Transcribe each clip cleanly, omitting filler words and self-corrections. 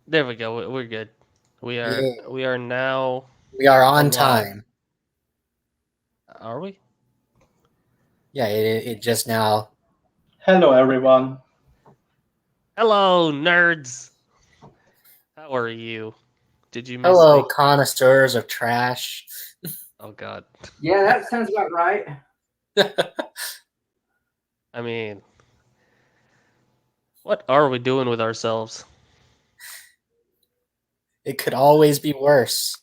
There we go. We're good. We are Yeah, we are now we are on alive. time. Are we? Yeah, it just now. Hello, everyone. Hello, nerds. How are you? Did you miss Hello, me? connoisseurs of trash. Oh God. Yeah, that sounds about right. I mean, what are we doing with ourselves? It could always be worse.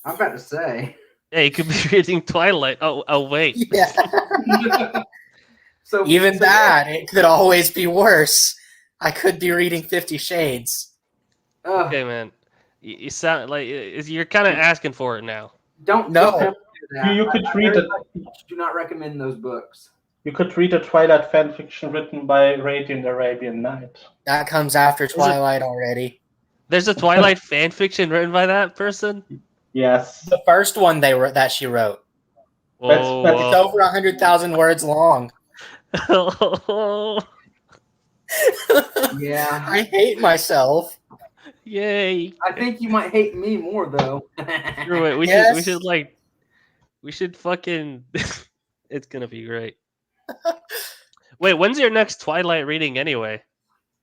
I'm about to say. Yeah, you could be reading Twilight. Oh wait. Yeah, even So that, it could always be worse. I could be reading 50 Shades. Okay, man. You sound like you're kind of asking for it now. don't No, ever do that. You could I read very it. much do not recommend those books. You could read a Twilight fanfiction written by Radiant Arabian Night. that comes after Is it? Twilight already. There's a Twilight fan fiction written by that person. Yes, The first one that she wrote. It's That's over 100,000 words long. Whoa. Yeah. I hate myself. Yay! I think you might hate me more though. Screw it. We Yes. should fucking. It's gonna be great. Wait, when's your next Twilight reading anyway?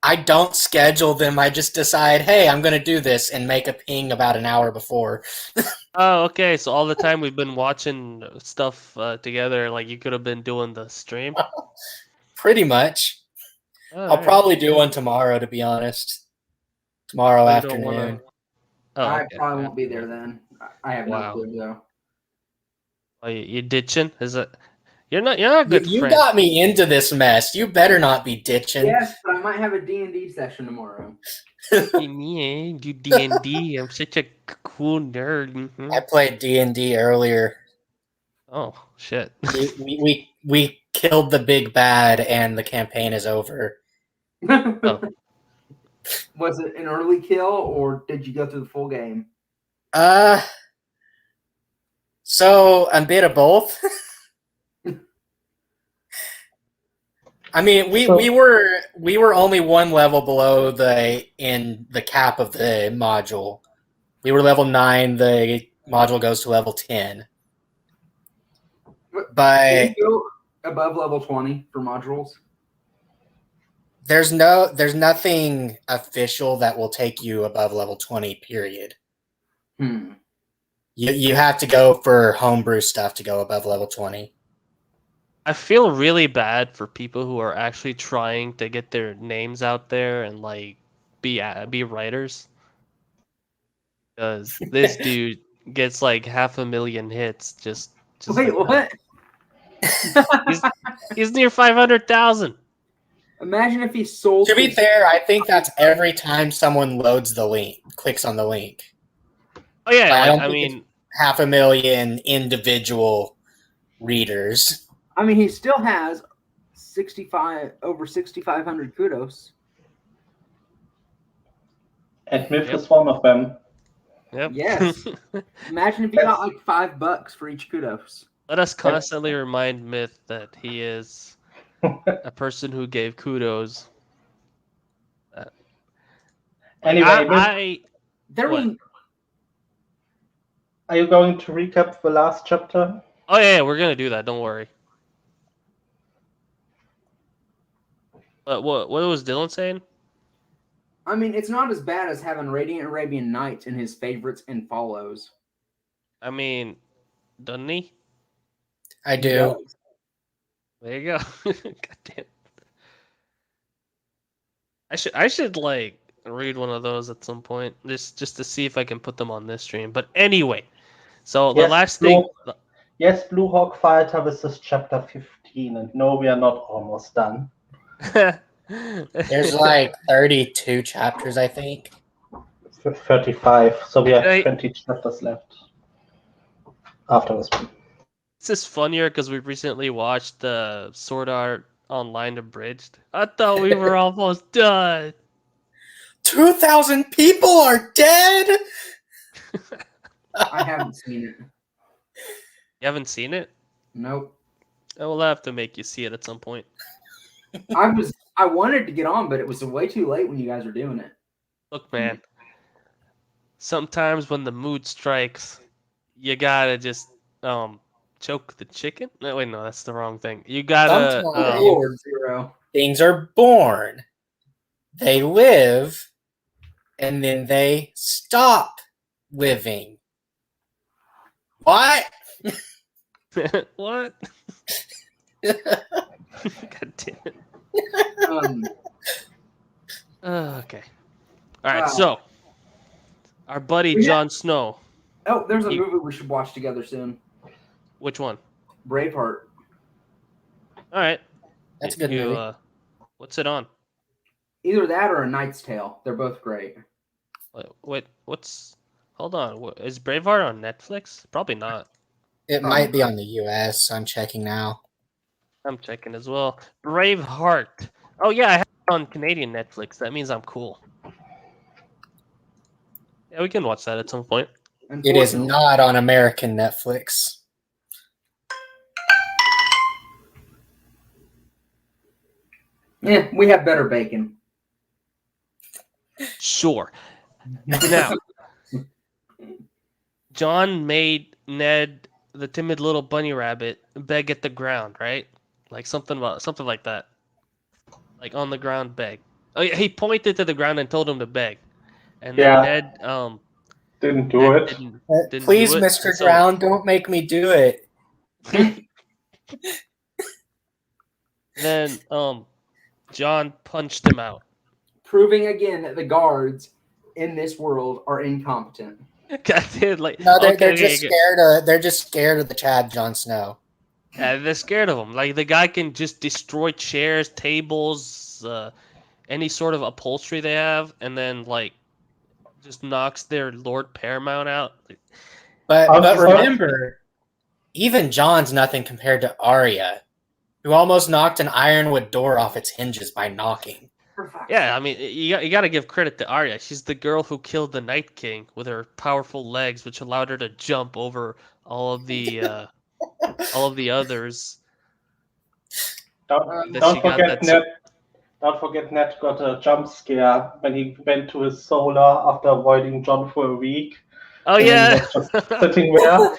I don't schedule them. I just decide, hey, I'm going to do this and make a ping about an hour before. Oh, okay. So all the time we've been watching stuff together, like you could have been doing the stream. Pretty much. I'll probably do one tomorrow, to be honest. Tomorrow You don't wanna- afternoon. Oh, I okay. probably won't be there then. I have Wow. no clue though. Oh, you ditching? Is it? You're not a good You friend. got me into this mess. You better not be ditching. Yes, but I might have a D&D session tomorrow. Me, do D&D. I'm such a cool nerd. Mhm. I played D&D earlier. Oh shit. We killed the big bad, and the campaign is over. Oh. Was it an early kill or did you go through the full game? So a bit of both. I mean, we were only one level below the cap of the module. We were level 9. The module goes to level 10. But Can you go above level 20 for modules? there's nothing official that will take you above level 20. Period. You have to go for homebrew stuff to go above level 20. I feel really bad for people who are actually trying to get their names out there and like be writers, because this dude gets like 500,000 hits just Wait, like what? he's near 500,000. Imagine if he sold. To be fair, I think that's every time someone loads the link, clicks on the link. Oh yeah, I don't I think mean, 500,000 individual readers. I mean, he still has over 6,500 kudos. and Myth is one of them. yep. Yes. Imagine if you got like $5 for each kudos. Let us constantly remind Myth that he is a person who gave kudos. Anyway, What? Are you going to recap the last chapter? Oh yeah, we're gonna do that. Don't worry. What was Dylan saying? I mean, it's not as bad as having Radiant Arabian Nights in his favorites and follows. I mean, doesn't he? I do. There you go. God damn. I should like read one of those at some point, just to see if I can put them on this stream. But anyway, so the last thing. Yes, Blue Hawk Fighter. This is chapter 15, and no, we are not almost done. There's like 32 chapters, I think. 35, so we have 20 chapters left after this one. This is funnier because we recently watched the Sword Art Online Abridged. I thought we were almost done. 2,000 people are dead. I haven't seen it. You haven't seen it? Nope. I will have to make you see it at some point. I wanted to get on, but it was way too late when you guys were doing it. Look, man, sometimes when the mood strikes, you gotta just choke the chicken. No, wait, no, that's the wrong thing. You gotta Sometimes Lord Zero. things are born, they live, and then they stop living. What? what? God damn it. Okay. All right. So our buddy Jon Snow. Oh, there's a movie we should watch together soon. Which one? Braveheart. All right. That's a good movie. What's it on? Either that or A Knight's Tale. They're both great. Wait, what's? Hold on. Is Braveheart on Netflix? Probably not. It might be on the US. I'm checking now. I'm checking as well. Braveheart. Oh yeah, I have it on Canadian Netflix. That means I'm cool. Yeah, we can watch that at some point. It is not on American Netflix. Yeah, we have better bacon. Sure. Now, Jon made Ned, the timid little bunny rabbit, beg at the ground, right? Like something like that. Like on the ground, beg. Oh yeah, he pointed to the ground and told him to beg, and then Ned didn't do it. Didn't Please, do it. Mr. Drown, don't make me do it. Then Jon punched him out, proving again that the guards in this world are incompetent. God, dude, like no, they're just scared. They're just scared of the Chad Jon Snow. Yeah, they're scared of him. Like the guy can just destroy chairs, tables, any sort of upholstery they have, and then like just knocks their Lord Paramount out. But remember, even Jon's nothing compared to Arya, who almost knocked an ironwood door off its hinges by knocking. Yeah, I mean, you got to give credit to Arya. She's the girl who killed the Night King with her powerful legs, which allowed her to jump over all of the others. Don't forget Ned. Don't forget Ned got a jump scare when he went to his solar after avoiding Jon for a week. Oh yeah, he was just sitting there.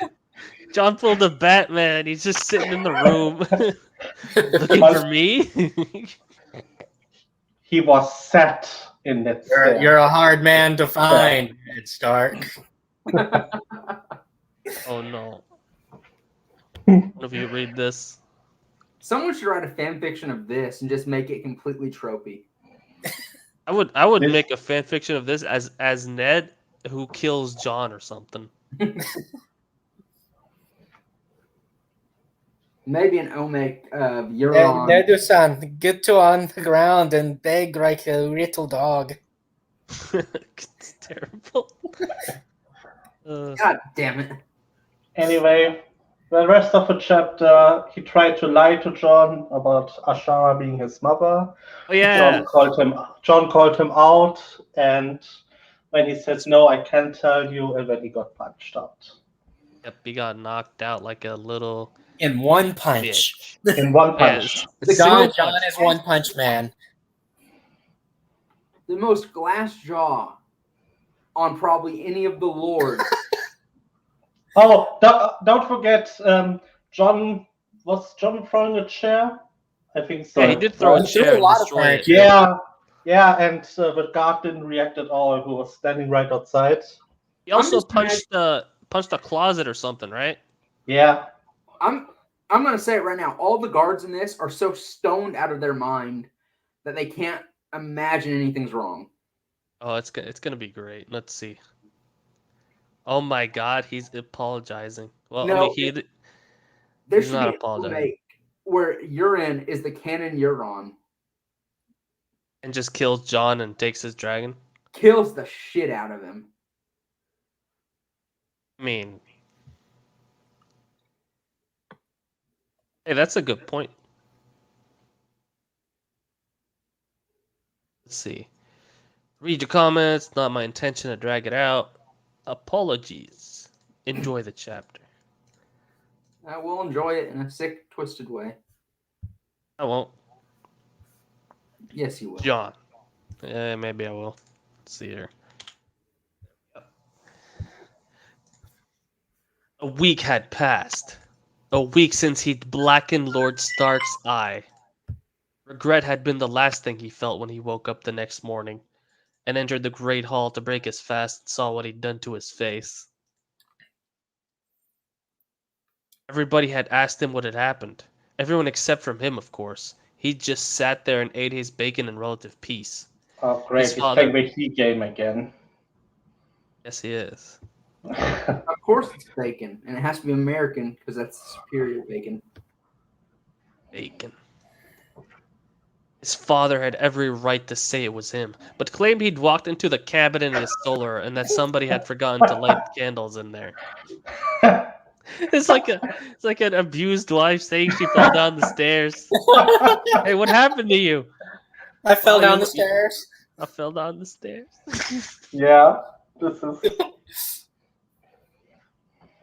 Jon pulled a Batman. He's just sitting in the room looking for me. He was sat in that. You're a hard man to find, Ned Stark. Oh no! One of you read this. Someone should write a fan fiction of this and just make it completely tropey. I would make a fan fiction of this as Ned who kills Jon or something. Maybe an Omek of Euron. Ned-san, get to on the ground and beg like a little dog. It's terrible. God damn it. Anyway, the rest of the chapter, he tried to lie to Jon about Ashara being his mother. Oh yeah. Jon called him out, and when he said no, I can't tell you, and then he got punched out. Yep, he got knocked out like a little. In one punch. Bitch. In one punch. Jon is one punch man. The most glass jaw on probably any of the lords. Oh, don't forget, Jon throwing a chair? I think so. Yeah, he did throw a chair. Yeah, and the guard didn't react at all, who was standing right outside. He also punched a closet or something, right? Yeah. I'm gonna say it right now. All the guards in this are so stoned out of their mind that they can't imagine anything's wrong. Oh, it's gonna be great. Let's see. Oh my God, he's apologizing. Well, no, I mean, there he's should not be apologizing. Where Euron is the canon Euron. And just kills Jon and takes his dragon. Kills the shit out of him. I mean, hey, that's a good point. Let's see. Read your comments. Not my intention to drag it out. Apologies. Enjoy the chapter. I will enjoy it in a sick, twisted way. I won't. Yes, you will. Jon. Maybe I will. Let's see here. A week had passed. A week since he'd blackened Lord Stark's eye. Regret had been the last thing he felt when he woke up the next morning and entered the Great Hall to break his fast and saw what he'd done to his face. Everybody had asked him what had happened. Everyone except from him, of course. He just sat there and ate his bacon in relative peace. Oh, great. His He's father- playing the Heat game again. Yes, he is. Of course, it's bacon, and it has to be American because that's superior bacon. Bacon. His father had every right to say it was him, but claimed he'd walked into the cabinet in his solar and that somebody had forgotten to light candles in there. It's like an abused wife saying she fell down the stairs. Hey, what happened to you? I fell Oh, down you- the stairs. I fell down the stairs. Yeah, this is.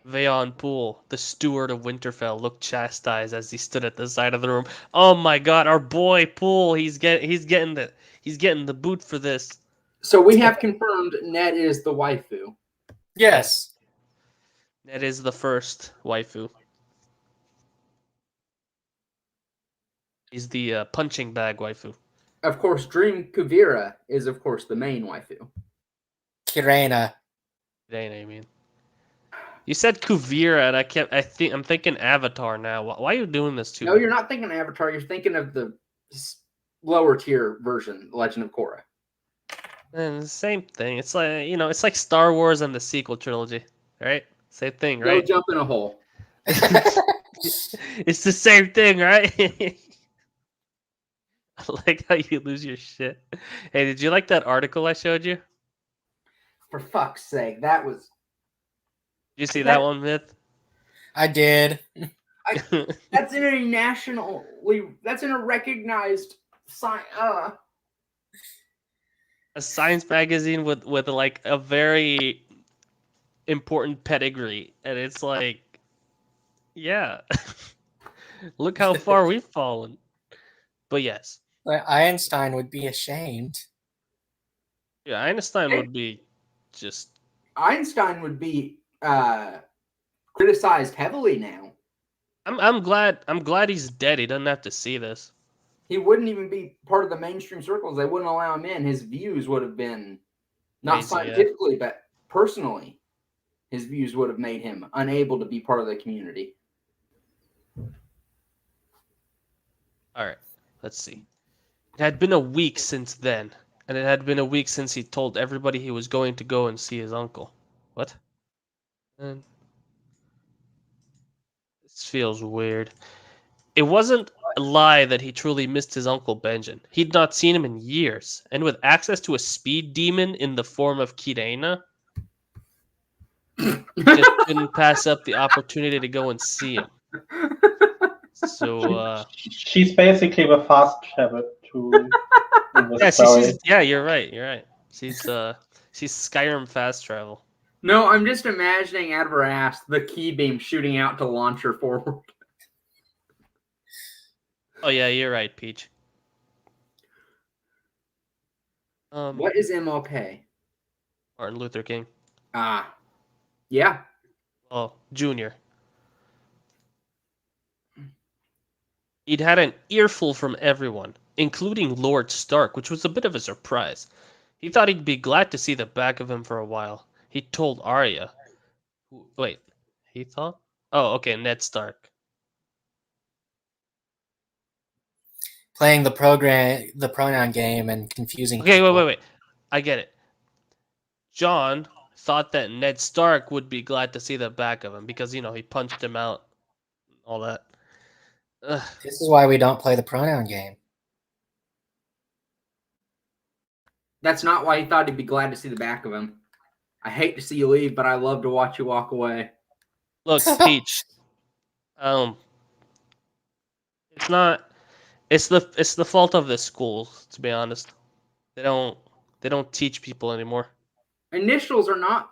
Veon Poole, the steward of Winterfell, looked chastised as he stood at the side of the room. Oh my God, our boy Poole, he's getting the boot for this. So we have confirmed Ned is the waifu. Yes. That is the first waifu. He's the punching bag waifu. Of course, Dream Kuvira is, of course, the main waifu. Kirena. I mean, you said Kuvira, and I'm thinking Avatar now. Why are you doing this to No, me? you're not thinking Avatar. You're thinking of the lower tier version, Legend of Korra. And same thing. It's like it's like Star Wars and the sequel trilogy, right? Same thing, Go right? jump in a hole. It's the same thing, right? I like how you lose your shit. Hey, did you like that article I showed you? For fuck's sake, that was. Did you see that one, Myth? I did. That's in a nationally. That's in a recognized sign. A science magazine with like a very important pedigree, and it's like, yeah, look how far we've fallen. But yes, Like, Einstein would be ashamed. yeah, Einstein would be just. Einstein would be criticized heavily now. I'm glad he's dead. He doesn't have to see this. He wouldn't even be part of the mainstream circles. They wouldn't allow him in. His views would have been not Crazy, yeah. scientifically, but personally, his views would have made him unable to be part of the community. All right, let's see. It had been a week since then, and it had been a week since he told everybody he was going to go and see his uncle. What? And this feels weird. It wasn't a lie that he truly missed his uncle Benjen. He'd not seen him in years, and with access to a speed demon in the form of Kirena, he just couldn't pass up the opportunity to go and see him. So, She's basically the fast travel to in the yeah, story. yeah, you're right. You're right. She's Skyrim fast travel. No, I'm just imagining out of her ass the key beam shooting out to launch her forward. Oh yeah, you're right, Peach. What is MLK? Martin Luther King. Yeah. Oh, Junior. He'd had an earful from everyone, including Lord Stark, which was a bit of a surprise. He thought he'd be glad to see the back of him for a while. He told Arya. Wait, he thought? Oh, okay, Ned Stark. Playing the pronoun game and confusing Okay, people. wait. I get it. Jon thought that Ned Stark would be glad to see the back of him because, he punched him out. All that. Ugh. This is why we don't play the pronoun game. That's not why he thought he'd be glad to see the back of him. I hate to see you leave, but I love to watch you walk away. Look, Peach. It's not. It's the fault of the school, to be honest. They don't teach people anymore. Initials are not.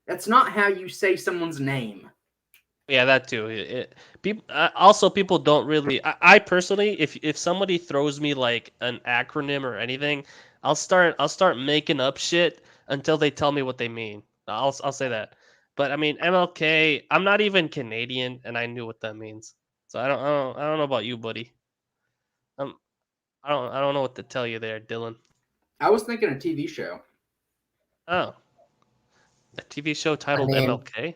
That's not how you say someone's name. Yeah, that too. People don't really. I personally, if somebody throws me like an acronym or anything, I'll start making up shit until they tell me what they mean. I'll say that. But I mean, MLK. I'm not even Canadian, and I knew what that means. So I don't know about you, buddy. I don't know what to tell you there, Dylan. I was thinking a TV show. Oh, a TV show I titled mean, MLK.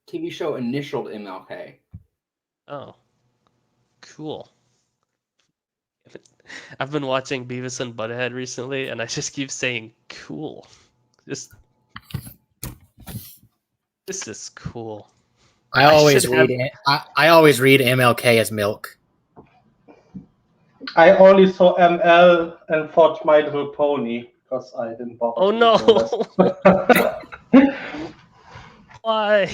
TV show initialed MLK. Oh, cool. I've been watching Beavis and Butthead recently, and I just keep saying "cool." Just this is cool. I always should read it. I always read MLK as milk. I only saw ML and thought My Little Pony because I didn't bother. Oh to no! read the rest. Why?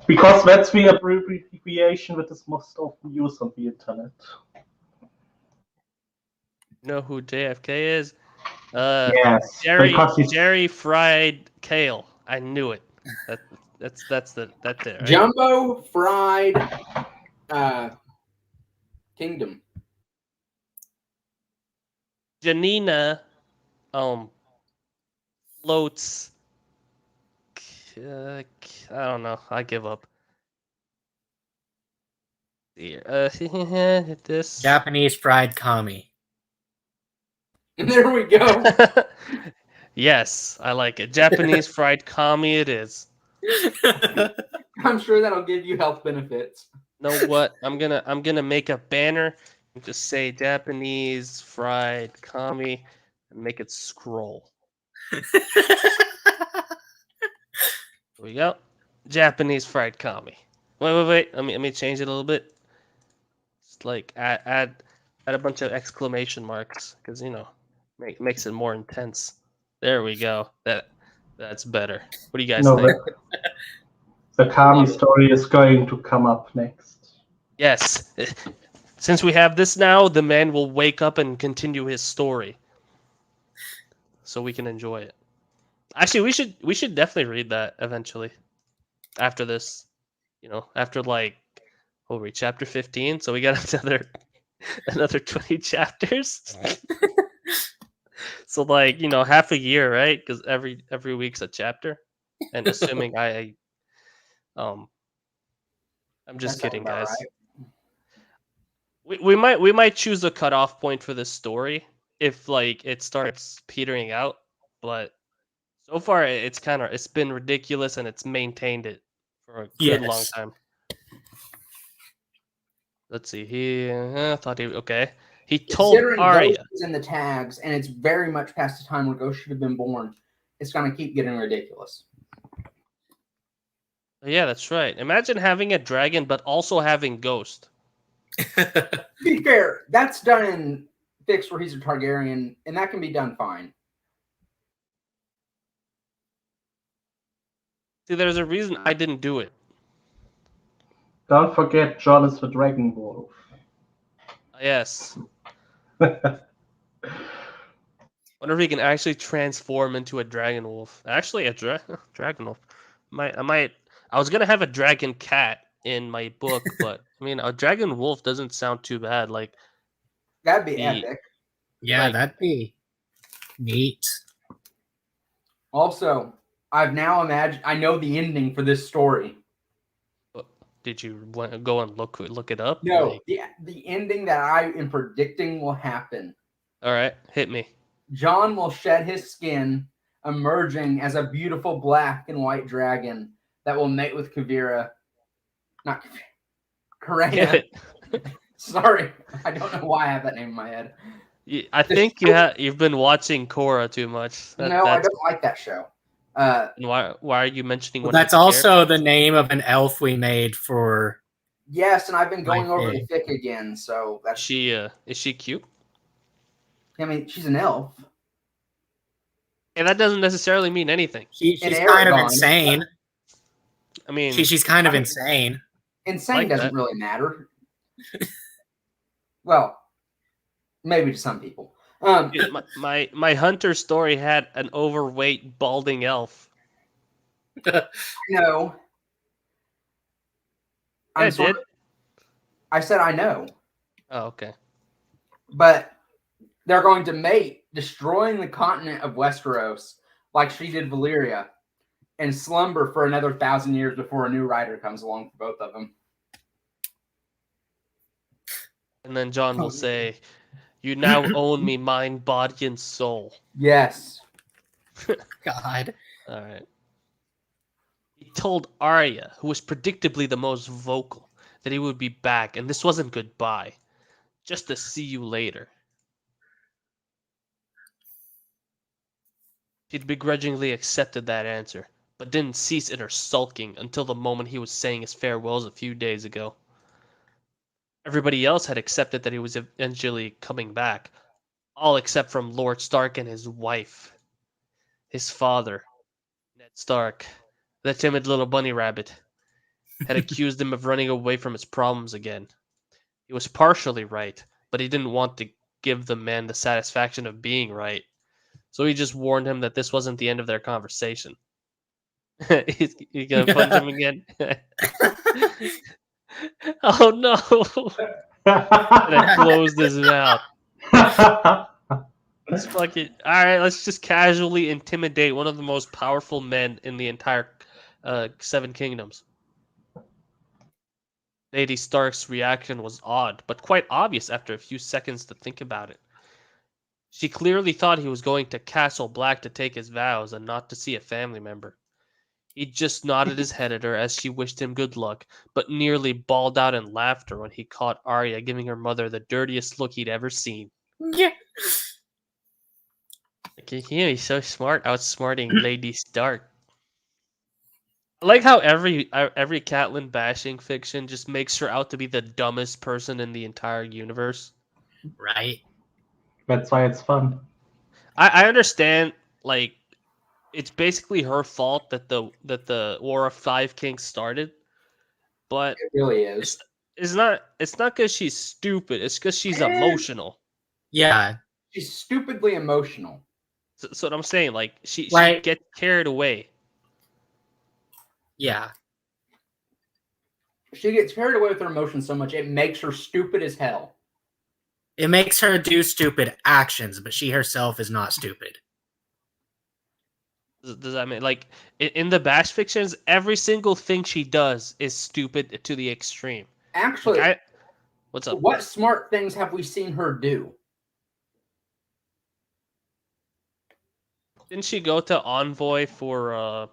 Because that's the abbreviation that is most often used on the internet. Know who JFK is? Yes, Jerry because he's Jerry fried kale. I knew it. That's it, right? Jumbo Fried Kingdom. Janina floats. I don't know. I give up. Here, this. Japanese fried kami. And there we go. Yes, I like it. Japanese fried kami. It is. I'm sure that'll give you health benefits. Know what? I'm gonna make a banner and just say Japanese fried kami and make it scroll. Here we go. Japanese fried kami. Wait. Let me change it a little bit. Just like add a bunch of exclamation marks because makes it more intense. There we go. That's better. What do you guys no, think? the Kami story is going to come up next. Yes. Since we have this now, the man will wake up and continue his story, so we can enjoy it. Actually, we should definitely read that eventually. After this, after like, what were we, chapter 15? So we got another 20 chapters. So like, half a year, right? Because every week's a chapter. And assuming I'm just That sounds kidding, about guys. right. We might choose a cutoff point for this story if like it starts petering out, but so far it's been ridiculous and it's maintained it for a good long Yes. time. Let's see. He told Considering Arya. Ghost is in the tags, and it's very much past the time where Ghost should have been born, it's gonna keep getting ridiculous. Yeah, that's right. Imagine having a dragon but also having Ghost. To be fair, that's done in Fix where he's a Targaryen, and that can be done fine. See, there's a reason I didn't do it. Don't forget, Jon is the Dragon Wolf. Yes. Wonder if he can actually transform into a dragon wolf. Actually, a dragon wolf. I was gonna have a dragon cat in my book, but I mean, a dragon wolf doesn't sound too bad. Like That'd be epic. Yeah, that'd be neat. Also, I've now imagined. I know the ending for this story. did you go and look it up? No, the ending that I am predicting will happen. All right, hit me. Jon will shed his skin, emerging as a beautiful black and white dragon that will mate with Kavira. Not Karena. Sorry, I don't know why I have that name in my head. I think you've been watching Korra too much. I don't like that show. Why are you mentioning? Well, that's also the name of an elf we made for. Yes, and I've been going over the fic again, so that's. Is she cute? I mean, she's an elf. And that doesn't necessarily mean anything. She's kind of insane. I mean, she's kind of insane. Insane doesn't really matter. Well, maybe to some people. My hunter story had an overweight balding elf. No. I did. I said I know. Oh, okay. But They're going to mate, destroying the continent of Westeros like she did Valyria, and slumber for another 1,000 years before a new rider comes along for both of them. And then Jon will say, "You now own me, mind, body, and soul." Yes. God. All right. He told Arya, who was predictably the most vocal, that he would be back, and this wasn't goodbye, just to see you later. She'd begrudgingly accepted that answer, but didn't cease in her sulking until the moment he was saying his farewells a few days ago. Everybody else had accepted that he was eventually coming back, all except from Lord Stark and his wife. His father, Ned Stark, the timid little bunny rabbit, had accused him of running away from his problems again. He was partially right, but he didn't want to give the man the satisfaction of being right. So he just warned him that this wasn't the end of their conversation. He's gonna punch him again. Oh no! And I closed his mouth. Let's fucking alright, let's just casually intimidate one of the most powerful men in the entire Seven Kingdoms. Lady Stark's reaction was odd, but quite obvious after a few seconds to think about it. She clearly thought he was going to Castle Black to take his vows and not to see a family member. He just nodded his head at her as she wished him good luck, but nearly bawled out in laughter when he caught Arya giving her mother the dirtiest look he'd ever seen. Yeah. He's so smart, outsmarting Lady Stark. I like how every Catelyn bashing fiction just makes her out to be the dumbest person in the entire universe. Right. That's why it's fun. I understand, like, it's basically her fault that the War of Five Kings started, but It really is. it's not because she's stupid. It's because she's emotional. Yeah. She's stupidly emotional. So what I'm saying, like, she Like- gets carried away. Yeah. She gets carried away with her emotions so much, it makes her stupid as hell. It makes her do stupid actions, but she herself is not stupid. Does that mean, like, in the bash fictions, every single thing she does is stupid to the extreme? Actually, Like, what's up? what smart things have we seen her do? Didn't she go to Envoy for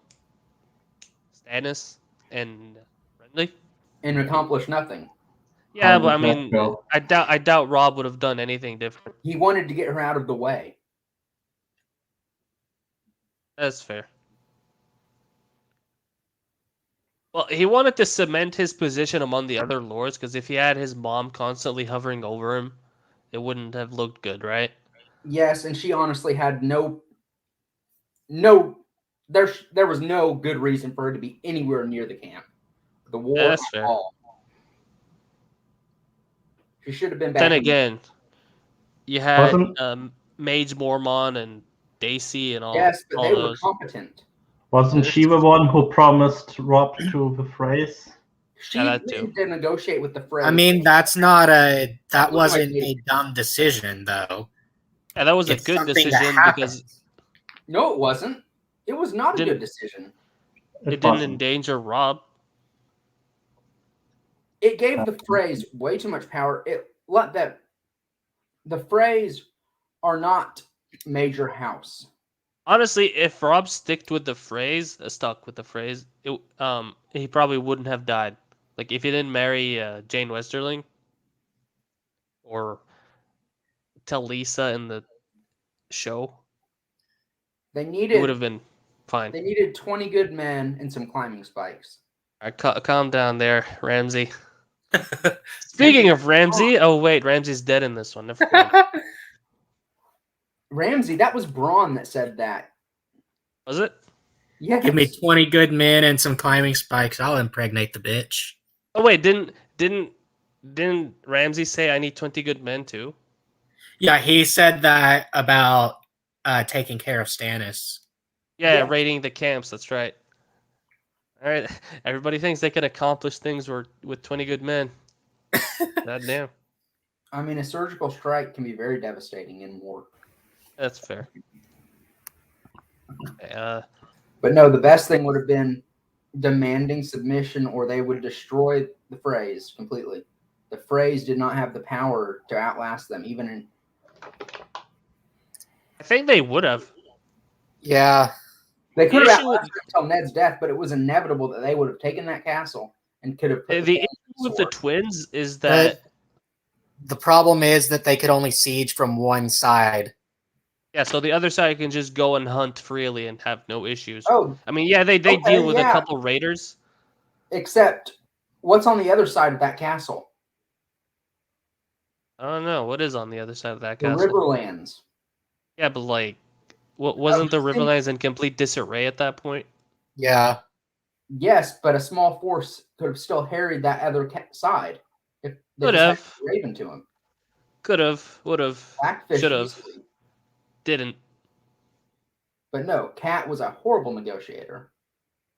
Stannis and Renly? And accomplish nothing. Yeah, but I 100% mean, go. I doubt Rob would have done anything different. He wanted to get her out of the way. That's fair. Well, he wanted to cement his position among the other lords, because if he had his mom constantly hovering over him, it wouldn't have looked good, right? Yes, and she honestly had there was no good reason for her to be anywhere near the camp. The war Yeah, that's at fair. all. She should have been back. Then again, you had Wasn't- Mage Mormon and Daisy and all. Yes, but all they were those. competent. Wasn't she the one who promised Rob to the phrase? She Yeah, that too. needed to negotiate with the Frey. I mean, that wasn't like a dumb decision, though. Yeah, that was a It's good something that decision because happens. No, it wasn't. It was not a Didn't- good decision. it didn't wasn't. endanger Rob. It gave the Freys way too much power. It let that the Freys are not major house. Honestly, if Rob stuck with the phrase, he probably wouldn't have died. Like, if he didn't marry Jane Westerling or tell Lisa in the show, They he would needed have been fine. 20 good men and some climbing spikes. All right, calm down there, Ramsay. Speaking of Ramsay, oh wait, Ramsay's dead in this one. Never mind. Ramsay, that was Braun that said that. Was it? Yes. Give me 20 good men and some climbing spikes. I'll impregnate the bitch. Oh wait, didn't Ramsay say I need 20 good men too? Yeah, he said that about taking care of Stannis. Yeah, Yeah. raiding the camps. That's right. All right, everybody thinks they can accomplish things with 20 good men. God damn. I mean, a surgical strike can be very devastating in war. That's fair. But no, the best thing would have been demanding submission, or they would destroy the phrase completely. The phrase did not have the power to outlast them, even in. I think they would have. Yeah. They could The have issue outlasted until Ned's death, but it was inevitable that they would have taken that castle and could have put The issue with the twins is that The problem is that they could only siege from one side. yeah, so the other side can just go and hunt freely and have no issues. Oh, I mean, yeah, they okay, deal with a yeah. couple raiders. Except, what's on the other side of that castle? I don't know what is on the other side of that The castle. Riverlands. Yeah, but like, wasn't the Riverlands in complete disarray at that point? Yeah. Yes, but a small force could have still harried that other side if they Could just had have. Raven to him. Could have. Would have. Blackfish Should have. easily. Didn't. But no, Kat was a horrible negotiator.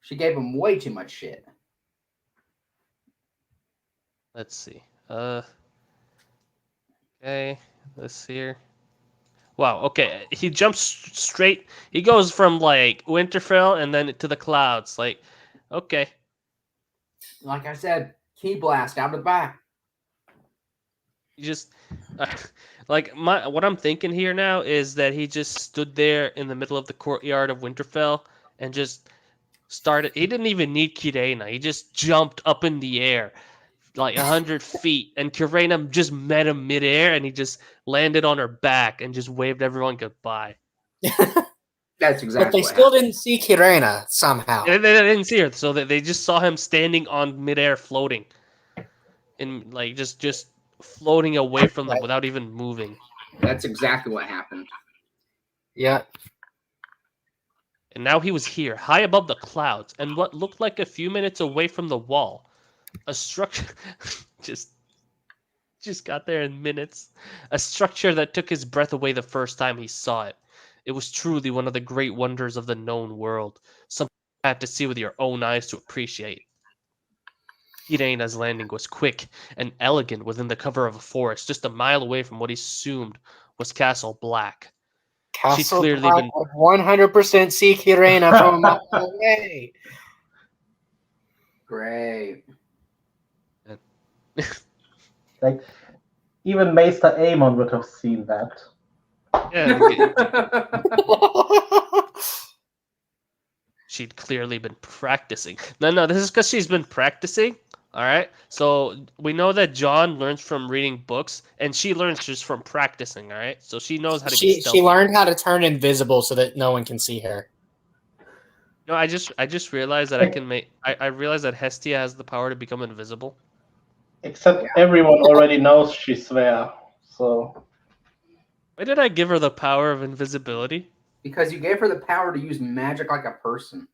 She gave him way too much shit. Let's see. Okay. Let's see here. Wow. Okay. He jumps straight. He goes from like Winterfell and then to the clouds. Like, okay. Like I said, key blast out of the back. You just like what I'm thinking here now is that he just stood there in the middle of the courtyard of Winterfell and just started. He didn't even need Kirena. He just jumped up in the air like 100 feet, and Kirena just met him midair, and he just landed on her back and just waved everyone goodbye. That's exactly. But they still didn't see Kirena somehow. They didn't see her, so they just saw him standing on midair, floating, and like just floating away from them without even moving. That's exactly what happened. Yeah. And now he was here, high above the clouds, and what looked like a few minutes away from the wall. A structure just got there in minutes. A structure that took his breath away the first time he saw it. It was truly one of the great wonders of the known world. Something you had to see with your own eyes to appreciate. Kirena's landing was quick and elegant within the cover of a forest, just a mile away from what he assumed was Castle Black. Castle clearly Black been- would 100% see Kirena from a mile away. Great. Like, even Maester Aemon would have seen that. Yeah, she'd clearly been practicing. No, this is because she's been practicing. All right. So we know that Jon learns from reading books, and she learns just from practicing. All right. So she knows how to be stealthy. She learned how to turn invisible so that no one can see her. No, I just realized that I can make. I realized that Hestia has the power to become invisible. Except everyone already knows she's there. So Why did I give her the power of invisibility? Because you gave her the power to use magic like a person.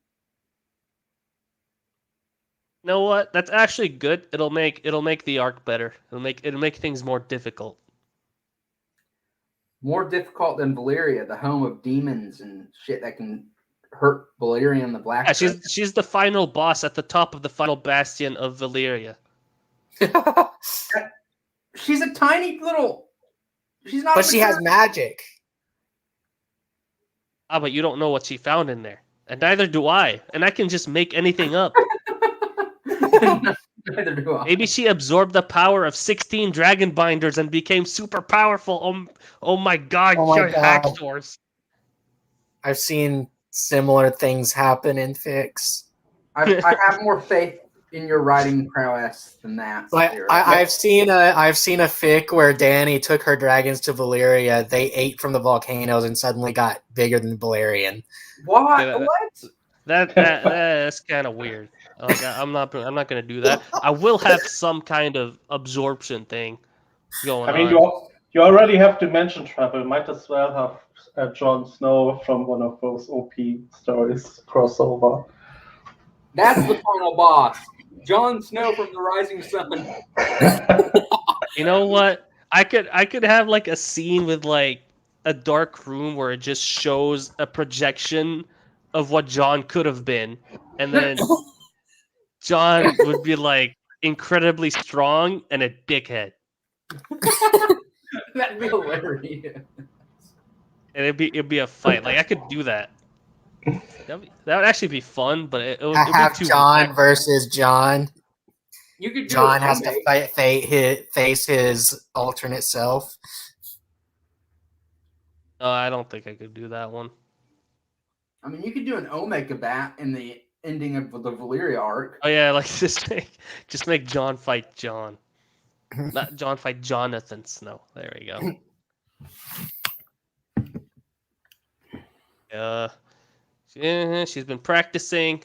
You know what? That's actually good. It'll make the arc better. It'll make things more difficult. More difficult than Valyria, the home of demons and shit that can hurt Valyria and the Black. Yeah, she's the final boss at the top of the final bastion of Valyria. She's a tiny little. She's not. But she has magic. Ah, but you don't know what she found in there, and neither do I. And I can just make anything up. Neither do I. Maybe she absorbed the power of 16 dragon binders and became super powerful. Oh my god, Oh my you're God. hacksaws. I've seen similar things happen in fics. I have more faith in your writing prowess than that. But Sarah. I've seen a fic where Dany took her dragons to Valyria. They ate from the volcanoes and suddenly got bigger than Valerian. What? Yeah, What? That's kind of weird. Like, I'm not gonna do that. I will have some kind of absorption thing going I mean, on. you already have dimension travel. Might as well have Jon Snow from one of those OP stories crossover. That's the final boss. Jon Snow from the Rising Sun. You know what? I could have like a scene with like a dark room where it just shows a projection of what Jon could have been, and then Jon would be like incredibly strong and a dickhead. That'd be hilarious. And it'd be a fight. Like I could do that. That would actually be fun, but I it'd be have too. John versus John. You could do John it has to homemade. face his alternate self. No, I don't think I could do that one. I mean, you could do an Omega bat in the ending of the Valyria arc. Oh yeah, like just make John fight John, not John fight Jonathan Snow. There we go. She's been practicing.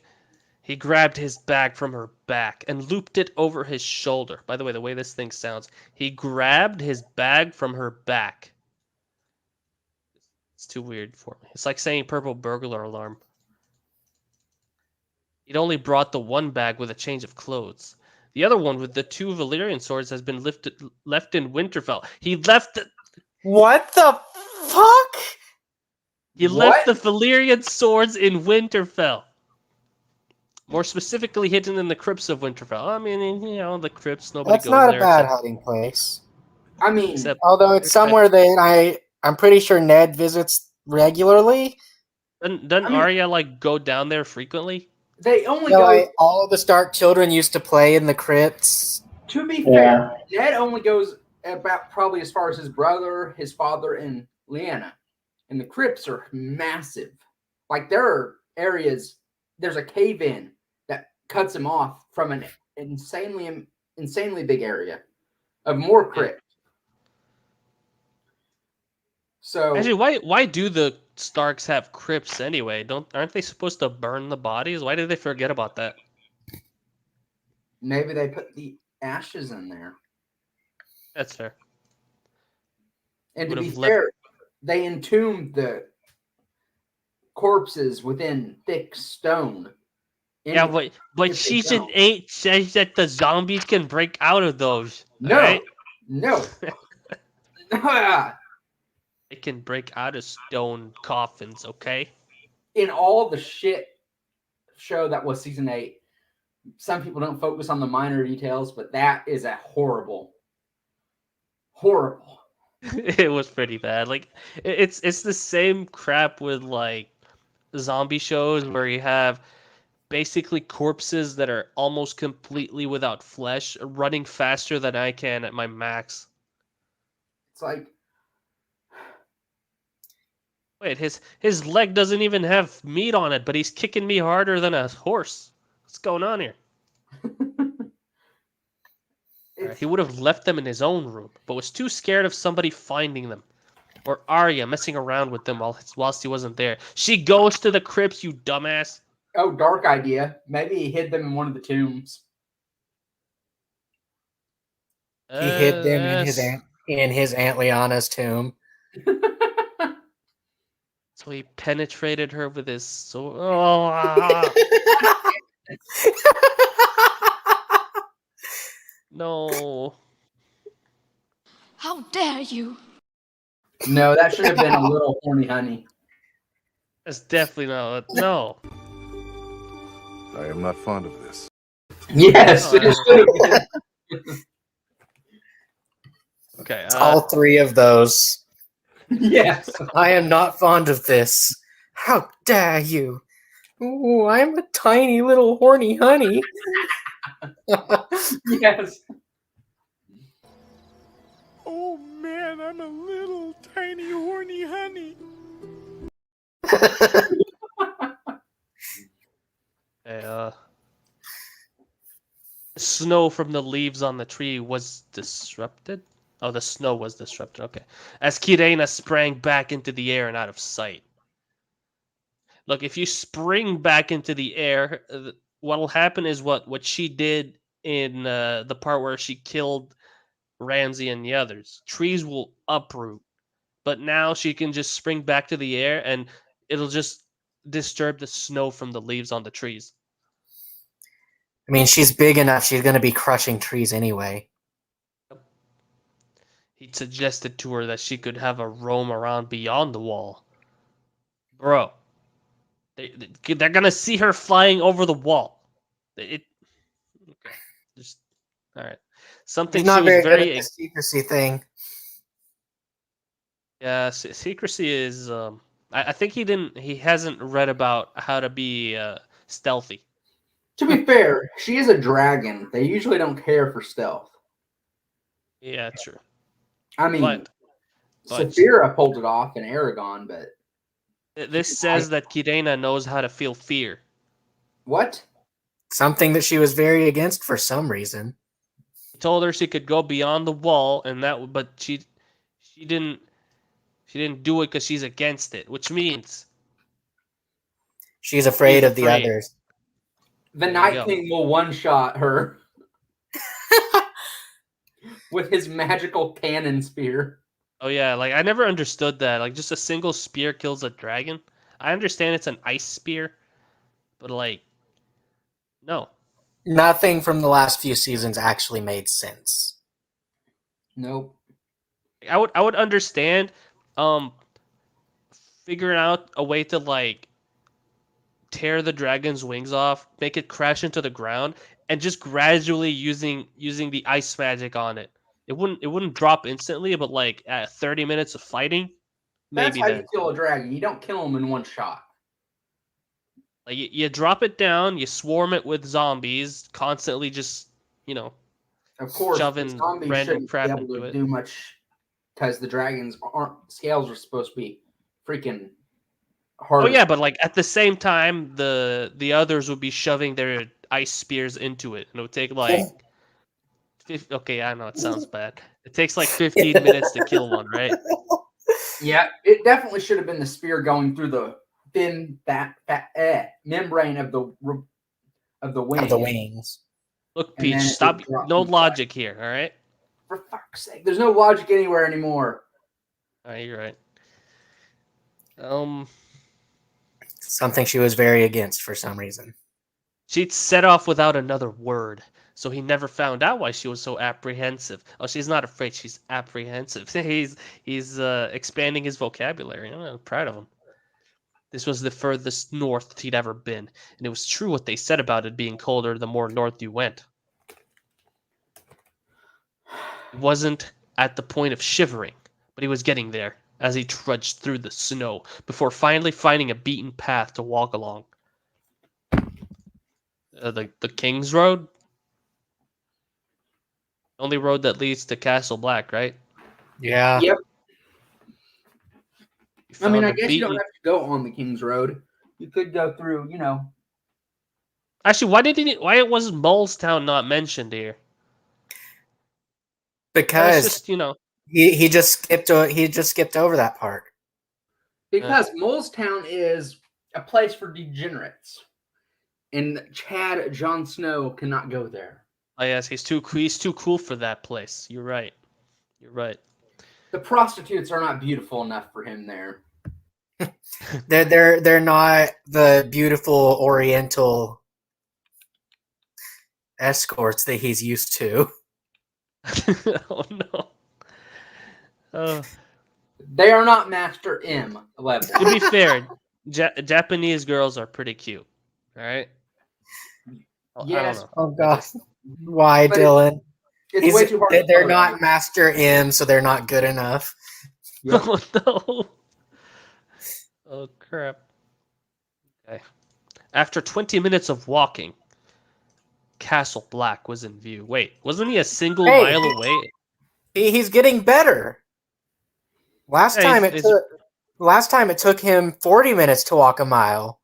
He grabbed his bag from her back and looped it over his shoulder. By the way this thing sounds, he grabbed his bag from her back. It's too weird for me. It's like saying purple burglar alarm. He'd only brought the one bag with a change of clothes. The other one with the 2 Valyrian swords has been left in Winterfell. He left the... What the fuck? He left the Valyrian swords in Winterfell. More specifically, hidden in the crypts of Winterfell. I mean, you know, the crypts. Nobody That's goes not there. a bad hiding place. I mean, Except, Although it's somewhere that I'm pretty sure Ned visits regularly. doesn't I mean- Arya like go down there frequently? they only So, go. like, all of the Stark children used to play in the crypts. To be Yeah. fair, Ned only goes about probably as far as his brother, his father, and Lyanna. And the crypts are massive. Like there are areas. There's a cave in that cuts him off from an insanely big area of more crypt. So Actually, why do the Starks have crypts anyway? Aren't they supposed to burn the bodies? Why did they forget about that? maybe they put the ashes in there. That's fair. And to be Would've left- fair, they entombed the corpses within thick stone. Yeah, Anyway, but if they season don't. 8 says that the zombies can break out of those. No, alright? no. Ah, They can break out of stone coffins, okay? in all the shit show that was season 8, some people don't focus on the minor details, but that is a horrible. It was pretty bad. Like it's the same crap with like zombie shows where you have basically corpses that are almost completely without flesh running faster than I can at my max. It's like, Wait, his leg doesn't even have meat on it, but he's kicking me harder than a horse. What's going on here? it's, He would have left them in his own room, but was too scared of somebody finding them. Or Arya messing around with them whilst he wasn't there. She goes to the crypts, you dumbass. oh, dark idea. Maybe he hid them in one of the tombs. He hid them Yes. in his Aunt Lyanna's tomb. So he penetrated her with his sword. Oh, no. How dare you? No, that should have been a little horny honey. That's definitely not. No. I am not fond of this. Yes, Oh, it should have been. Okay. All 3 of those. Yes. I am not fond of this. How dare you? Ooh, I'm a tiny little horny honey. Yes. Oh man, I'm a little tiny horny honey. Okay, snow from the leaves on the tree was disrupted. Oh, the snow was disrupted. Okay. As Kirena sprang back into the air and out of sight. Look, if you spring back into the air, what'll happen is what she did in the part where she killed Ramsay and the others. Trees will uproot, but now she can just spring back to the air and it'll just disturb the snow from the leaves on the trees. I mean, she's big enough. She's going to be crushing trees anyway. He suggested to her that she could have a roam around beyond the wall. Bro, they're gonna see her flying over the wall. Okay, just all right. something He's not she was very good at very the secrecy thing. yeah. Secrecy is I think he hasn't read about how to be stealthy. To be fair, she is a dragon. They usually don't care for stealth. Yeah, true. I mean, But Saphira pulled it off in Aragon, but this says that Kirena knows how to feel fear. what? Something that she was very against for some reason. He told her she could go beyond the wall, and but she didn't do it because she's against it, which means She's afraid she's of the afraid. others. The There you Night go. King will one-shot her with his magical cannon spear. Oh yeah, like I never understood that. Like just a single spear kills a dragon. I understand it's an ice spear, but like, no. Nothing from the last few seasons actually made sense. Nope. I would understand, um, figuring out a way to like tear the dragon's wings off, make it crash into the ground, and just gradually using the ice magic on it. It wouldn't drop instantly, but like at 30 minutes of fighting, That's maybe how then. you kill a dragon. You don't kill him in one shot. Like you drop it down, you swarm it with zombies, constantly just Of course, the shoving zombies random shouldn't be crap able into to it. do much because the dragons aren't scales are supposed to be freaking hard. Oh yeah, but like at the same time, the others would be shoving their ice spears into it, and it would take like okay, I know it sounds bad. It takes like 15 minutes to kill one, right? Yeah, it definitely should have been the spear going through the thin membrane of the wing. Of the wings. Look, And Peach, then it stop. would drop No from the logic here, all right? For fuck's sake, there's no logic anywhere anymore. All right, you're right. Something she was very against for some reason. She'd set off without another word, so he never found out why she was so apprehensive. Oh, she's not afraid; she's apprehensive. He's expanding his vocabulary. I'm proud of him. This was the furthest north he'd ever been, and it was true what they said about it being colder the more north you went. He wasn't at the point of shivering, but he was getting there as he trudged through the snow before finally finding a beaten path to walk along. The King's Road? Only road that leads to Castle Black, right? Yeah. Yep. I mean, Found I a guess you don't beaten- have to go on the King's Road. You could go through, Actually, why was Molestown not mentioned here? Because That's just, he just skipped over that part. because Molestown is a place for degenerates, and Chad Jon Snow cannot go there. Oh yes, he's too cool for that place. You're right. You're right. The prostitutes are not beautiful enough for him there. They're not the beautiful Oriental escorts that he's used to. Oh no. They are not Master M level. To be fair, Japanese girls are pretty cute. All right. Yes. I don't know. Oh god. Why, But Dylan? It's way too hard. They're not Master M, so they're not good enough. Yep. Oh no. Oh crap. Okay. After 20 minutes of walking, Castle Black was in view. Wait, wasn't he a single Hey. mile away? He's getting better. Last time it took him 40 minutes to walk a mile.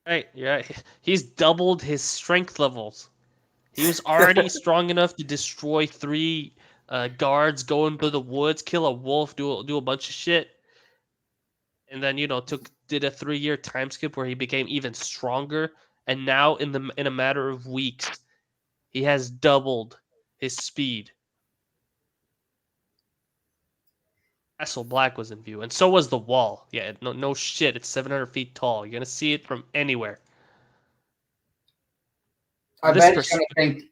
Right, yeah. He's doubled his strength levels. He was already strong enough to destroy 3 guards, go into the woods, kill a wolf, do a bunch of shit, and then did a 3-year time skip where he became even stronger. And now in a matter of weeks, he has doubled his speed. Castle Black was in view, and so was the wall. Yeah, no shit. It's 700 feet tall. You're gonna see it from anywhere. I This bet you're gonna think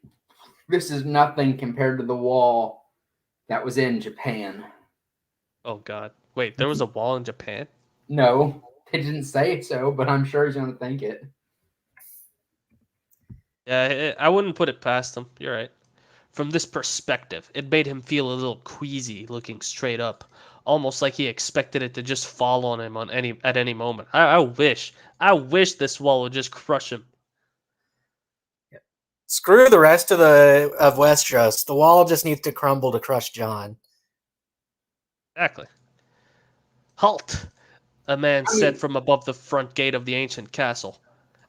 this is nothing compared to the wall that was in Japan. Oh god. Wait, there was a wall in Japan? No, they didn't say so, but I'm sure he's gonna think it. Yeah, I wouldn't put it past him. You're right. from this perspective, it made him feel a little queasy looking straight up, almost like he expected it to just fall on him at any moment. I wish this wall would just crush him. Screw the rest of Westeros. The wall just needs to crumble to crush Jon. Exactly. Halt! A man said from above the front gate of the ancient castle.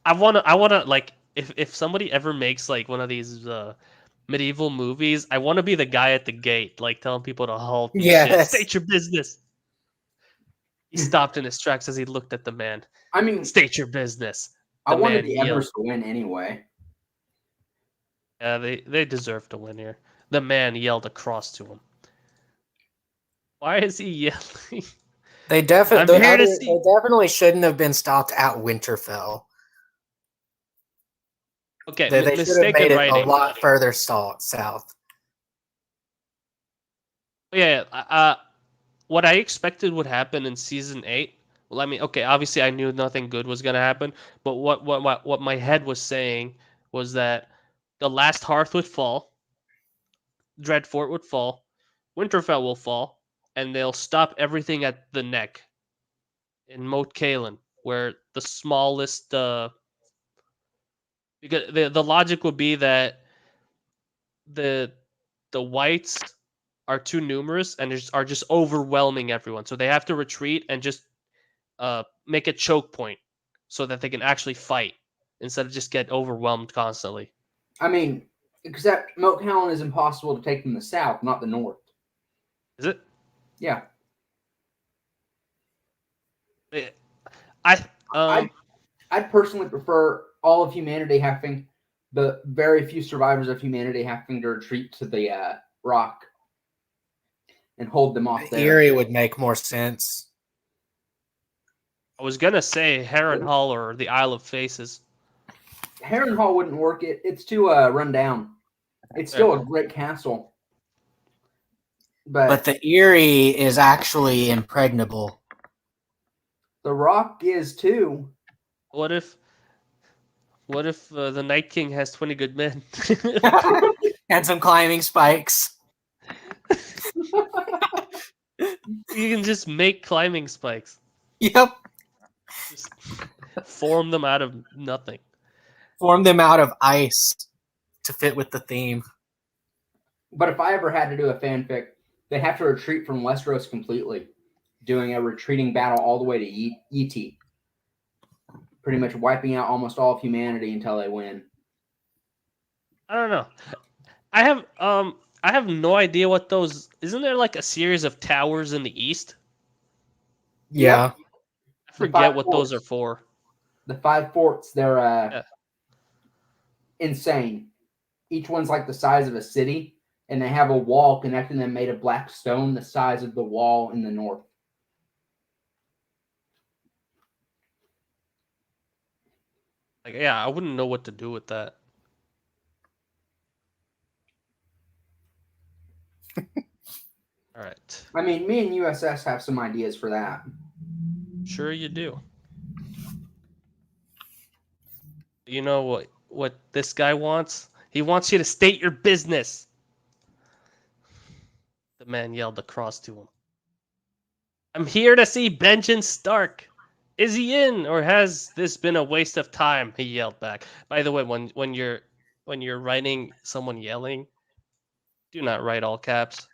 I wanna like if somebody ever makes like one of these medieval movies, I want to be the guy at the gate, like telling people to halt and shit. State your business. He stopped in his tracks as he looked at the man. I mean, state your business. I wanted the Embers to win anyway. Yeah, they deserve to win here. The man yelled across to him. Why is he yelling? They definitely shouldn't have been stopped at Winterfell. Okay, they should have made it a lot further south. Yeah, what I expected would happen in season 8. Well, I mean, okay, obviously I knew nothing good was gonna happen, but what my head was saying was that the last hearth would fall, Dreadfort would fall, Winterfell will fall, and they'll stop everything at the neck in Moat Cailin, where the smallest. Because the logic would be that the whites are too numerous and are just overwhelming everyone, so they have to retreat and just make a choke point so that they can actually fight instead of just get overwhelmed constantly. I mean, except Moat Cailin is impossible to take from the south, not the north. Is it? Yeah. I'd personally prefer all of humanity having the very few survivors of humanity having to retreat to the rock and hold them off there. Erie would make more sense. I was gonna say Harrenhal or the Isle of Faces. Harrenhal wouldn't work. It's too run down. It's still a great castle. But the Erie is actually impregnable. The rock is too. What if the Night King has 20 good men? And some climbing spikes. You can just make climbing spikes. Yep. Just form them out of nothing. Form them out of ice to fit with the theme. But if I ever had to do a fanfic, they have to retreat from Westeros completely, doing a retreating battle all the way to ET. Pretty much wiping out almost all of humanity until they win. I don't know. I have no idea what those. Isn't there like a series of towers in the east? Yeah. I forget what those are for. The 5 forts, they're insane. Each one's like the size of a city, and they have a wall connecting them made of black stone the size of the wall in the north. Like, yeah, I wouldn't know what to do with that. All right. I mean, me and USS have some ideas for that. Sure you do. You know what this guy wants? He wants you to state your business. The man yelled across to him. I'm here to see Benjen Stark. Is he in, or has this been a waste of time? He yelled back. By the way, when you're writing someone yelling, do not write all caps.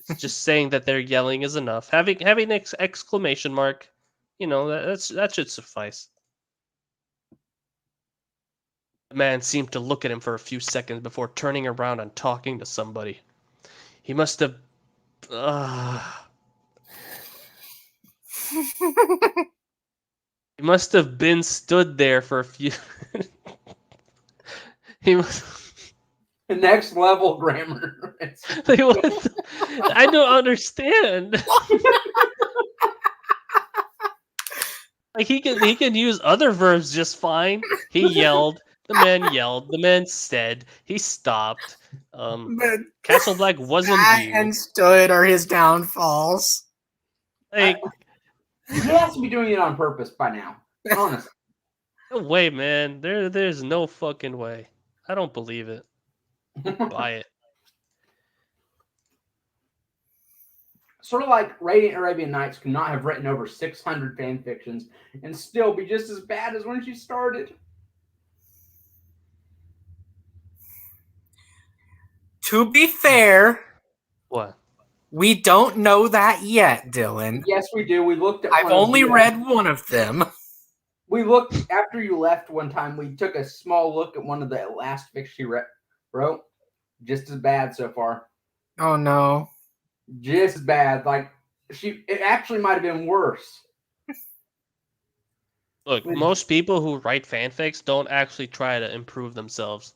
It's just saying that they're yelling is enough. Having an exclamation mark, that should suffice. The man seemed to look at him for a few seconds before turning around and talking to somebody. He must have. He must have been stood there for a few. He must. Next level grammar. I don't understand. Like he can use other verbs just fine. He yelled. The man yelled. The man said. He stopped. Castle Black wasn't you. And stood are his downfalls. Like he has to be doing it on purpose by now. Honestly. No way, man. There's no fucking way. I don't believe it. Buy it. Sort of like Radiant Arabian Nights could not have written over 600 fan fictions and still be just as bad as when she started. To be fair, What? we don't know that yet, Dylan. Yes, we do. We looked at. I've only read one of them. We looked after you left one time. We took a small look at one of the last fics she wrote. Just as bad so far. Oh no. Just as bad. Like it actually might have been worse. Look, most people who write fanfics don't actually try to improve themselves.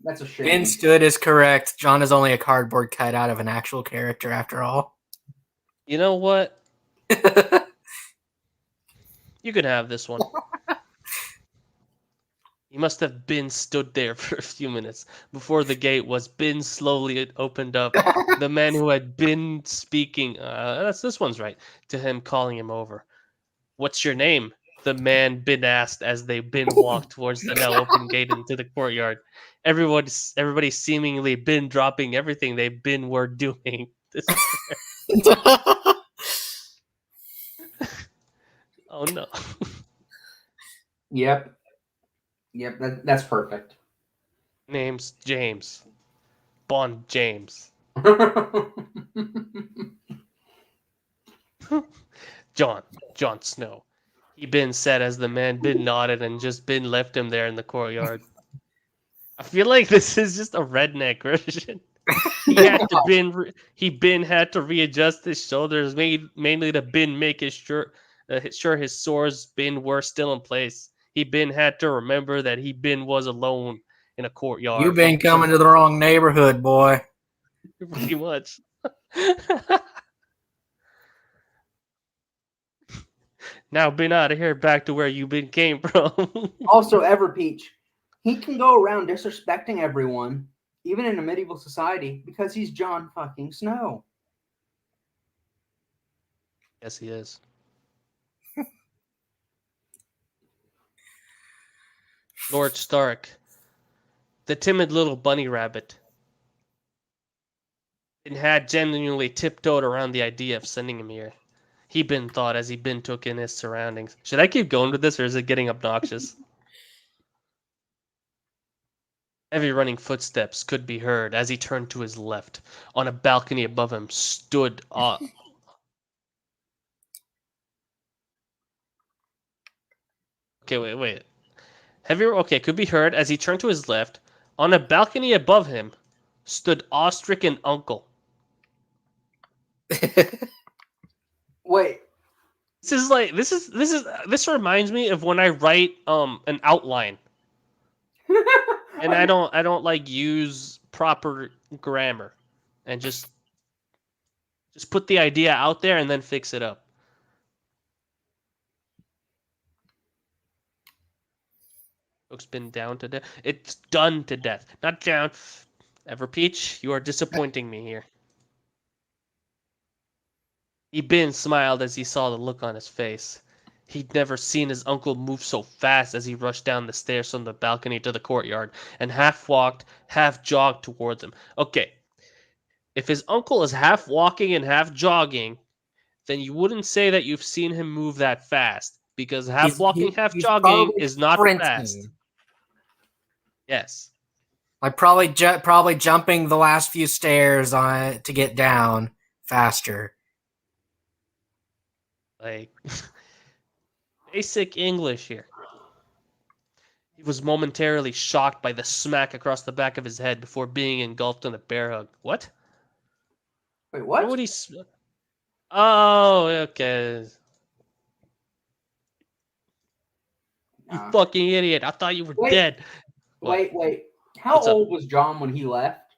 That's a shame. Ben Stood is correct. Jon is only a cardboard cutout of an actual character after all. You know what? You can have this one. He must have been stood there for a few minutes before the gate was been slowly opened up. The man who had been speaking, this one's right, to him calling him over. What's your name? The man been asked as they been walked towards the now open gate into the courtyard. Everybody seemingly been dropping everything they've been were doing. Oh no. Yep. That's perfect. Name's James. Bond James. Jon Snow. He been said as the man been nodded and just been left him there in the courtyard. I feel like this is just a redneck version. He had to readjust his shoulders, mainly to been make his sure his sores been were still in place. He been had to remember that he been was alone in a courtyard. You've been coming to the wrong neighborhood, boy. Pretty much. Now been out of here back to where you been came from. Also, Everpeach, he can go around disrespecting everyone, even in a medieval society, because he's Jon fucking Snow. Yes, he is. Lord Stark, the timid little bunny rabbit, and had genuinely tiptoed around the idea of sending him here. He been thought as he been took in his surroundings. Should I keep going with this, or is it getting obnoxious? Heavy running footsteps could be heard as he turned to his left. On a balcony above him stood Okay, wait. Could be heard as he turned to his left. On a balcony above him stood awe-stricken uncle. Wait. This reminds me of when I write an outline. And I don't like use proper grammar and just put the idea out there and then fix it up. Joke's been down to death. It's done to death. Not down. Everpeach, you are disappointing me here. Ben smiled as he saw the look on his face. He'd never seen his uncle move so fast as he rushed down the stairs from the balcony to the courtyard and half walked, half jogged towards him. Okay, if his uncle is half walking and half jogging, then you wouldn't say that you've seen him move that fast, because half walking, half jogging is not fast. Yes. Like probably jumping the last few stairs on to get down faster. Like basic English here. He was momentarily shocked by the smack across the back of his head before being engulfed in a bear hug. What? Wait, what? Why would he? Oh, okay. You fucking idiot! I thought you were dead. Wait. How old was Jon when he left?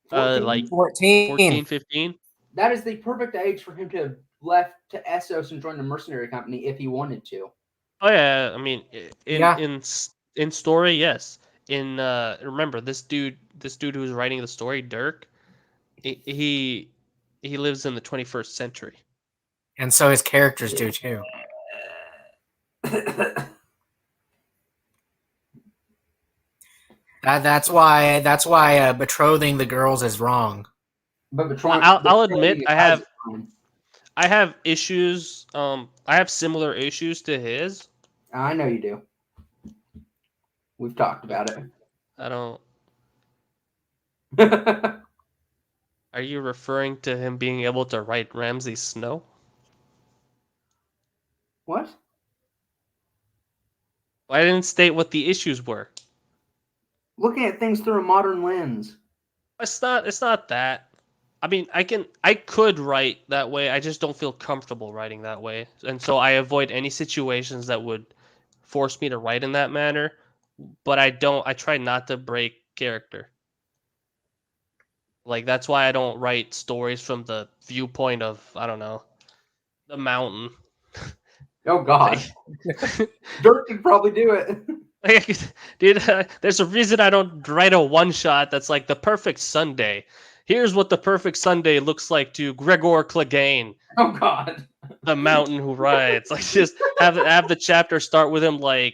14? Like 14, 15. That is the perfect age for him to have left to Essos and joined a mercenary company if he wanted to. Oh yeah, I mean, in story, yes. In remember this dude who's writing the story, Derk. He lives in the 21st century, and so his characters do too. That's why betrothing the girls is wrong. But I'll admit betraying I is have fine. I have issues. I have similar issues to his. I know you do. We've talked about it. I don't. Are you referring to him being able to write Ramsay Snow? What? I didn't state what the issues were. Looking at things through a modern lens. It's not that. I mean, I could write that way. I just don't feel comfortable writing that way. And so I avoid any situations that would force me to write in that manner, but I try not to break character. Like that's why I don't write stories from the viewpoint of, I don't know, the mountain. Oh God. Derk could probably do it. Dude, there's a reason I don't write a one shot that's like the perfect Sunday. Here's what the perfect Sunday looks like to Gregor Clegane, Oh God. the mountain who rides. Like just have the chapter start with him like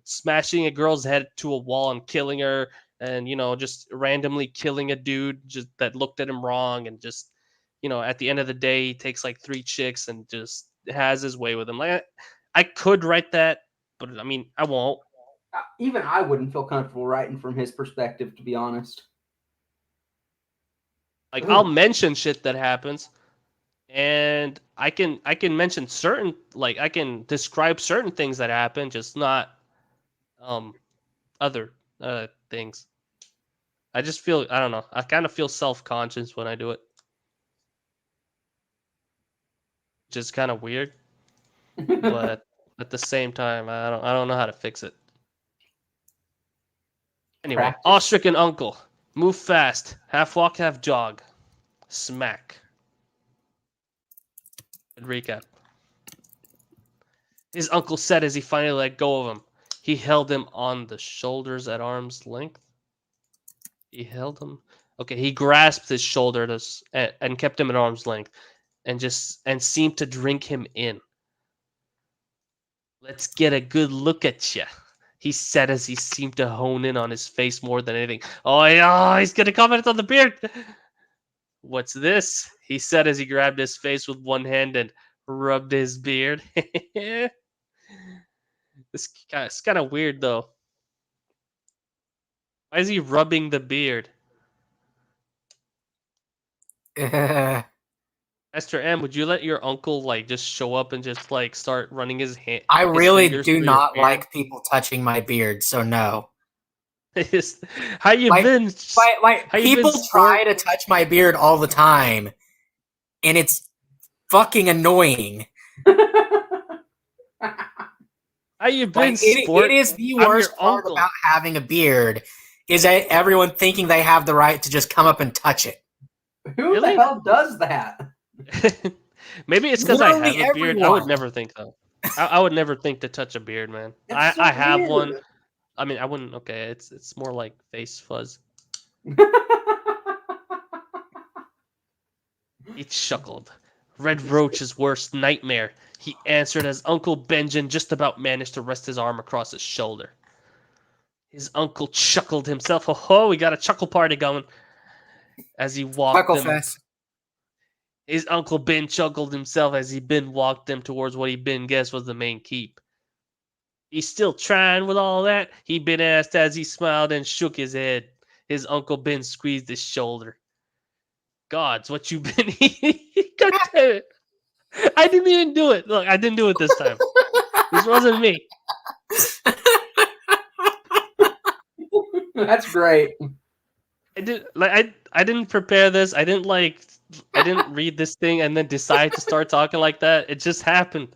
smashing a girl's head to a wall and killing her, and just randomly killing a dude just that looked at him wrong, and just at the end of the day he takes like 3 chicks and just has his way with them. Like I could write that, but I mean I won't. Even I wouldn't feel comfortable writing from his perspective, to be honest. Like I'll mention shit that happens, and I can mention certain, like I can describe certain things that happen, just not other things. I just feel, I don't know, I kind of feel self-conscious when I do it, which is kind of weird, but at the same time I don't know how to fix it. Anyway, Practice. awe-stricken uncle, move fast, half walk, half jog, smack. Good recap. His uncle said as he finally let go of him. He held him on the shoulders at arm's length. He held him. Okay, he grasped his shoulder and kept him at arm's length, and seemed to drink him in. Let's get a good look at you, he said as he seemed to hone in on his face more than anything. Oh, yeah, he's gonna comment on the beard. What's this? He said as he grabbed his face with one hand and rubbed his beard. It's kind of weird though. Why is he rubbing the beard? Esther M, would you let your uncle like just show up and just like start running his hand? I really do through not your beard? like people touching my beard, so no. How you been? How you people been, try to touch my beard all the time, and it's fucking annoying. How you been, it sport? is the I'm worst your part uncle. about having a beard is that everyone thinking they have the right to just come up and touch it. Who Really? the hell does that? Maybe it's because I have a Literally beard. I would never think though. I would never think to touch a beard, man. That's so I have weird. one. I mean, I wouldn't. Okay, it's more like face fuzz. He chuckled. Red Roach's worst nightmare, he answered as Uncle Benjamin just about managed to rest his arm across his shoulder. His uncle chuckled himself. Oh, we got a chuckle party going. As he walked them. His Uncle Ben chuckled himself as Ben walked them towards what Ben guessed was the main keep. He's still trying with all that? Ben asked as he smiled and shook his head. His Uncle Ben squeezed his shoulder. Gods, what you been eating? God damn it. I didn't even do it. Look, I didn't do it this time. This wasn't me. That's great. I didn't prepare this. I didn't read this thing and then decide to start talking like that. It just happened.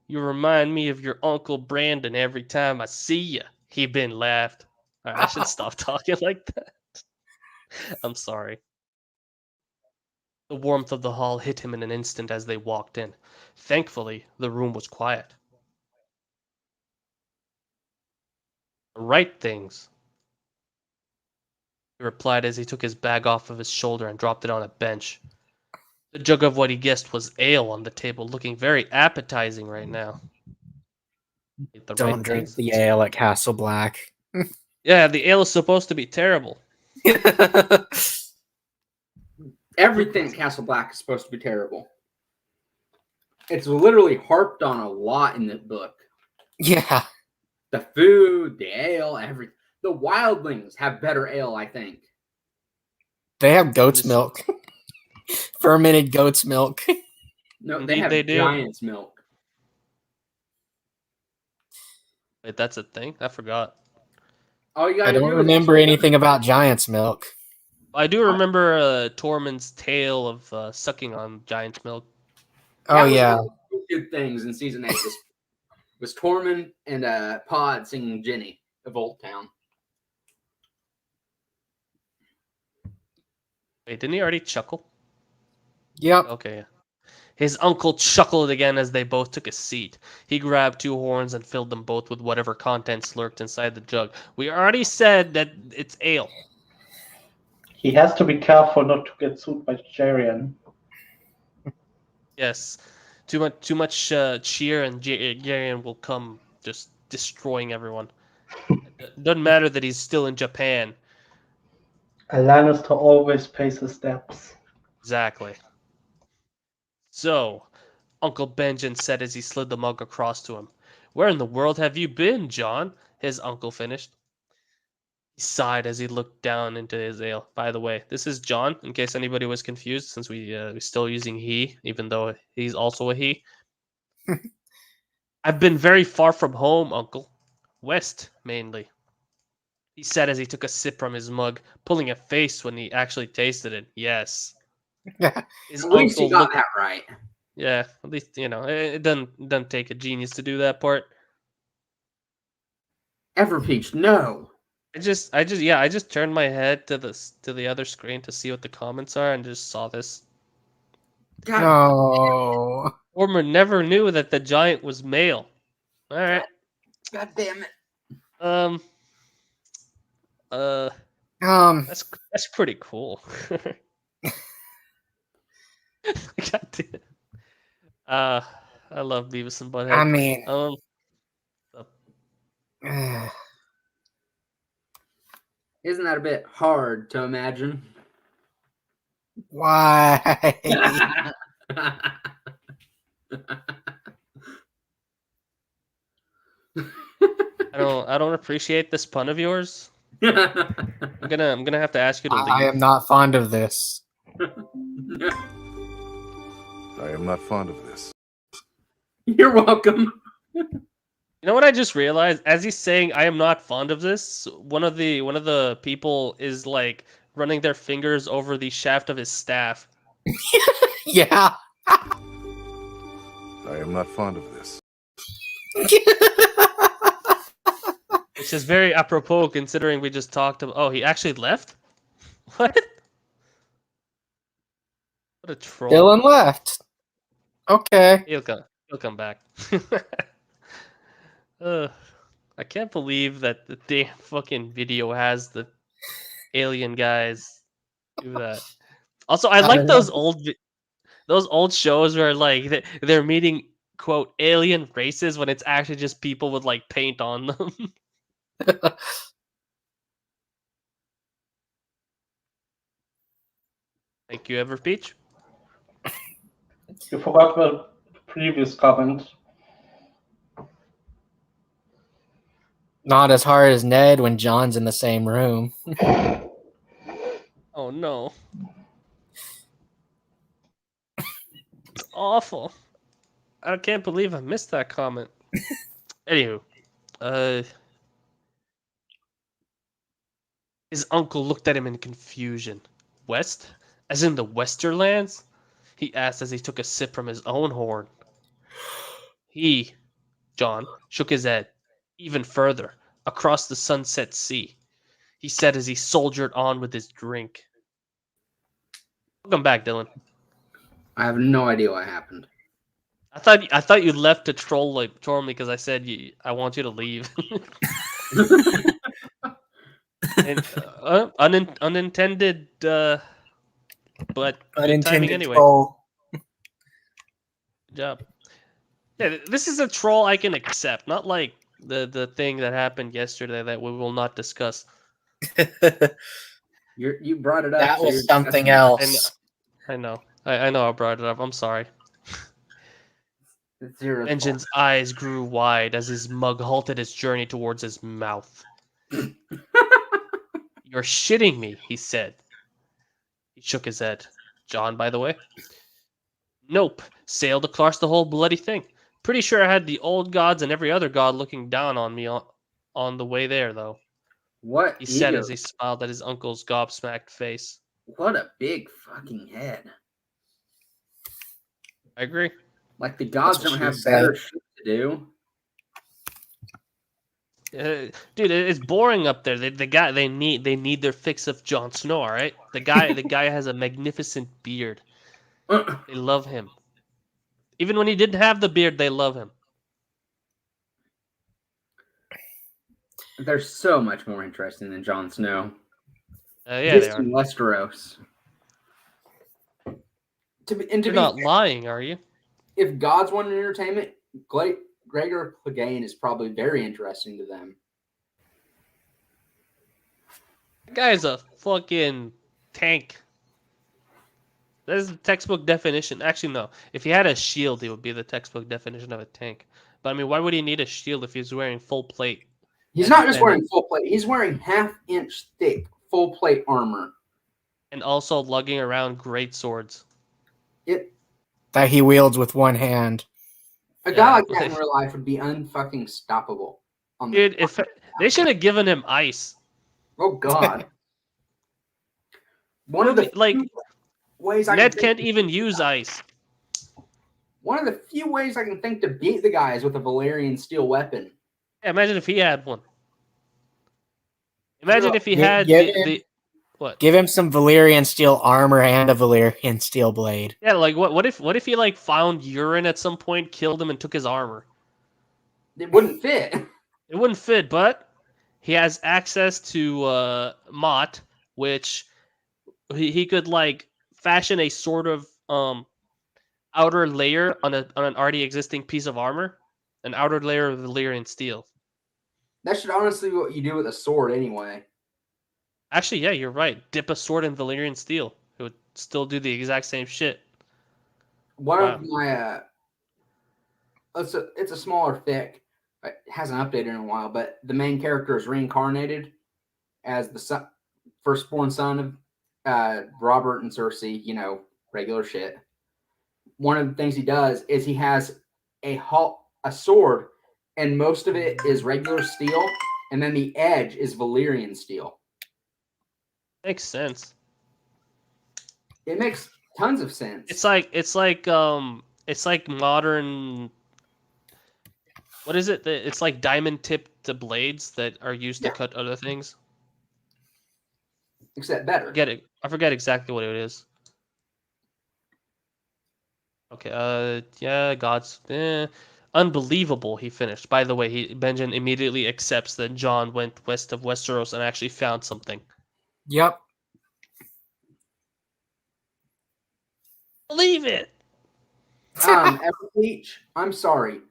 You remind me of your Uncle Brandon every time I see you. Ben laughed. All right, I should stop talking like that. I'm sorry. The warmth of the hall hit him in an instant as they walked in. Thankfully, the room was quiet. The right things, he replied as he took his bag off of his shoulder and dropped it on a bench. The jug of what he guessed was ale on the table, looking very appetizing right now. Don't drink the ale at Castle Black. Yeah, the ale is supposed to be terrible. Everything at Castle Black is supposed to be terrible. It's literally harped on a lot in the book. Yeah. The food, the ale, everything. The wildlings have better ale, I think. They have goat's milk. Fermented goat's milk. No, Indeed they have they do. giant's milk. Wait, that's a thing? I forgot. All you I gotta don't do remember is anything about giant's milk. I do remember Tormund's tale of sucking on giant's milk. Oh, yeah. Two good things in season 8 was Tormund and Pod singing Jenny of Old Town. Wait, didn't he already chuckle? Yep. Okay. His uncle chuckled again as they both took a seat. He grabbed 2 horns and filled them both with whatever contents lurked inside the jug. We already said that it's ale. He has to be careful not to get sued by Jarian. Yes. Too much cheer and Garion will come just destroying everyone. It doesn't matter that he's still in Japan. A Lannister always pays his debts. Exactly. So, Uncle Benjen said as he slid the mug across to him. Where in the world have you been, Jon? His uncle finished. He sighed as he looked down into his ale. By the way, this is Jon, in case anybody was confused, since we're still using he, even though he's also a he. I've been very far from home, Uncle. West, mainly. He said as he took a sip from his mug, pulling a face when he actually tasted it. Yes. His At least uncle you got looked. that right. Yeah, at least it doesn't take a genius to do that part. Everpeach, no. I just turned my head to the other screen to see what the comments are and just saw this. God, No. Former never knew that the giant was male. All right. God damn it. That's pretty cool. God damn it. I love Beavis and Butthead. I mean, Isn't that a bit hard to imagine? why? I don't appreciate this pun of yours. I'm gonna have to ask you to leave. I am not fond of this. I am not fond of this. You're welcome. You know what I just realized? As he's saying, "I am not fond of this," one of the people is like running their fingers over the shaft of his staff. Yeah. I am not fond of this. Which is very apropos considering we just talked about. Oh, he actually left? What? What a troll. Dylan left. Okay. He'll come back. I can't believe that the damn fucking video has the alien guys do that. Also, I like those old shows where like they're meeting quote alien races when it's actually just people with like paint on them. Thank you, Everpeach. You forgot the previous comment. Not as hard as Ned when John's in the same room. Oh no. It's awful. I can't believe I missed that comment. Anywho, his uncle looked at him in confusion. West? As in the Westerlands? He asked as he took a sip from his own horn. He, Jon, shook his head. Even further, across the sunset sea. He said as he soldiered on with his drink. Welcome back, Dylan. I have no idea what happened. I thought you left to troll me because I said I want you to leave. And, unintended, but good timing anyway. troll. Good job. Yeah, this is a troll I can accept, not like the thing that happened yesterday that we will not discuss. You brought it up. That so was you're something discussing it. else. I know. I know I brought it up. I'm sorry. It's Zero's fault. Engine's eyes grew wide as his mug halted its journey towards his mouth. You're shitting me, he said. He shook his head. Jon, by the way? Nope. Sailed across the whole bloody thing. Pretty sure I had the old gods and every other god looking down on me on the way there, though. What He said ego? as he smiled at his uncle's gobsmacked face. What a big fucking head. I agree. Like the gods That's what don't she have said. better shit to do. Dude, it's boring up there. They need their fix of Jon Snow, all right? The guy has a magnificent beard. They love him. Even when he didn't have the beard, they love him. They're so much more interesting than Jon Snow. Yeah, they This are. in Westeros. You're not lying, are you? If gods wanted entertainment, Gregor Clegane is probably very interesting to them. That guy's a fucking tank. That's the textbook definition. Actually, no. If he had a shield, he would be the textbook definition of a tank. But I mean, why would he need a shield if he's wearing full plate? He's not just wearing full plate. He's wearing half-inch thick full plate armor. And also lugging around great swords. That he wields with one hand. A guy like that in real life would be unfucking stoppable. Dude, if they should have given him ice. Oh God. One of the few ways Ned can't even use ice. One of the few ways I can think to beat the guy is with a Valyrian steel weapon. Yeah, imagine if he had one. Imagine if he Give- had give the what? Give him some Valyrian steel armor and a Valyrian steel blade. Yeah, like what if he like found urine at some point, killed him, and took his armor? It wouldn't fit. It wouldn't fit, but he has access to Mott, which he could like fashion a sort of outer layer on an already existing piece of armor, an outer layer of Valyrian steel. That should honestly be what you do with a sword anyway. Actually, yeah, you're right. Dip a sword in Valyrian steel. It would still do the exact same shit. One of my it's a smaller fic. It hasn't updated in a while, but the main character is reincarnated as the firstborn son of Robert and Cersei. You know, regular shit. One of the things he does is he has a sword, and most of it is regular steel, and then the edge is Valyrian steel. Makes sense. It makes tons of sense. It's like modern. What is it? It's like diamond tipped blades that are used to cut other things. Except better. I forget exactly what it is. Okay. Yeah. God's. Unbelievable. He finished. By the way, Benjen immediately accepts that Jon went west of Westeros and actually found something. Yep. Believe it. Everpeach, I'm sorry,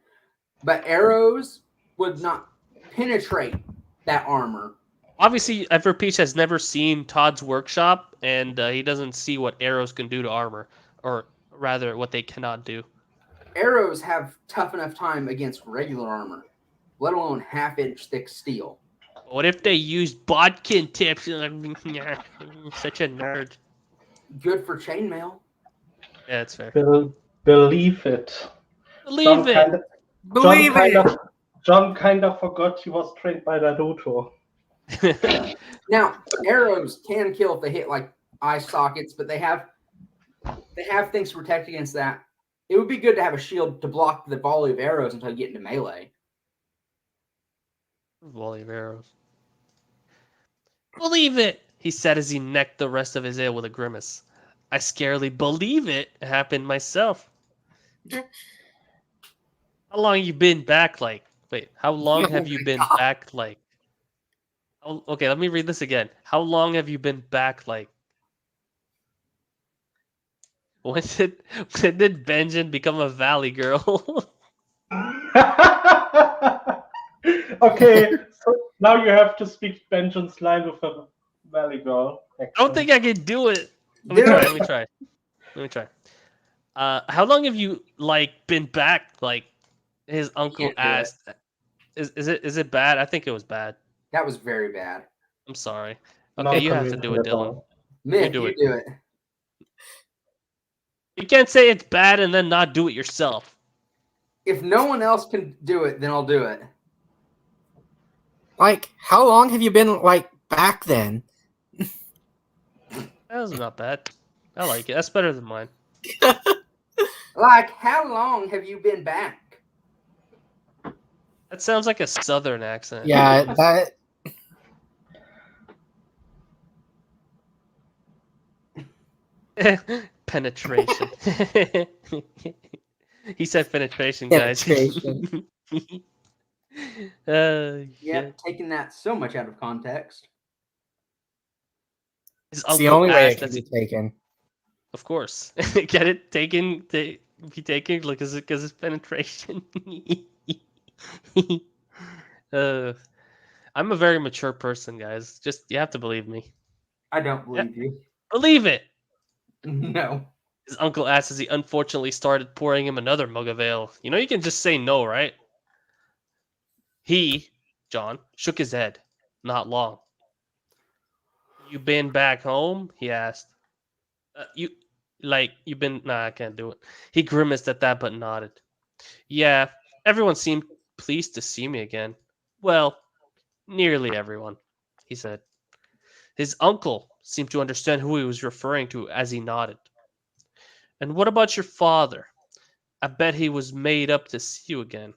but arrows would not penetrate that armor. Obviously, Everpeach has never seen Todd's workshop, and he doesn't see what arrows can do to armor, or rather, what they cannot do. Arrows have tough enough time against regular armor, let alone half-inch thick steel. What if they use bodkin tips? Such a nerd. Good for chainmail. Yeah, that's fair. Believe it. Believe it. Jon kind of forgot he was trained by Naruto. Now, arrows can kill if they hit like eye sockets, but they have things to protect against that. It would be good to have a shield to block the volley of arrows until you get into melee. Volley of arrows. Believe it, he said as he necked the rest of his ale with a grimace. I scarcely believe it happened myself. How long you been back like? Wait, how long have you been back like? Oh, okay, let me read this again. How long have you been back like? When did Benjen become a valley girl? Okay, so now you have to speak Benjamin's line with a Valley Girl accent. I don't think I can do it. Let me try. Let me try. How long have you been back? Like his uncle Can't do asked. Is it bad? I think it was bad. That was very bad. I'm sorry. Okay, you have to do it, Dylan. Mick, do you it. do it. You can't say it's bad and then not do it yourself. If no one else can do it, then I'll do it. Like, how long have you been back then? That was not bad. I like it. That's better than mine. Like, how long have you been back? That sounds like a southern accent. Yeah, that. Penetration. He said penetration, guys. Penetration. Yep, taking that so much out of context. His It's the uncle only way it asked, can be taken. Of course. Get it? Taken? Be taken? Look, is it because it's penetration? I'm a very mature person, guys. Just, you have to believe me. I don't believe you. Believe it! No. His uncle asked as he unfortunately started pouring him another mug of ale. You know you can just say no, right? He, John, shook his head. Not long. You been back home? He asked. You've been... Nah, I can't do it. He grimaced at that but nodded. Yeah, everyone seemed pleased to see me again. Well, nearly everyone, he said. His uncle seemed to understand who he was referring to as he nodded. And what about your father? I bet he was made up to see you again.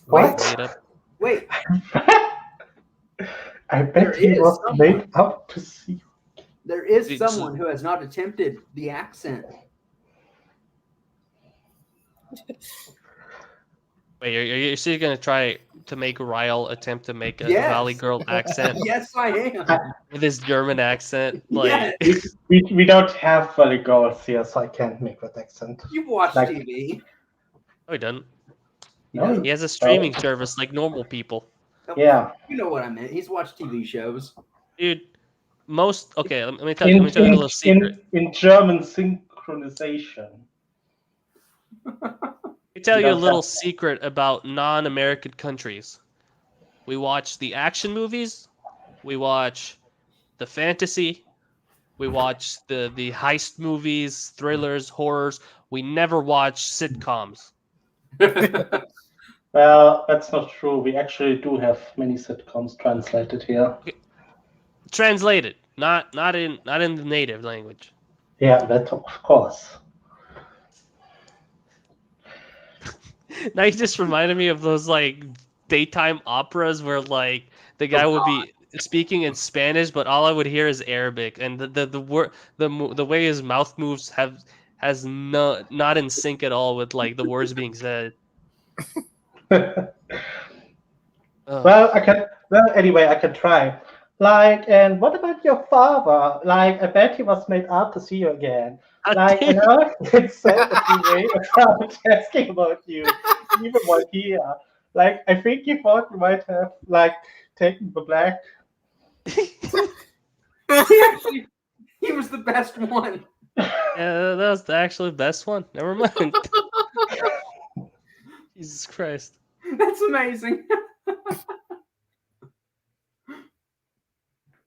What? Made up? Wait. I bet he was made up to see. There is someone who has not attempted the accent. Wait, are you still going to try to make Ryle attempt to make a Valley Girl accent? Yes, I am. With his German accent? Yes. We don't have Valley Girls here, so I can't make that accent. You've watched TV. No, he doesn't. No, he has a streaming service like normal people. Yeah. You know what I meant. He's watched TV shows. Dude, okay, let me tell you a little secret. In German synchronization. Let me tell you a little secret about non-American countries. We watch the action movies, we watch the fantasy, we watch the heist movies, thrillers, horrors. We never watch sitcoms. Well, that's not true. We actually do have many sitcoms translated here. Okay. Translated, not in the native language. Yeah, that of course. Now you just reminded me of those daytime operas where the guy would be speaking in Spanish, but all I would hear is Arabic, and the way his mouth moves has not in sync at all with the words being said. Well, anyway, I can try. And what about your father? I bet he was made up to see you again. I know it said that he way about asking about you, even while here. I think he thought you might have, taken the black. He was the best one. Yeah, that was the actually best one. Never mind. Jesus Christ. That's amazing.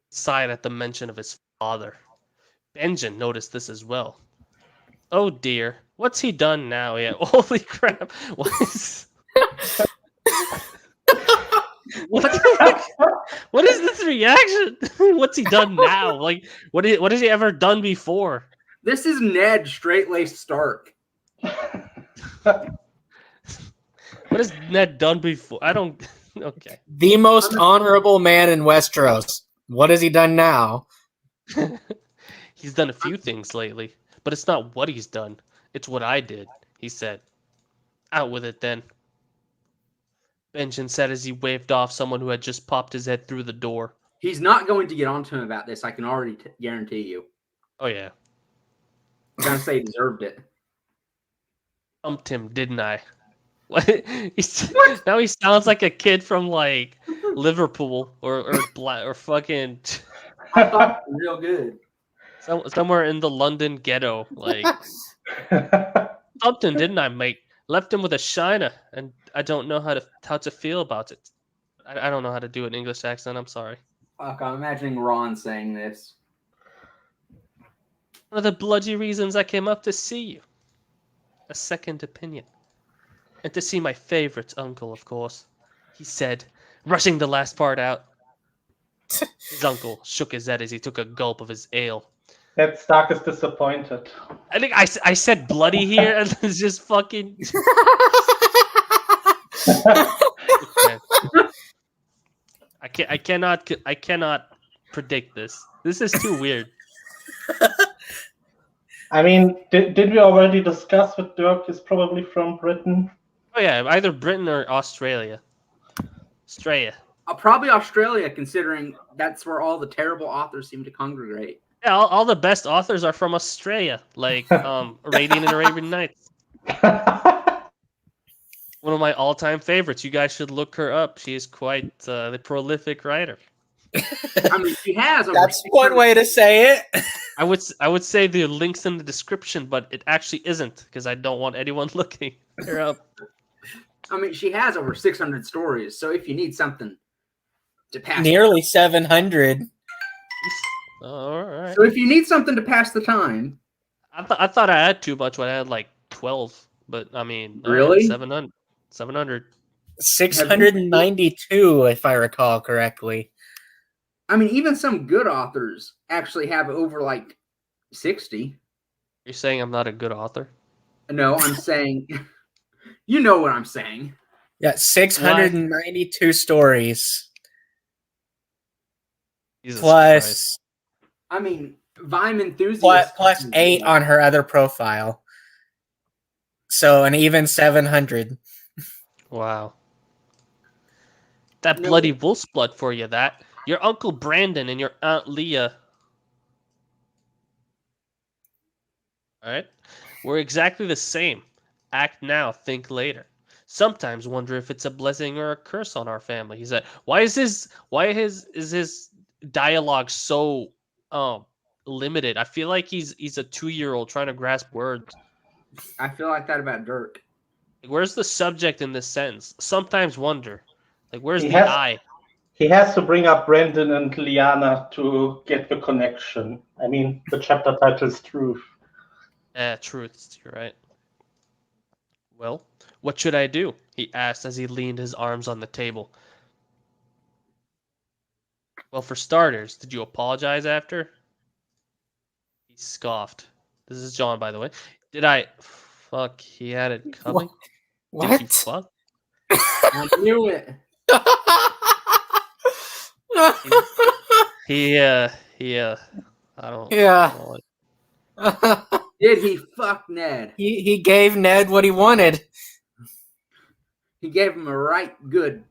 Sighed at the mention of his father. Benjamin noticed this as well. Oh dear, what's he done now? Yeah, holy crap! What is this reaction? What's he done now? What has he ever done before? This is Ned Straight-Laced Stark. What has Ned done before? I don't. Okay. The most honorable man in Westeros. What has he done now? He's done a few things lately, but it's not what he's done. It's what I did, he said. Out with it then. Benjamin said as he waved off someone who had just popped his head through the door. He's not going to get on to him about this, I can already guarantee you. Oh, yeah. I'm going to say he deserved it. Thumped him, didn't I? Now he sounds like a kid from like Liverpool or fucking I thought it was real good. somewhere in the London ghetto. Like something, didn't I, mate? Left him with a shiner, and I don't know how to feel about it. I don't know how to do an English accent. I'm sorry. Fuck, I'm imagining Ron saying this. One of the bloody reasons I came up to see you. A second opinion. And to see my favorite uncle, of course. He said, rushing the last part out. His uncle shook his head as he took a gulp of his ale. That Stark is disappointed. I think I said bloody here, and it's just fucking... I cannot predict this. This is too weird. I mean, did we already discuss that Derk is probably from Britain? Oh yeah, either Britain or Australia. Australia. Probably Australia, considering that's where all the terrible authors seem to congregate. Yeah, all the best authors are from Australia, like Radiant and Arabian Nights. One of my all-time favorites. You guys should look her up. She is quite the prolific writer. I mean, she has. That's one way to say it. I would say the link's in the description, but it actually isn't because I don't want anyone looking her up. I mean, she has over 600 stories. So if you need something to pass, Nearly 700. All right. So if you need something to pass the time, I thought I had too much when I had like 12, but I mean, really 700. 692, if I recall correctly. I mean, even some good authors actually have over like 60. You're saying I'm not a good author? No, I'm saying, you know what I'm saying. Yeah, 692 stories. Jesus plus, Christ. I mean, Vime Enthusiast. Plus 8 on her other profile. So an even 700. Wow. That bloody wolf's blood for you, that. Your Uncle Brandon and your Aunt Leah. Alright? We're exactly the same. Act now, think later. Sometimes wonder if it's a blessing or a curse on our family. He said, is his dialogue so limited? I feel like he's a 2-year-old trying to grasp words. I feel like that about Derk. Where's the subject in this sentence? Sometimes wonder. Like, where's the I? He has to bring up Brendan and Liana to get the connection. I mean, the chapter title is Truth. Truth. You're right. Well, what should I do? He asked as he leaned his arms on the table. Well, for starters, did you apologize after? He scoffed. This is John, by the way. Did I... Fuck, he had it coming. What? Did you fuck? I knew it. I don't. Yeah. Did he fuck Ned? He gave Ned what he wanted. He gave him a right good.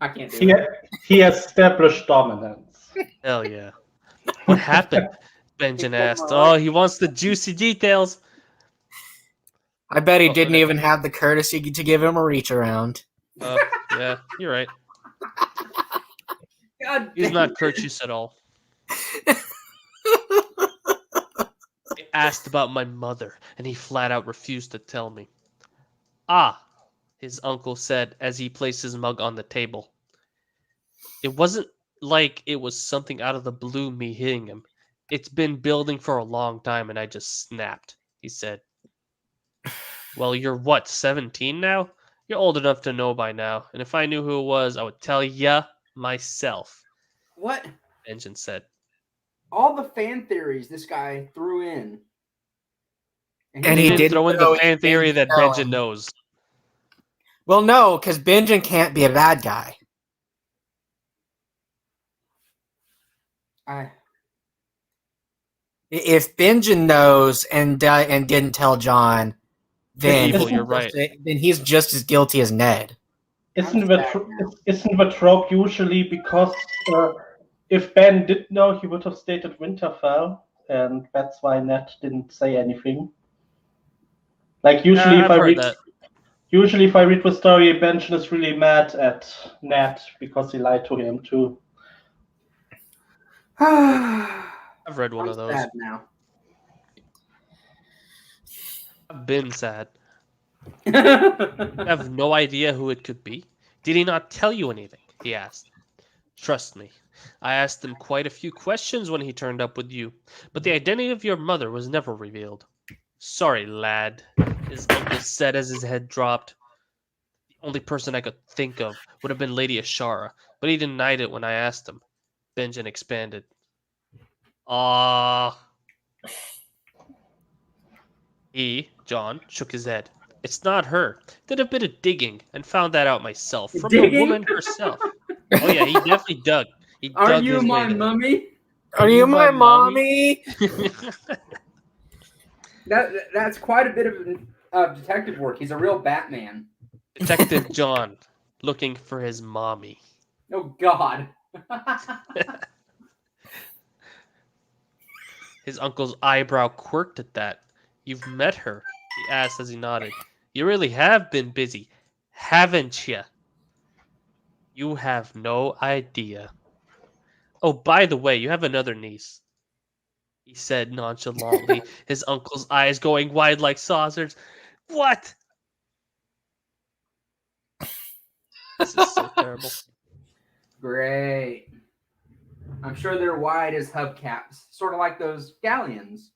I can't do it. He established dominance. Hell yeah. What happened? Benjamin asked. Oh, he wants the juicy details. I bet he didn't even have the courtesy to give him a reach around. Yeah, you're right. He's not courteous at all. I asked about my mother, and he flat out refused to tell me. Ah, his uncle said as he placed his mug on the table. It wasn't like it was something out of the blue, me hitting him. It's been building for a long time, and I just snapped, he said. Well, you're what, 17 now? You're old enough to know by now, and if I knew who it was, I would tell ya myself. What? Benjamin said. All the fan theories this guy threw in. And he didn't throw in the fan theory that Benjamin knows. Well, no, because Benjamin can't be a bad guy. If Benjamin knows and didn't tell John, then you're right. Then he's just as guilty as Ned. Isn't the trope usually because if Ben did know, he would have stated Winterfell, and that's why Ned didn't say anything. Like usually, Usually, if I read the story, Benjen is really mad at Ned because he lied to him too. I've read one of those. Sad now. I've been sad. I have no idea who it could be. Did he not tell you anything? He asked. Trust me. I asked him quite a few questions when he turned up with you, but the identity of your mother was never revealed. Sorry, lad, his uncle said as his head dropped. The only person I could think of would have been Lady Ashara, but he denied it when I asked him. Benjen expanded. Ah. He, Jon, shook his head. It's not her. Did a bit of digging and found that out myself from the woman herself. Oh yeah, he definitely dug. He Are dug you his my way there. mummy? Are you my mommy? That's quite a bit of detective work. He's a real Batman. Detective Jon, looking for his mommy. Oh God. His uncle's eyebrow quirked at that. You've met her? He asked as he nodded. You really have been busy, haven't you? You have no idea. Oh, by the way, you have another niece, he said nonchalantly, his uncle's eyes going wide like saucers. What? This is so terrible. Great. I'm sure they're wide as hubcaps, sort of like those galleons.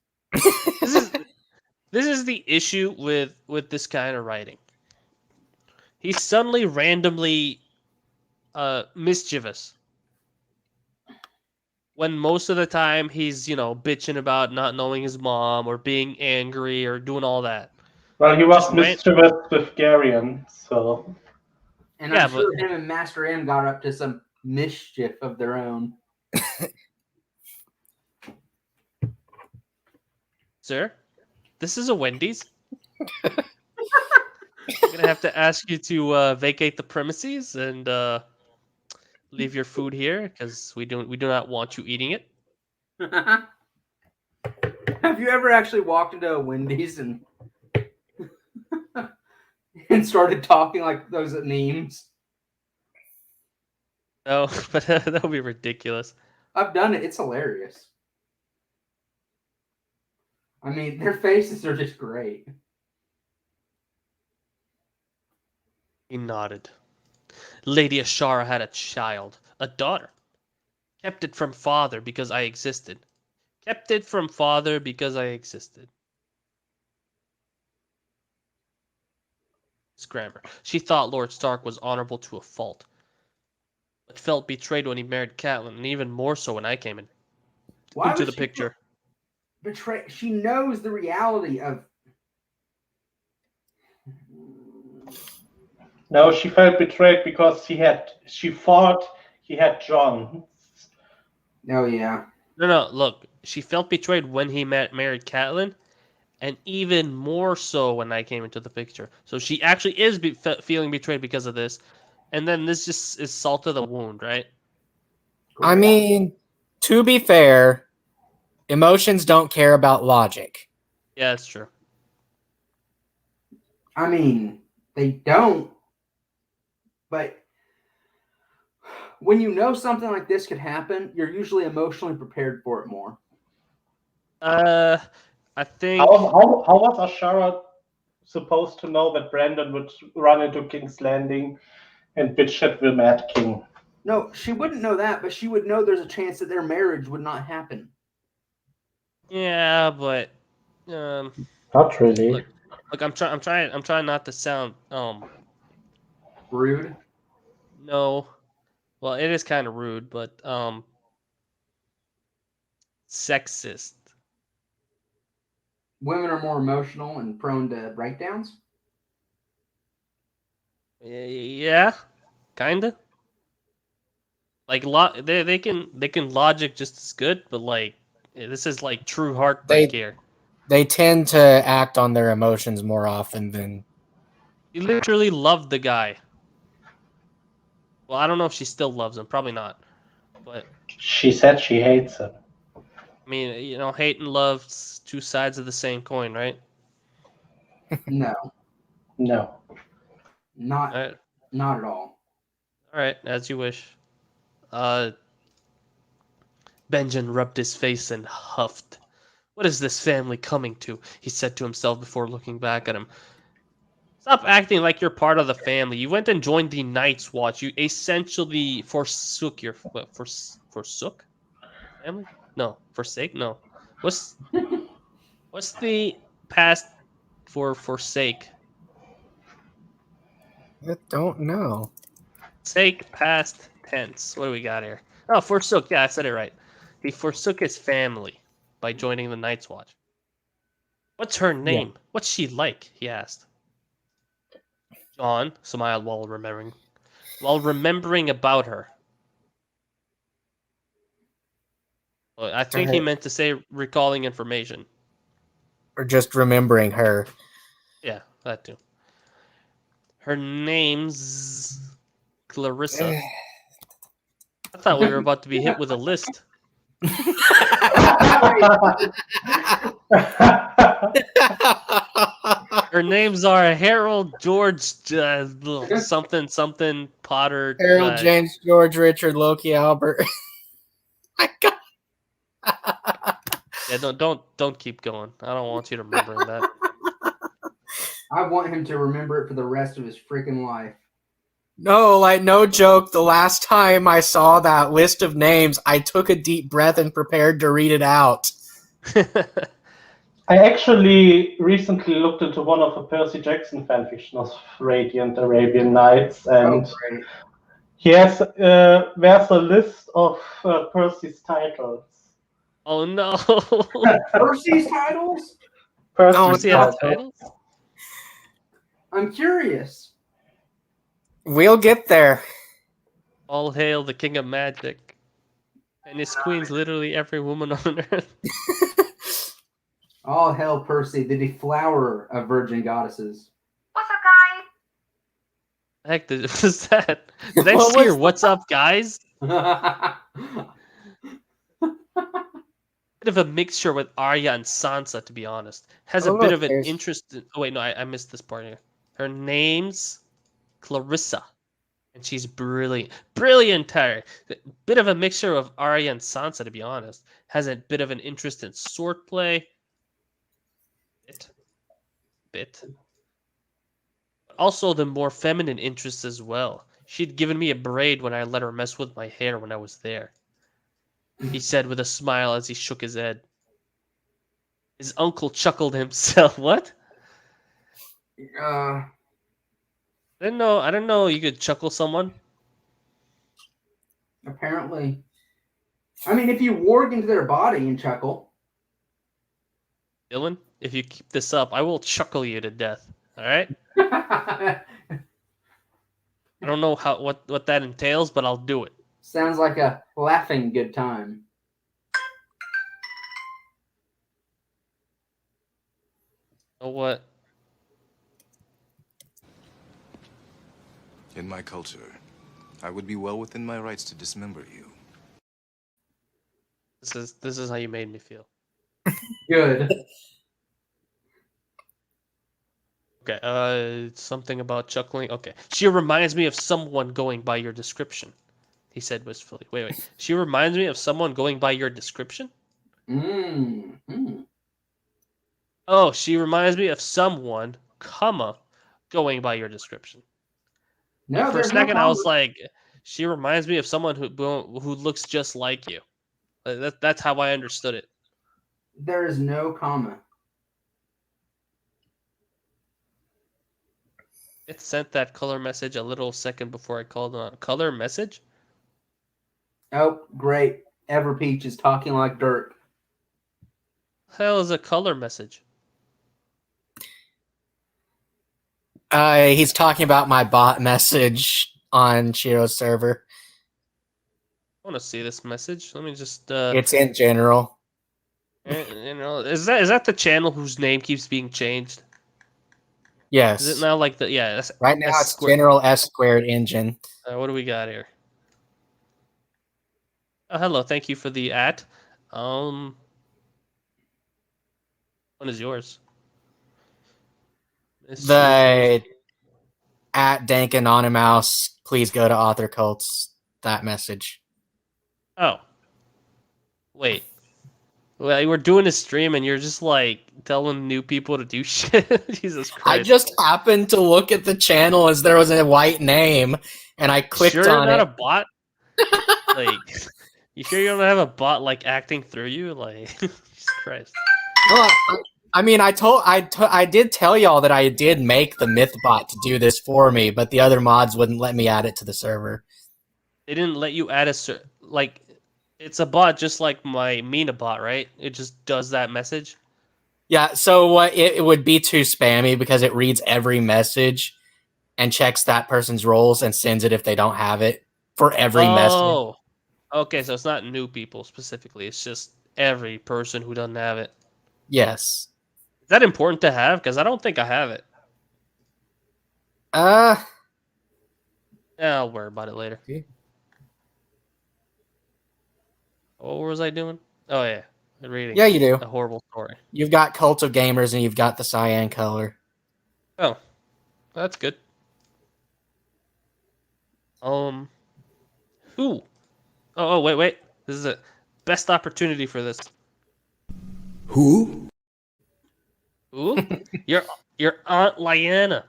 This is the issue with this kind of writing. He's suddenly randomly mischievous, when most of the time he's, bitching about not knowing his mom or being angry or doing all that. Well, he was mischievous with Garion, so. And Yeah, I'm sure him and Master M got up to some mischief of their own. Sir, this is a Wendy's. I'm gonna have to ask you to vacate the premises and leave your food here because we do not want you eating it. Have you ever actually walked into a Wendy's and and started talking like those memes? No, but that would be ridiculous. I've done it. It's hilarious. I mean, their faces are just great. He nodded. Lady Ashara had a child, a daughter. Kept it from father because I existed. Kept it from father because I existed. It's grammar. She thought Lord Stark was honorable to a fault, but felt betrayed when he married Catelyn, and even more so when I came into the picture. Betray. She knows the reality of. No, she felt betrayed because she thought he had Jon. Oh yeah. No. Look, she felt betrayed when he married Catelyn, and even more so when I came into the picture. So she actually is feeling betrayed because of this, and then this just is salt to the wound, right? I mean, to be fair, emotions don't care about logic. Yeah, that's true. I mean, they don't. But when you know something like this could happen, you're usually emotionally prepared for it more. I think. How was Ashara supposed to know that Brandon would run into King's Landing and bitch at the Mad King? No, she wouldn't know that, but she would know there's a chance that their marriage would not happen. Yeah, but not really. Look, I'm trying not to sound rude. No, well, it is kind of rude, but sexist. Women are more emotional and prone to breakdowns. Yeah, kinda. Like they can logic just as good, but like this is like true heartbreak here. They tend to act on their emotions more often than. You literally loved the guy. Well, I don't know if she still loves him. Probably not. But she said she hates him. I mean, hate and love's two sides of the same coin, right? No. No. Not All right. not at all. All right, as you wish. Benjamin rubbed his face and huffed. What is this family coming to? He said to himself before looking back at him. Stop acting like you're part of the family. You went and joined the Night's Watch. You essentially forsook your forsook family? No, forsake? No. What's the past for forsake? I don't know. Sake past tense. What do we got here? Oh, forsook. Yeah, I said it right. He forsook his family by joining the Night's Watch. What's her name? What's she like? He asked. John smiled while remembering about her. Well, I think he meant to say recalling information. Or just remembering her. Yeah, that too. Her name's Clarissa. I thought we were about to be hit with a list. Her names are Harold, George, something Potter. Harold, James, George, Richard, Loki, Albert. My God. Yeah, don't keep going. I don't want you to remember that. I want him to remember it for the rest of his freaking life. No, like, no joke. The last time I saw that list of names, I took a deep breath and prepared to read it out. I actually recently looked into one of the Percy Jackson fanfiction of Radiant Arabian Nights, and there's a list of Percy's titles. Oh no! Percy's titles? Percy's titles? I'm curious. We'll get there. All hail the king of magic. And his queen's literally every woman on earth. All hail Percy, the deflowerer of virgin goddesses. What's up, guys? Heck, was that? Did I see your "What's up, guys"? Bit of a mixture with Arya and Sansa, to be honest. Has a bit of an interest in... Oh wait, no, I missed this part here. Her name's Clarissa, and she's brilliant. Bit of a mixture of Arya and Sansa, to be honest. Has a bit of an interest in swordplay. Bit. Also, the more feminine interests as well. She'd given me a braid when I let her mess with my hair when I was there. He said with a smile as he shook his head. His uncle chuckled himself. What? I didn't know you could chuckle someone. Apparently. I mean, if you warg into their body and chuckle. Dylan, if you keep this up, I will chuckle you to death. All right? I don't know what that entails, but I'll do it. Sounds like a laughing good time. You know what? In my culture, I would be well within my rights to dismember you. This is how you made me feel. Good. Okay, something about chuckling. Okay. She reminds me of someone going by your description, he said wistfully. Wait. She reminds me of someone going by your description? Oh, she reminds me of someone, going by your description. No, for a second, I was like, she reminds me of someone who looks just like you. That's how I understood it. There is no comma. It sent that color message a little second before I called on. Color message? Oh, great. Everpeach is talking like Derk. Hell is a color message? He's talking about my bot message on Chiro's server. I want to see this message. Let me just... It's in general. Is that the channel whose name keeps being changed? Yes. Is it now like the... Yeah. Right now it's General S Squared Engine. What do we got here? Oh, hello. Thank you for the @ What is yours? at Dank Anonymous, please go to Author Cults. That message. Oh. Wait. Well, we're doing a stream and you're just like telling new people to do shit. Jesus Christ! I just happened to look at the channel as there was a white name, and I clicked sure on you're not it. a bot? Like, you sure you don't have a bot like acting through you? Like, Jesus Christ! Well, I mean, I did tell y'all that I did make the MythBot to do this for me, but the other mods wouldn't let me add it to the server. They didn't let you add like. It's a bot just like my Mina bot, right? It just does that message. Yeah, so it would be too spammy because it reads every message and checks that person's roles and sends it if they don't have it for every message. Oh, okay. So it's not new people specifically. It's just every person who doesn't have it. Yes. Is that important to have? Because I don't think I have it. Yeah, I'll worry about it later. Okay. What was I doing? Oh yeah, reading. Yeah, you do. A horrible story. You've got Cult of Gamers and you've got the cyan color. Oh, that's good. Who? Oh, wait. This is a best opportunity for this. Who? Who? your Aunt Lyanna,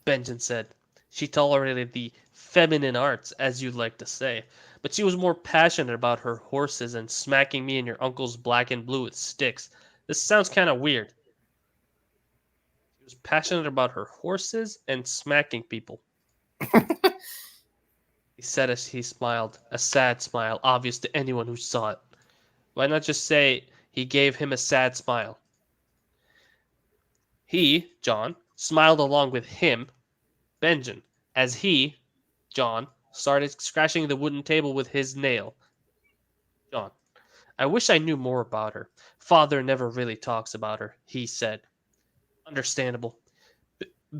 Benjamin said. She tolerated the feminine arts, as you'd like to say, but she was more passionate about her horses and smacking me and your uncle's black and blue with sticks. This sounds kind of weird. She was passionate about her horses and smacking people. He said as he smiled, a sad smile, obvious to anyone who saw it. Why not just say he gave him a sad smile? He, John, smiled along with him, Benjamin, as he, John, started scratching the wooden table with his nail. John, I wish I knew more about her. Father never really talks about her, he said. Understandable.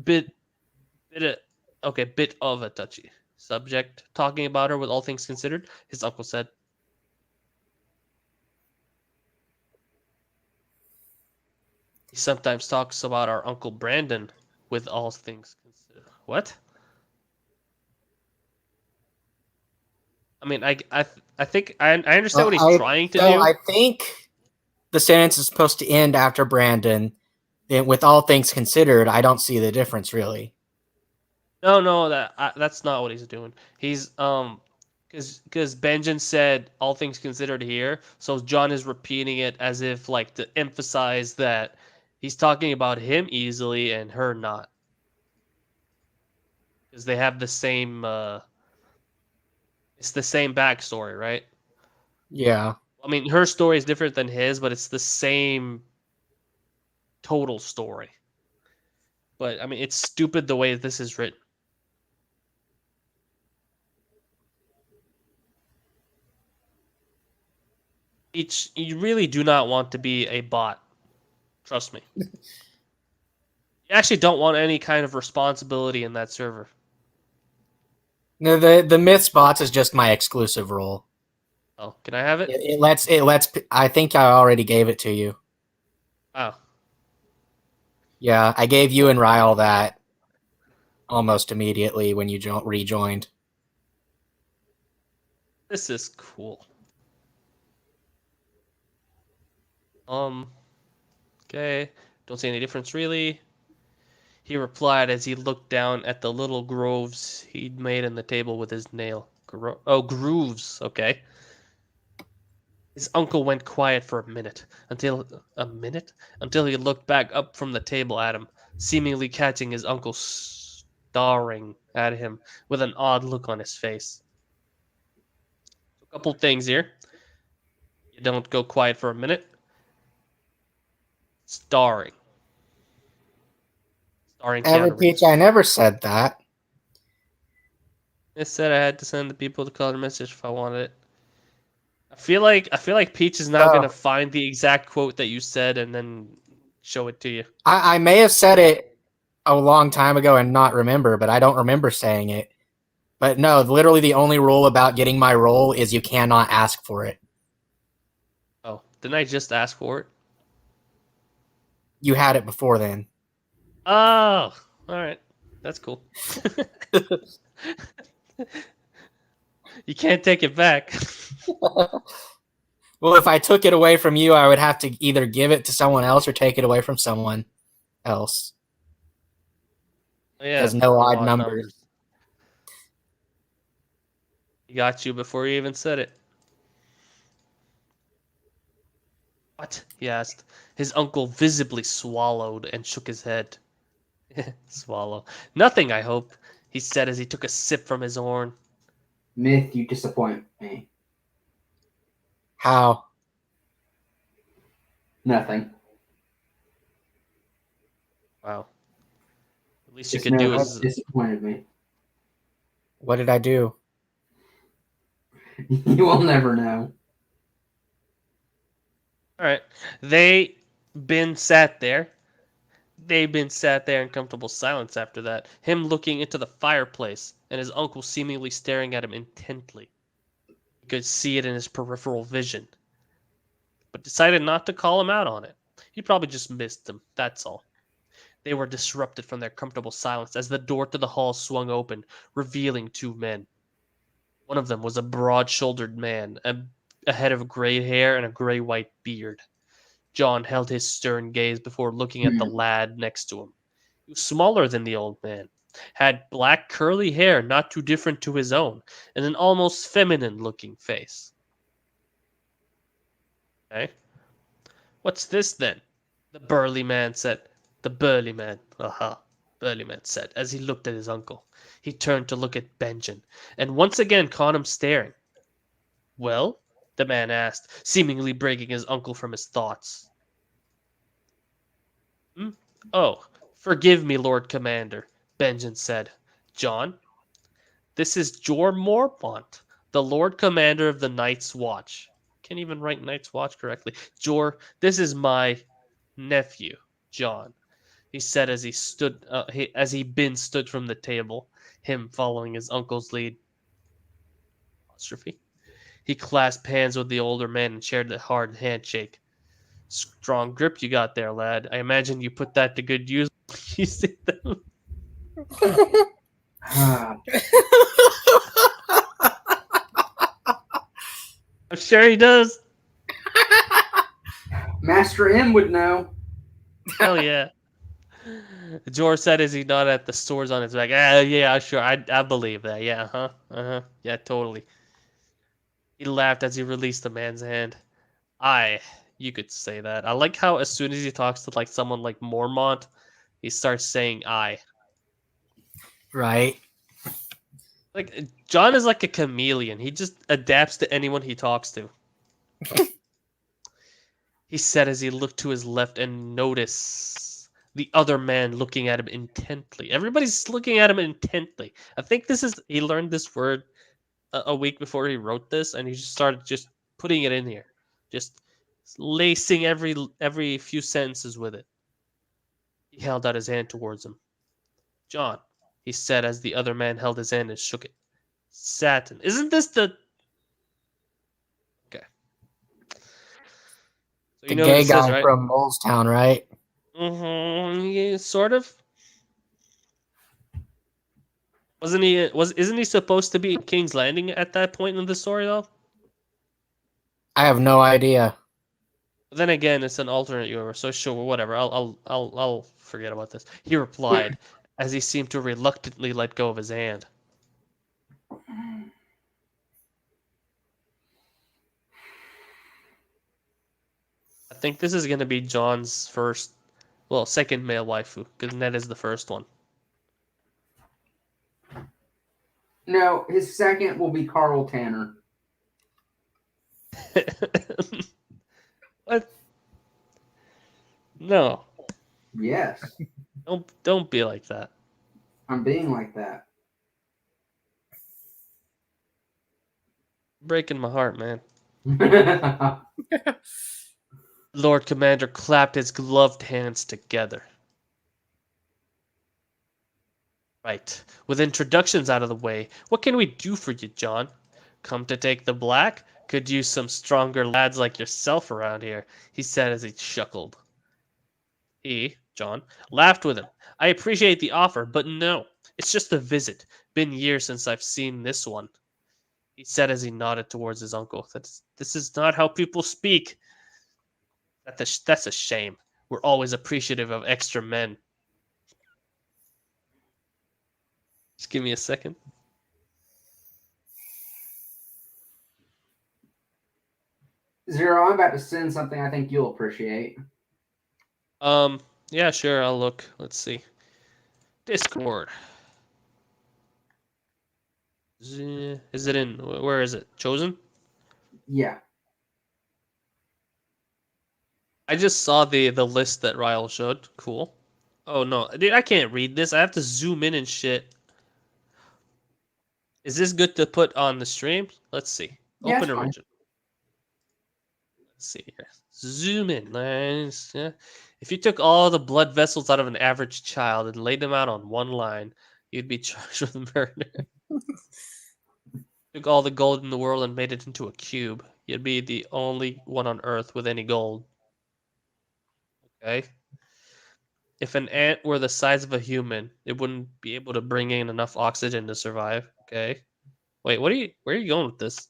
Bit of a touchy subject, talking about her with all things considered, his uncle said. He sometimes talks about our Uncle Brandon with all things considered. What? I mean, I think I understand what he's trying to do. I think the sentence is supposed to end after Brandon. Then, with all things considered, I don't see the difference really. No, that's not what he's doing. He's because Benjamin said all things considered here, so John is repeating it as if like to emphasize that he's talking about him easily and her not, because they have the same. It's the same backstory, right? Yeah. I mean, her story is different than his, but it's the same total story. But I mean, it's stupid the way this is written. You really do not want to be a bot. Trust me. You actually don't want any kind of responsibility in that server. No, the Myths bots is just my exclusive role. Oh, can I have it? It lets. I think I already gave it to you. Oh. Yeah, I gave you and Ryle that almost immediately when you rejoined. This is cool. Okay. Don't see any difference really. He replied as he looked down at the little grooves he'd made in the table with his nail. Grooves. Okay. His uncle went quiet for a minute until he looked back up from the table at him, seemingly catching his uncle staring at him with an odd look on his face. A couple things here. You don't go quiet for a minute. Starring Keanu Reeves. Peach, I never said that. I said I had to send the people the color message if I wanted it. I feel like Peach is now gonna find the exact quote that you said and then show it to you. I may have said it a long time ago and not remember, but I don't remember saying it. But no, literally the only rule about getting my role is you cannot ask for it. Oh, didn't I just ask for it? You had it before then. Oh, all right. That's cool. You can't take it back. Well, if I took it away from you, I would have to either give it to someone else or take it away from someone else. Yeah, There's no odd numbers. He got you before you even said it. What? He asked. His uncle visibly swallowed and shook his head. Swallow. Nothing, I hope, he said as he took a sip from his horn. Myth, you disappoint me. How? Nothing. Wow. At least you could do is disappointed me. What did I do? You will never know. all right. They've been sat there in comfortable silence after that, him looking into the fireplace and his uncle seemingly staring at him intently. He could see it in his peripheral vision, but decided not to call him out on it. He probably just missed him, that's all. They were disrupted from their comfortable silence as the door to the hall swung open, revealing two men. One of them was a broad-shouldered man, a head of gray hair and a gray-white beard. Jon held his stern gaze before looking at the lad next to him. He was smaller than the old man, had black curly hair not too different to his own, and an almost feminine-looking face. Okay. What's this, then? The burly man said, burly man said, as he looked at his uncle. He turned to look at Benjen, and once again caught him staring. Well? The man asked, seemingly breaking his uncle from his thoughts. Oh, forgive me, Lord Commander, Benjen said. Jon, this is Jor Mormont, the Lord Commander of the Night's Watch. Can't even write Night's Watch correctly. Jor, this is my nephew, Jon, he said as he stood, stood from the table, him following his uncle's lead. Apostrophe. He clasped hands with the older man and shared a hard handshake. Strong grip you got there, lad. I imagine you put that to good use. You see them. I'm sure he does. Master M would know. Hell yeah. Jor said as he nodded at the sores on his back. Yeah, sure. I believe that. Yeah, yeah, totally. He laughed as he released the man's hand. You could say that. I like how as soon as he talks to like someone like Mormont, he starts saying I. Right. Like Jon is like a chameleon. He just adapts to anyone he talks to. He said as he looked to his left and noticed the other man looking at him intently. Everybody's looking at him intently. I think he learned this word a week before he wrote this, and he just started just putting it in here. Just lacing every few sentences with it. He held out his hand towards him. Jon, he said as the other man held his hand and shook it. Satin. Isn't this the... Okay. So the gay guy says, right? From Molestown, right? Yeah, sort of. Isn't he supposed to be in King's Landing at that point in the story though? I have no idea. Then again, it's an alternate universe, so sure, whatever. I'll forget about this. He replied, as he seemed to reluctantly let go of his hand. I think this is going to be Jon's second male waifu, because Ned is the first one. No, his second will be Carl Tanner. What? No. Yes. Don't be like that. I'm being like that. Breaking my heart, man. Lord Commander clapped his gloved hands together. Right. With introductions out of the way, what can we do for you, Jon? Come to take the black? Could use some stronger lads like yourself around here, he said as he chuckled. He, Jon, laughed with him. I appreciate the offer, but no. It's just a visit. Been years since I've seen this one, he said as he nodded towards his uncle. This is not how people speak. That's a shame. We're always appreciative of extra men. Just give me a second. Zero, I'm about to send something I think you'll appreciate. Yeah, sure, I'll look. Let's see. Discord. Is it in? Where is it? Chosen? Yeah. I just saw the list that Ryle showed. Cool. Oh no, dude, I can't read this. I have to zoom in and shit. Is this good to put on the stream? Let's see. Yeah, Open it's fine. original. Let's see here. Zoom in. Nice. Yeah. If you took all the blood vessels out of an average child and laid them out on one line, you'd be charged with murder. Took all the gold in the world and made it into a cube. You'd be the only one on Earth with any gold. Okay. If an ant were the size of a human, it wouldn't be able to bring in enough oxygen to survive. Okay. Wait, where are you going with this?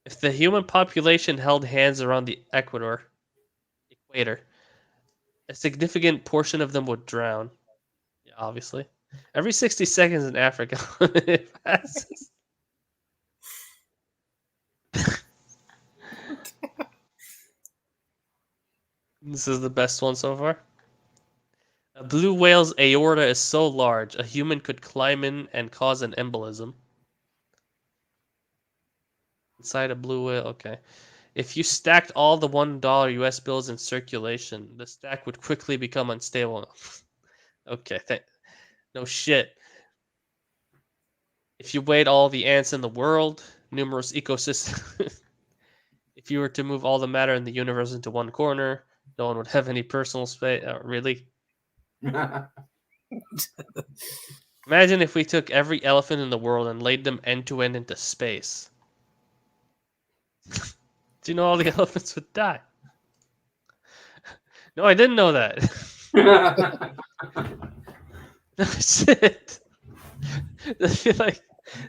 If the human population held hands around the equator, a significant portion of them would drown. Yeah, obviously. Every 60 seconds in Africa, it passes. This is the best one so far. A blue whale's aorta is so large, a human could climb in and cause an embolism. Inside a blue whale, okay. If you stacked all the $1 US bills in circulation, the stack would quickly become unstable. Okay, no shit. If you weighed all the ants in the world, numerous ecosystems. If you were to move all the matter in the universe into one corner, no one would have any personal space. Really? Imagine if we took every elephant in the world and laid them end to end into space. Do you know all the elephants would die? No, I didn't know that. No shit. I feel like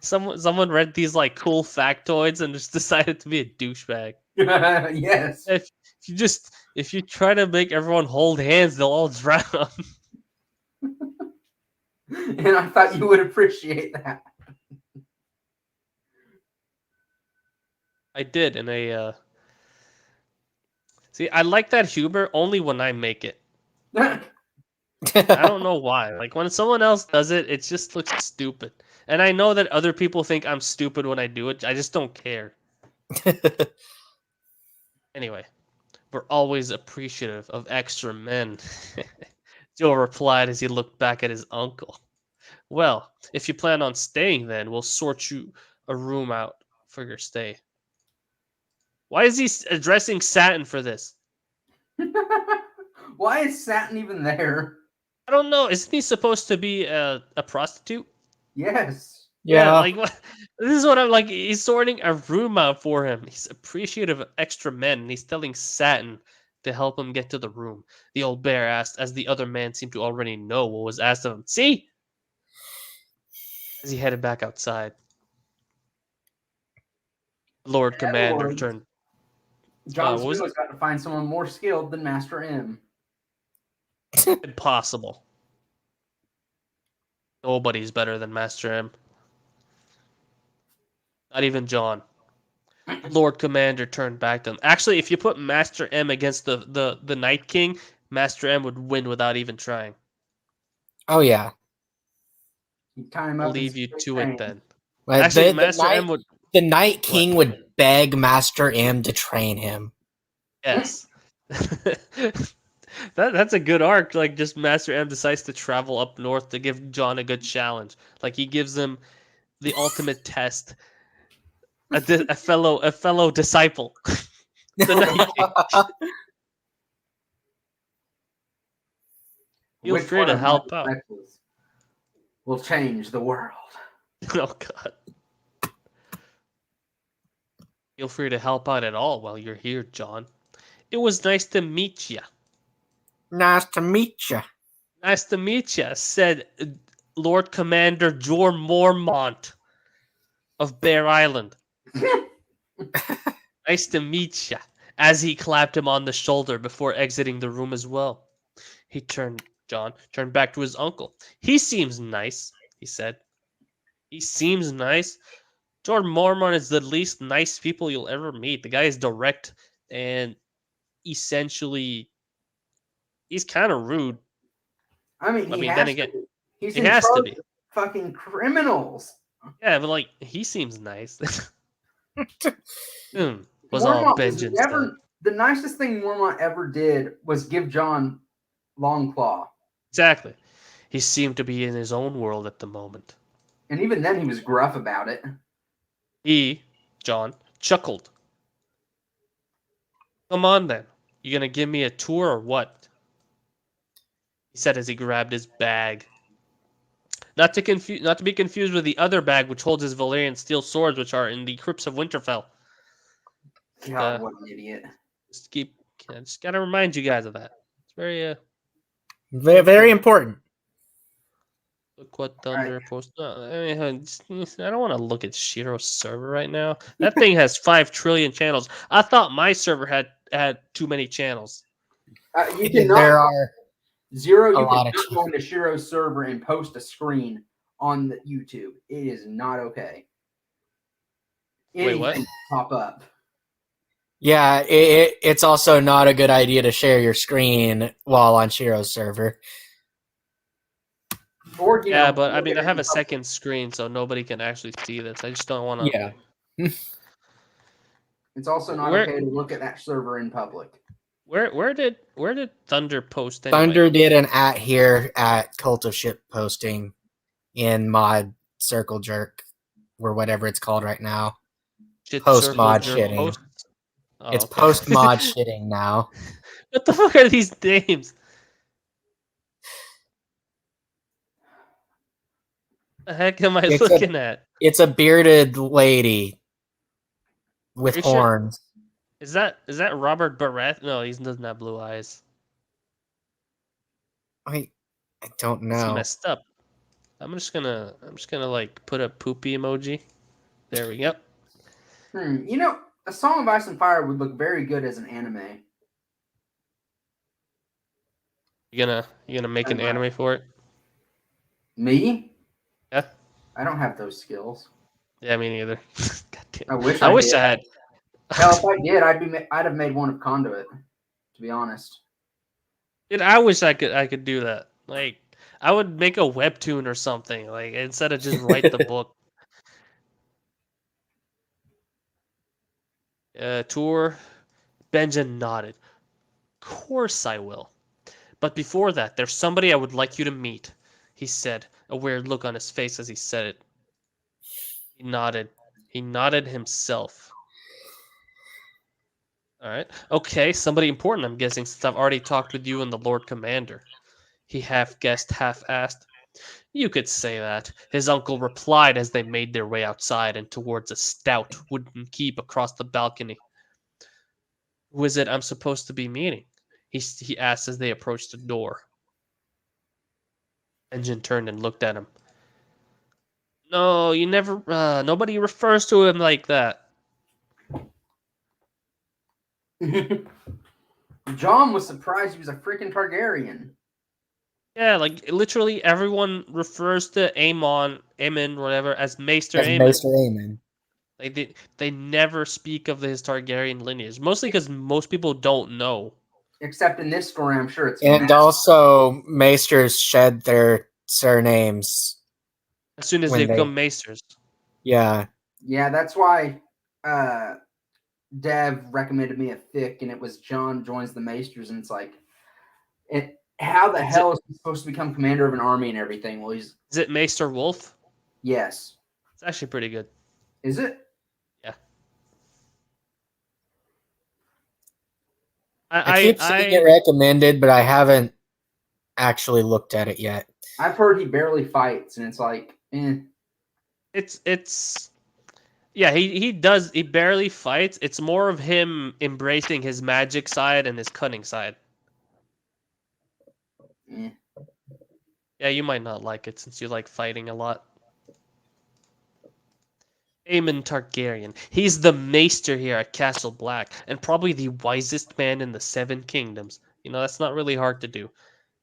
someone read these like cool factoids and just decided to be a douchebag. Yes. If you try to make everyone hold hands, they'll all drown. And I thought you would appreciate that. I did, and I see. I like that humor only when I make it. I don't know why. Like when someone else does it, it just looks stupid. And I know that other people think I'm stupid when I do it. I just don't care. Anyway, we're always appreciative of extra men. Joe replied as he looked back at his uncle. Well, if you plan on staying, then we'll sort you a room out for your stay. Why is he addressing Satin for this? Why is Satin even there? I don't know. Isn't he supposed to be a prostitute? Yes. Yeah, like what? This is what I'm like. He's sorting a room out for him. He's appreciative of extra men, and he's telling Satin to help him get to the room. The old bear asked, as the other man seemed to already know what was asked of him. See? As he headed back outside. Lord Commander turned. John what was Steele's got to find someone more skilled than Master M. Impossible. Nobody's better than Master M. Not even John. Lord Commander turned back to him. Actually, if you put Master M against the Night King, Master M would win without even trying. Oh yeah. I'll leave you to it then. Like, Actually, Master M would. The Night King would beg Master M to train him. Yes. That's a good arc. Like, just Master M decides to travel up north to give John a good challenge. Like, he gives him the ultimate test. A fellow disciple. The Night King. Feel free to help out. Will change the world. Oh God. Feel free to help out at all while you're here, John. It was nice to meet you. Nice to meet you. Nice to meet you, said Lord Commander Jor Mormont of Bear Island. Nice to meet ya. As he clapped him on the shoulder before exiting the room as well. John turned back to his uncle. He seems nice, he said. He seems nice. Jordan Mormon is the least nice people you'll ever meet. The guy is direct and essentially he's kind of rude. I mean, he has then to again, be. He's he in has to charge be. of fucking criminals. Yeah, but like he seems nice. Was all Mormont was vengeance. never the nicest thing Mormont ever did was give John Long Claw. Exactly. He seemed to be in his own world at the moment. And even then he was gruff about it. John, chuckled. Come on then. You gonna give me a tour or what? He said as he grabbed his bag. Not to be confused with the other bag which holds his Valyrian steel swords, which are in the crypts of Winterfell. God, what an idiot! Just gotta remind you guys of that. It's very very important. Look what Thunder posted. I don't want to look at Shiro's server right now. That thing has 5 trillion channels. I thought my server had too many channels. You cannot. There are Zero. You cannot go into Shiro's server and post a screen on the YouTube. It is not okay. Wait, what? Pop up. Yeah, it's also not a good idea to share your screen while on Shiro's server. Or, but I mean, I have a second screen, so nobody can actually see this. I just don't want to. Yeah. It's also not okay to look at that server in public. Where did Thunder post anyway? Thunder did an at Cult of Ship posting in mod Circle Jerk or whatever it's called right now. Post mod shitting. It's post mod shitting now. What the fuck are these names? The heck am I looking at? It's a bearded lady with horns. Sure? Is that Robert Barrett? No, he doesn't have blue eyes. I don't know. It's messed up. I'm just gonna like put a poopy emoji. There we go. You know, A Song of Ice and Fire would look very good as an anime. You gonna make an anime for it? Me? Yeah. I don't have those skills. Yeah, me neither. I wish I had. Hell, if I did, I'd have made one of Conduit. To be honest. Dude, I wish I could do that. Like, I would make a webtoon or something. Like, instead of just write the book. Tour. Benjamin nodded. Of course I will. But before that, there's somebody I would like you to meet, he said, a weird look on his face as he said it. He nodded. He nodded himself. All right. Okay, somebody important, I'm guessing, since I've already talked with you and the Lord Commander. He half guessed, half asked. You could say that, his uncle replied as they made their way outside and towards a stout wooden keep across the balcony. Who is it I'm supposed to be meeting? He asked as they approached the door. Engine turned and looked at him. No, you never. Nobody refers to him like that. John was surprised he was a freaking Targaryen. Yeah, like literally everyone refers to Aemon, whatever, as Maester Aemon. Maester Aemon. Like they never speak of his Targaryen lineage, mostly because most people don't know. Except in this story, I'm sure it's. And also, Maesters shed their surnames as soon as they become Maesters. Yeah. Yeah, that's why Dev recommended me a fic, and it was John joins the Maesters, and it's like, how the hell is he supposed to become commander of an army and everything? Well, is it Maester Wolf? Yes. It's actually pretty good. Is it? Yeah. I keep seeing it recommended, but I haven't actually looked at it yet. I've heard he barely fights, and it's like, It's yeah, he barely fights. It's more of him embracing his magic side and his cunning side. Yeah, Yeah, you might not like it since you like fighting a lot. Aemon Targaryen. He's the maester here at Castle Black, and probably the wisest man in the Seven Kingdoms. That's not really hard to do,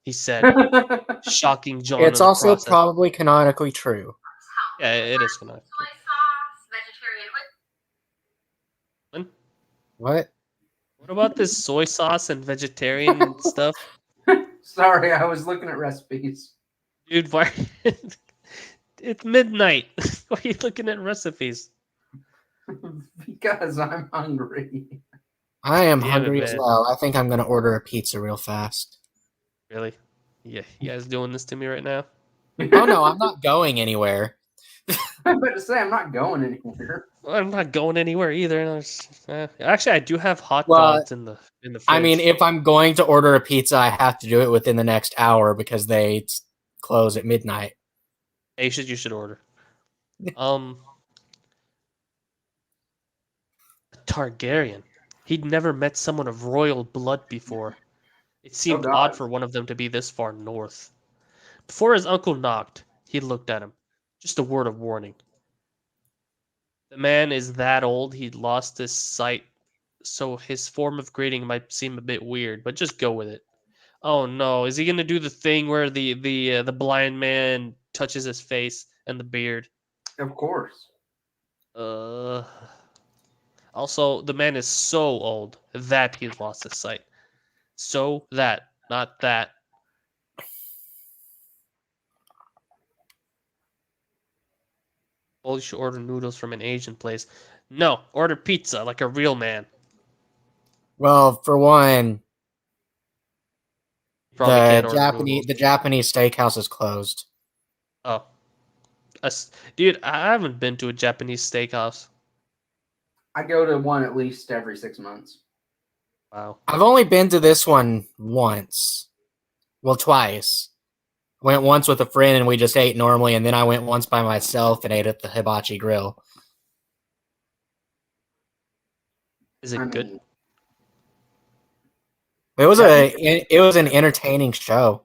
he said, shocking Jon It's in the also process. probably canonically true. Yeah, it is canonically true. Soy sauce, vegetarian. What? What about this soy sauce and vegetarian stuff? Sorry, I was looking at recipes. Dude, why? It's midnight. Why are you looking at recipes? Because I'm hungry. I am Damn it, hungry as man. well. I think I'm gonna order a pizza real fast. Really? Yeah, you guys doing this to me right now? Oh no, I'm not going anywhere. I'm about to say I'm not going anywhere. Well, I'm not going anywhere either. Actually, I do have hot Well, dogs in the fridge. I mean, if I'm going to order a pizza, I have to do it within the next hour because they close at midnight. Hey, you should order. Targaryen. He'd never met someone of royal blood before. It seemed God. odd for one of them to be this far north. Before his uncle knocked, he looked at him. Just a word of warning. The man is that old, he'd lost his sight, so his form of greeting might seem a bit weird, but just go with it. Oh no, is he gonna do the thing where the blind man touches his face and the beard? Of course. Also, the man is so old that he's lost his sight. So that, not that. Oh, you should order noodles from an Asian place. No, order pizza like a real man. Well, for one, You probably the can't order Japanese noodles. steakhouse is closed. Oh, dude, I haven't been to a Japanese steakhouse. I go to one at least every 6 months. Wow. I've only been to this one once. Well, twice. Went once with a friend and we just ate normally, and then I went once by myself and ate at the Hibachi Grill. Is it good? It was an entertaining show.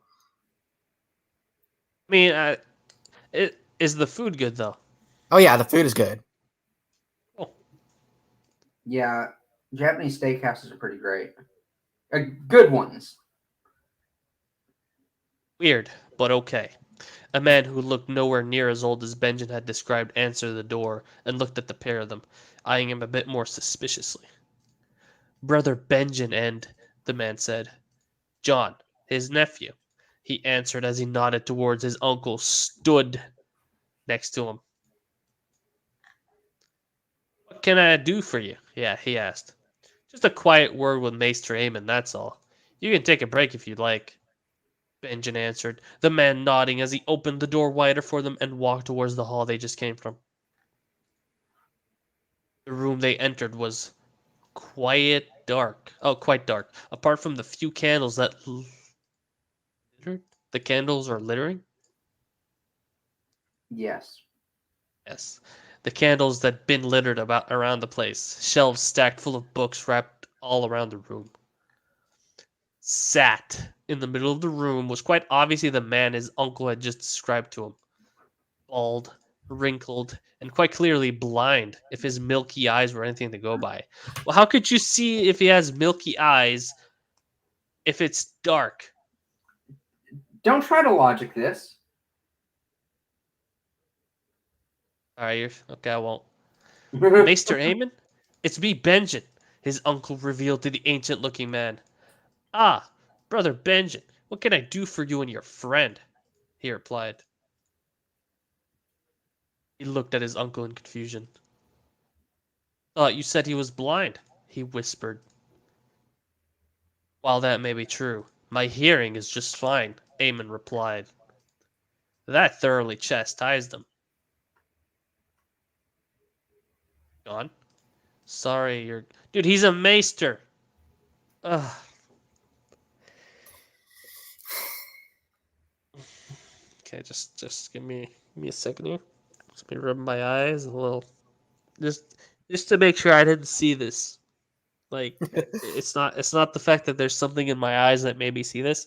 I mean, is the food good though? Oh yeah, the food is good. Oh, Yeah, Japanese steakhouses are pretty great. Good ones. weird, but okay. A man who looked nowhere near as old as Benjamin had described answered the door and looked at the pair of them, eyeing him a bit more suspiciously. Brother Benjamin and, the man said. Jon, his nephew, he answered as he nodded towards his uncle stood next to him. What can I do for you? Yeah, he asked. Just a quiet word with Maester Aemon, that's all. You can take a break if you'd like. Benjamin answered, the man nodding as he opened the door wider for them and walked towards the hall they just came from. The room they entered was quite dark. Apart from the few candles that littered. The candles are littering? Yes. Yes. The candles that been littered about around the place. Shelves stacked full of books wrapped all around the room. Sat in the middle of the room was quite obviously the man his uncle had just described to him. Bald, wrinkled, and quite clearly blind, if his milky eyes were anything to go by. Well, how could you see if he has milky eyes if it's dark? Don't try to logic this. Alright, okay, I won't. Maester Aemon? It's me, Benjen, his uncle revealed to the ancient-looking man. Ah, brother Benjen, what can I do for you and your friend? He replied. He looked at his uncle in confusion. Thought you said he was blind, he whispered. While that may be true, my hearing is just fine, Aemon replied. That thoroughly chastised him. Gone? Sorry, you're... Dude, he's a maester! Ugh. Okay, just give me a second here. Just me rub my eyes a little, just to make sure I didn't see this. Like it's not the fact that there's something in my eyes that made me see this.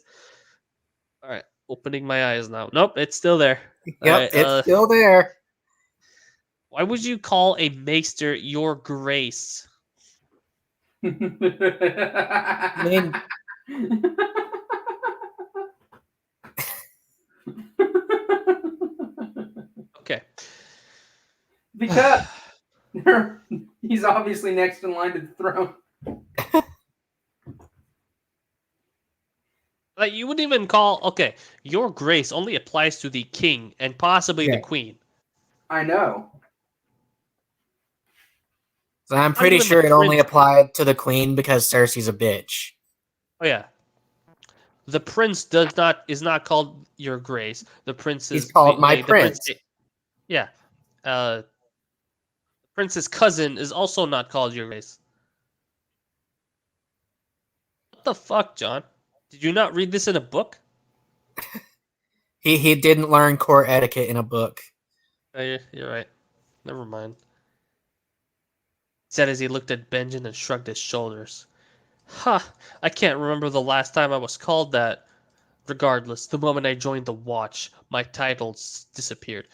All right, Opening my eyes now. Nope, it's still there. Yep, Alright, it's still there. why would you call a maester your grace? I mean, Okay. Because he's obviously next in line to the throne. Like you wouldn't even call your grace only applies to the king and possibly the Yeah. queen. I know. So I'm Not pretty even sure the it only prince. applied to the queen because Cersei's a bitch. Oh yeah. The prince is not called your grace. The prince He's is called my the prince. prince. Yeah. The prince's cousin is also not called your grace. What the fuck, John? Did you not read this in a book? He didn't learn court etiquette in a book. Oh, yeah, you're right. Never mind. Said as he looked at Benjen and shrugged his shoulders. Ha! I can't remember the last time I was called that. Regardless, the moment I joined the watch, my titles disappeared.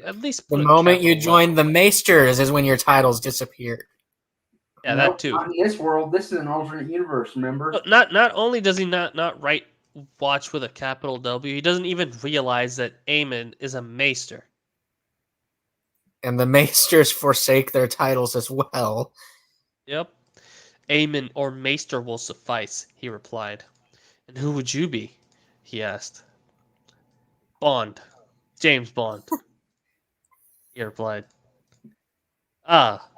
At least The put a moment you capital letter. join the Maesters is when your titles disappear. Yeah, Nope, that too. not in this world. This is an alternate universe, remember? Not only does he not write watch with a capital W, he doesn't even realize that Aemon is a maester. And the Maesters forsake their titles as well. Yep. Aemon or maester will suffice, he replied. And who would you be? He asked. Bond. James Bond. He replied. Ah,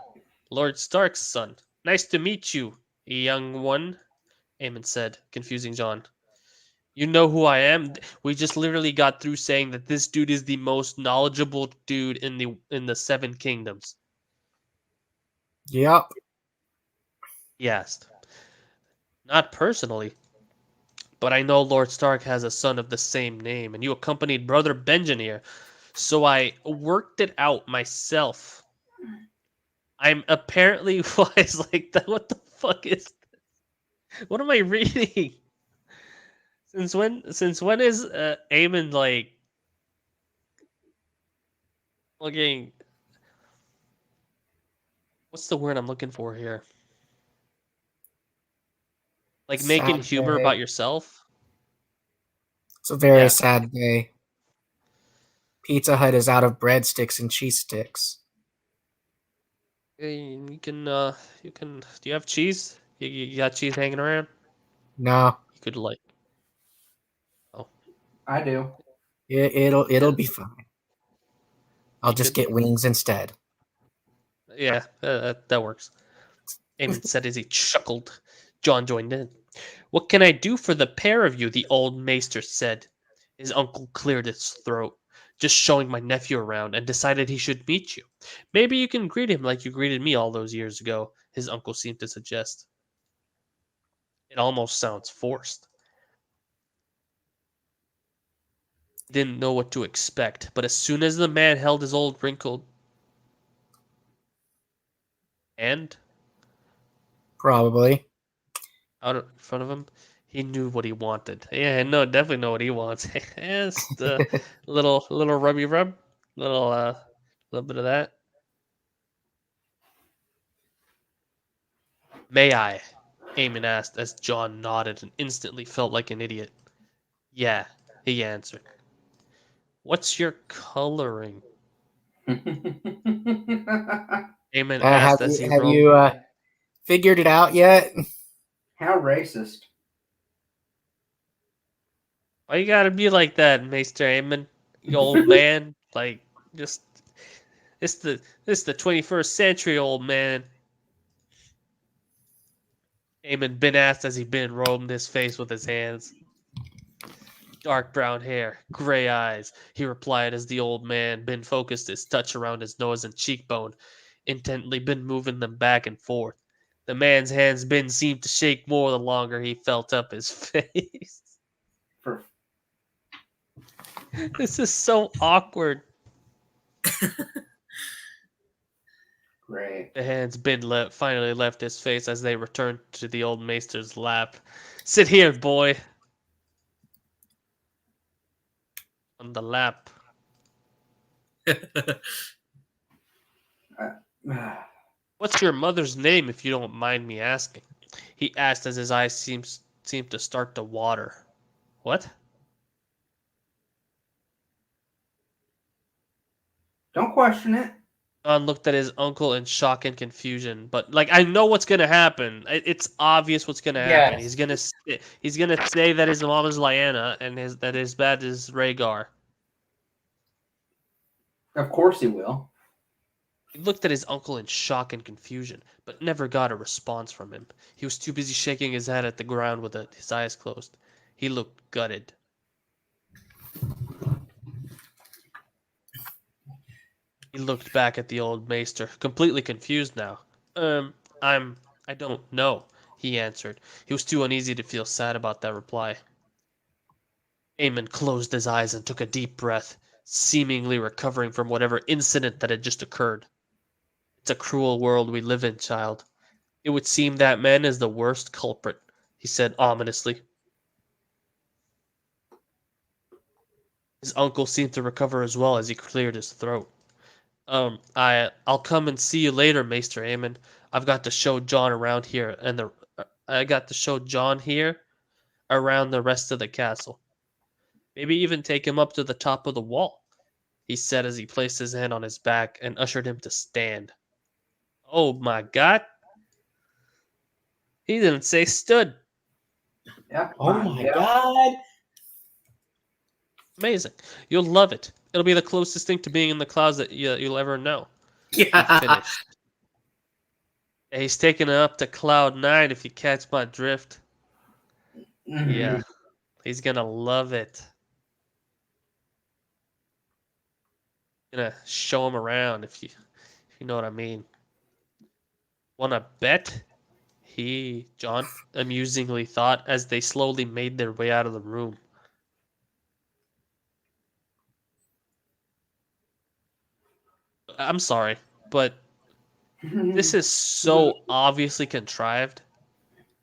Lord Stark's son. Nice to meet you, young one, Aemon said, confusing Jon. You know who I am? We just literally got through saying that this dude is the most knowledgeable dude in the Seven Kingdoms. Yep. He asked. Not personally, but I know Lord Stark has a son of the same name, and you accompanied Brother Benjen here, so I worked it out myself. I'm apparently wise like that. What the fuck is this? What am I reading? Since when is Aemon like looking? What's the word I'm looking for here? Like making Sad humor day. about yourself? It's a very Yeah. sad day. Pizza Hut is out of breadsticks and cheese sticks. You can. Do you have cheese? You got cheese hanging around? No, You could like. Oh, I do. it'll be fine. I'll you just could. get wings instead. Yeah, that works. Eamon said as he chuckled. Jon joined in. What can I do for the pair of you? The old maester said. His uncle cleared his throat. Just showing my nephew around and decided he should meet you. Maybe you can greet him like you greeted me all those years ago, his uncle seemed to suggest. It almost sounds forced. Didn't know what to expect, but as soon as the man held his old wrinkled hand Probably. out in front of him, he knew what he wanted. Yeah, no, definitely know what he wants. Just a little rubby rub, little bit of that. May I? Eamon asked as Jon nodded and instantly felt like an idiot. Yeah, he answered. What's your coloring? Eamon asked as he Have rolled. you figured it out yet? How racist. Why you gotta be like that, Maester Eamon? You old man. Like, just this the 21st century, old man. Eamon Ben asked as he Ben roamed his face with his hands. Dark brown hair, gray eyes, he replied as the old man Ben focused his touch around his nose and cheekbone, intently Ben moving them back and forth. The man's hands Ben seemed to shake more the longer he felt up his face. For This is so awkward. great. The hands Ben finally left his face as they returned to the old maester's lap. Sit here, boy. on the lap. What's your mother's name, if you don't mind me asking? He asked as his eyes seemed to start to water. What? Don't question it. John looked at his uncle in shock and confusion, but like I know what's gonna happen. It's obvious what's gonna happen. Yes. He's gonna say that his mom is Lyanna and that his dad is Rhaegar. Of course he will. He looked at his uncle in shock and confusion, but never got a response from him. He was too busy shaking his head at the ground with his eyes closed. He looked gutted. He looked back at the old maester, completely confused now. I don't know, he answered. He was too uneasy to feel sad about that reply. Aemon closed his eyes and took a deep breath, seemingly recovering from whatever incident that had just occurred. It's a cruel world we live in, child. It would seem that man is the worst culprit, he said ominously. His uncle seemed to recover as well as he cleared his throat. I'll come and see you later, Maester Aemon. I've got to show Jon around here, and I got to show Jon here around the rest of the castle. Maybe even take him up to the top of the wall, he said as he placed his hand on his back and ushered him to stand. Oh my God! He didn't say stood. Yeah. Oh my God. Amazing. You'll love it. It'll be the closest thing to being in the closet you'll ever know. Yeah. He finished. He's taking it up to cloud 9 if you catch my drift. Mm-hmm. Yeah. He's gonna love it. Gonna show him around if you know what I mean. Wanna bet? Jon amusingly thought as they slowly made their way out of the room. I'm sorry, but this is so obviously contrived.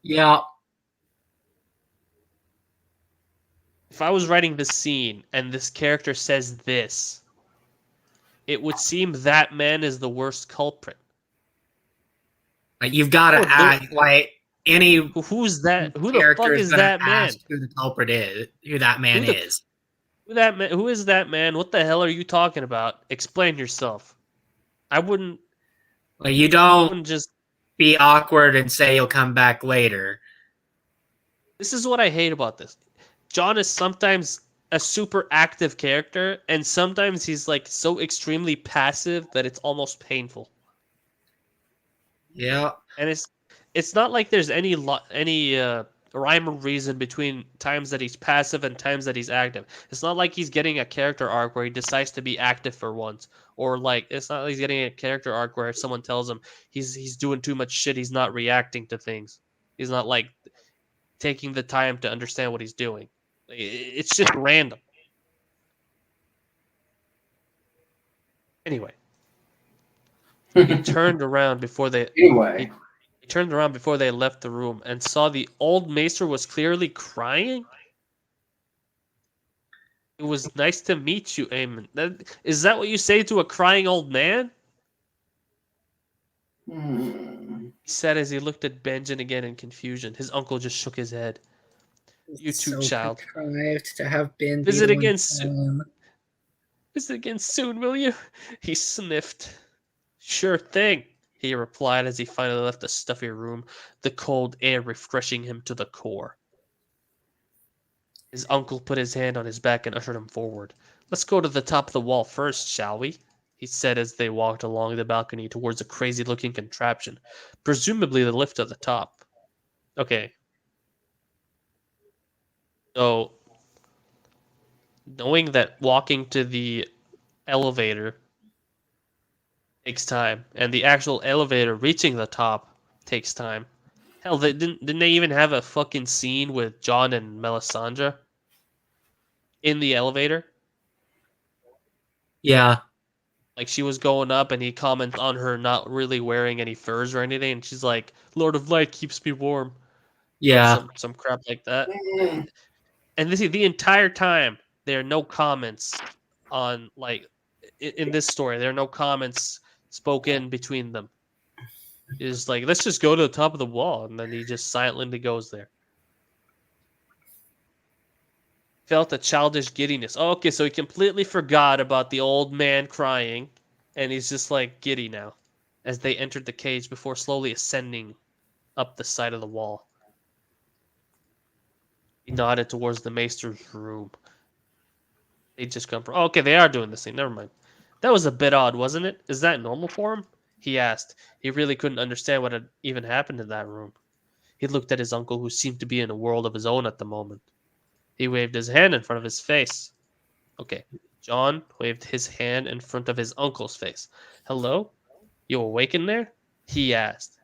Yeah. If I was writing this scene and this character says this, it would seem that man is the worst culprit. Like, you've got to act like any. Who's that? Who the character fuck is is gonna that man? ask who the culprit is, who that man is. Who is that man? What the hell are you talking about? Explain yourself. I wouldn't. Like, you I don't wouldn't just. be awkward and say you'll come back later. This is what I hate about this. Jon is sometimes a super active character, and sometimes he's like so extremely passive that it's almost painful. Yeah. And it's not like there's any rhyme or reason between times that he's passive and times that he's active. It's not like he's getting a character arc where he decides to be active for once, or like it's not like he's getting a character arc where someone tells him he's doing too much shit, he's not reacting to things. He's not like taking the time to understand what he's doing. It's just random. Anyway, he turned around before they He turned around before they left the room and saw the old maester was clearly crying. It was nice to meet you, Aemon. Is that what you say to a crying old man? He said as he looked at Benjen again in confusion. His uncle just shook his head. You too, child. Contrived to have been Visit again soon. Visit again soon, will you? He sniffed. Sure thing, he replied as he finally left the stuffy room, the cold air refreshing him to the core. His uncle put his hand on his back and ushered him forward. Let's go to the top of the wall first, shall we? He said as they walked along the balcony towards a crazy-looking contraption, presumably the lift at the top. Okay. So, knowing that walking to the elevator takes time, and the actual elevator reaching the top takes time. Hell, didn't they even have a fucking scene with Jon and Melisandre in the elevator? Yeah. Like, she was going up, and he comments on her not really wearing any furs or anything, and she's like, Lord of Light keeps me warm. Yeah. Some crap like that. And this the entire time, there are no comments on like in this story. There are no comments spoken between them. Is like, let's just go to the top of the wall, and then he just silently goes there. Felt a childish giddiness. Oh, okay, so he completely forgot about the old man crying, and he's just like giddy now as they entered the cage before slowly ascending up the side of the wall. He nodded towards the maester's room. They just come from. Oh, okay, they are doing this thing. Never mind. That was a bit odd, wasn't it? Is that normal for him? He asked. He really couldn't understand what had even happened in that room. He looked at his uncle, who seemed to be in a world of his own at the moment. He waved his hand in front of his face. Okay, Jon waved his hand in front of his uncle's face. Hello? You awake in there? He asked.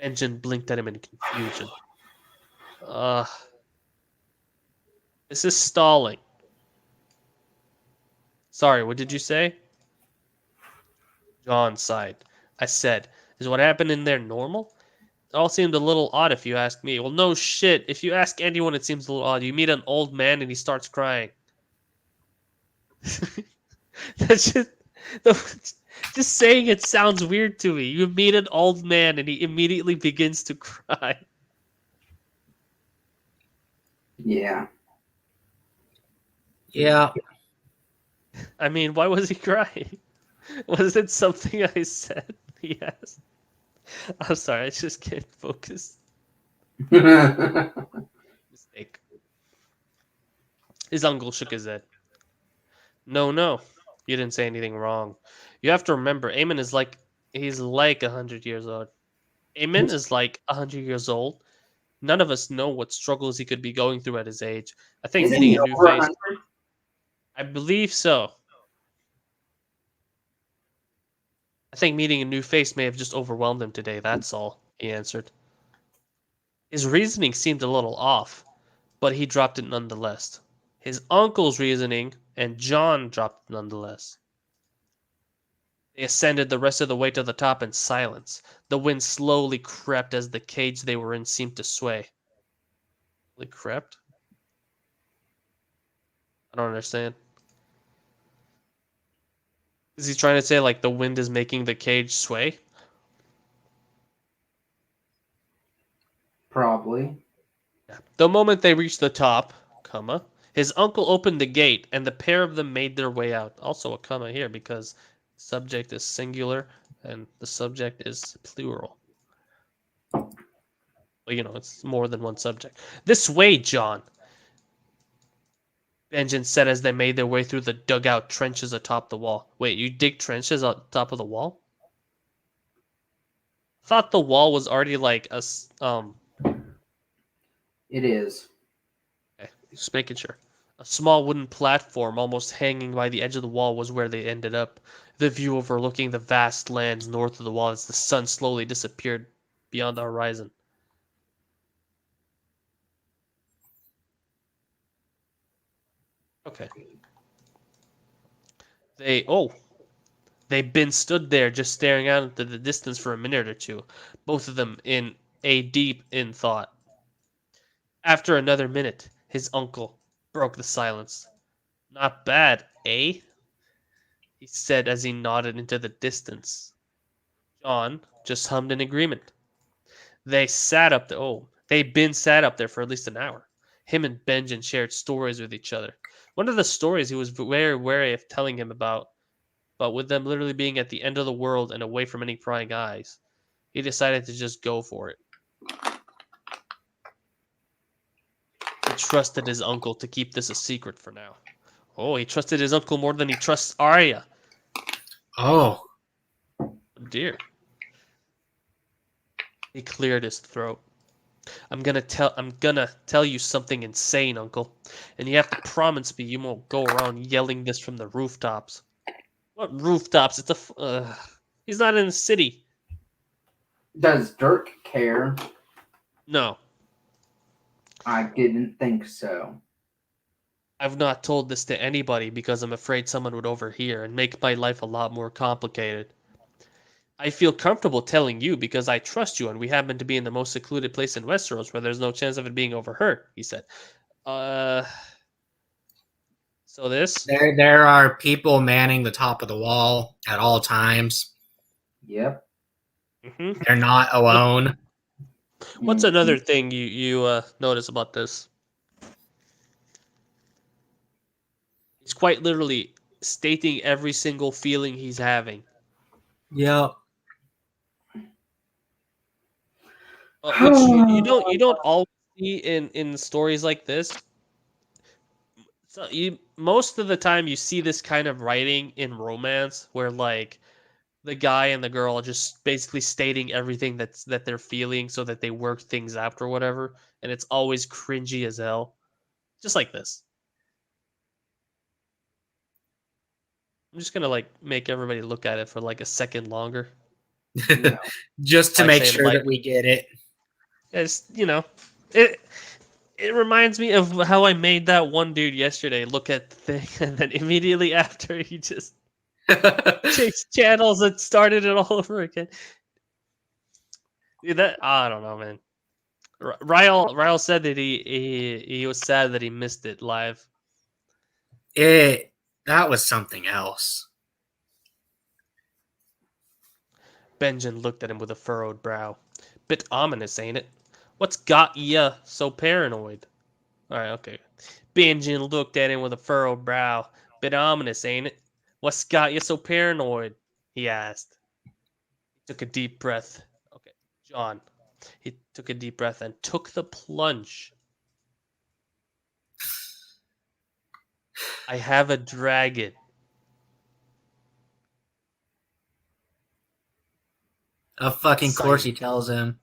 Benjen blinked at him in confusion. This is stalling. Sorry, what did you say? Jon sighed. I said, is what happened in there normal? It all seemed a little odd if you ask me. Well, no shit. If you ask anyone, it seems a little odd. You meet an old man and he starts crying. That's just saying it sounds weird to me. You meet an old man and he immediately begins to cry. Yeah. Yeah. I mean, why was he crying? Was it something I said? He asked. I'm sorry, I just can't focus. Mistake. His uncle shook his head. No, you didn't say anything wrong. You have to remember, he's like 100 years old. Eamon is like 100 years old. None of us know what struggles he could be going through at his age. I think Isn't meeting he a new over face. 100? I believe so. I think meeting a new face may have just overwhelmed him today, that's all, he answered. His reasoning seemed a little off, but he dropped it nonetheless. His uncle's reasoning, and Jon dropped it nonetheless. They ascended the rest of the way to the top in silence. The wind slowly crept as the cage they were in seemed to sway. It crept? I don't understand. Is he trying to say like the wind is making the cage sway? Probably. The moment they reached the top, his uncle opened the gate and the pair of them made their way out. Also a comma here because subject is singular and the subject is plural. Well, it's more than one subject. This way, Jon, Benjen said as they made their way through the dugout trenches atop the wall. Wait, you dig trenches on top of the wall? Thought the wall was already like a It is. Okay, just making sure. A small wooden platform almost hanging by the edge of the wall was where they ended up. The view overlooking the vast lands north of the wall as the sun slowly disappeared beyond the horizon. Okay. They've been stood there just staring out into the distance for a minute or two, both of them deep in thought. After another minute, his uncle broke the silence. Not bad, eh? He said as he nodded into the distance. Jon just hummed in agreement. They'd been sat up there for at least an hour. Him and Benjen shared stories with each other. One of the stories he was very wary of telling him about, but with them literally being at the end of the world and away from any prying eyes, he decided to just go for it. He trusted his uncle to keep this a secret for now. Oh, he trusted his uncle more than he trusts Arya. Oh. Oh dear. He cleared his throat. I'm gonna tell you something insane, Uncle. And you have to promise me you won't go around yelling this from the rooftops. What rooftops? He's not in the city. Does Derk care? No. I didn't think so. I've not told this to anybody because I'm afraid someone would overhear and make my life a lot more complicated. I feel comfortable telling you because I trust you and we happen to be in the most secluded place in Westeros where there's no chance of it being overheard, he said. So this? There are people manning the top of the wall at all times. Yep. Mm-hmm. They're not alone. What's another thing you notice about this? He's quite literally stating every single feeling he's having. Yep. Which you don't always see in stories like this. So you most of the time you see this kind of writing in romance where like the guy and the girl are just basically stating everything that they're feeling so that they work things out or whatever, and it's always cringy as hell. Just like this. I'm just gonna like make everybody look at it for like a second longer. Just to By make saying sure like that we get it. it's it it reminds me of how I made that one dude yesterday look at the thing and then immediately after he just changed channels and started it all over again. Dude, that I don't know, man. Ryle said that he was sad that he missed it live. That was something else. Benjamin looked at him with a furrowed brow. Bit ominous, ain't it? What's got ya so paranoid? Alright, okay. Benjamin looked at him with a furrowed brow. Bit ominous, ain't it? What's got you so paranoid? He asked. He took a deep breath. Okay, John. He took a deep breath and took the plunge. I have a dragon. Of fucking course Sight. he tells him.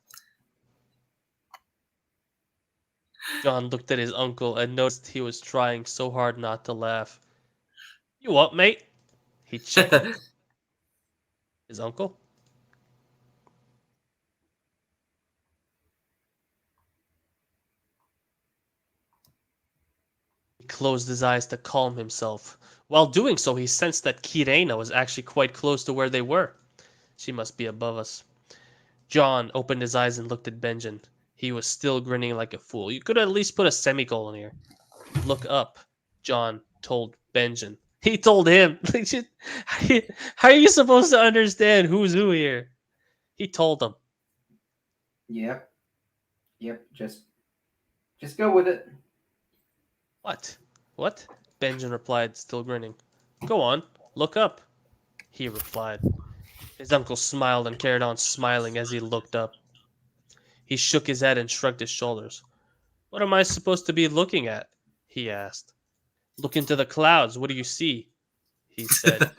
John looked at his uncle and noticed he was trying so hard not to laugh. You what, mate? He chuckled. His uncle? He closed his eyes to calm himself. While doing so, he sensed that Kirena was actually quite close to where they were. She must be above us. John opened his eyes and looked at Benjamin. He was still grinning like a fool. You could at least put a semicolon here. Look up, John told Benjamin. He told him. How are you supposed to understand who's who here? He told him. Yep. Just go with it. What? What? Benjamin replied, still grinning. Go on, look up, he replied. His uncle smiled and carried on smiling as he looked up. He shook his head and shrugged his shoulders. What am I supposed to be looking at? He asked. Look into the clouds. What do you see? He said.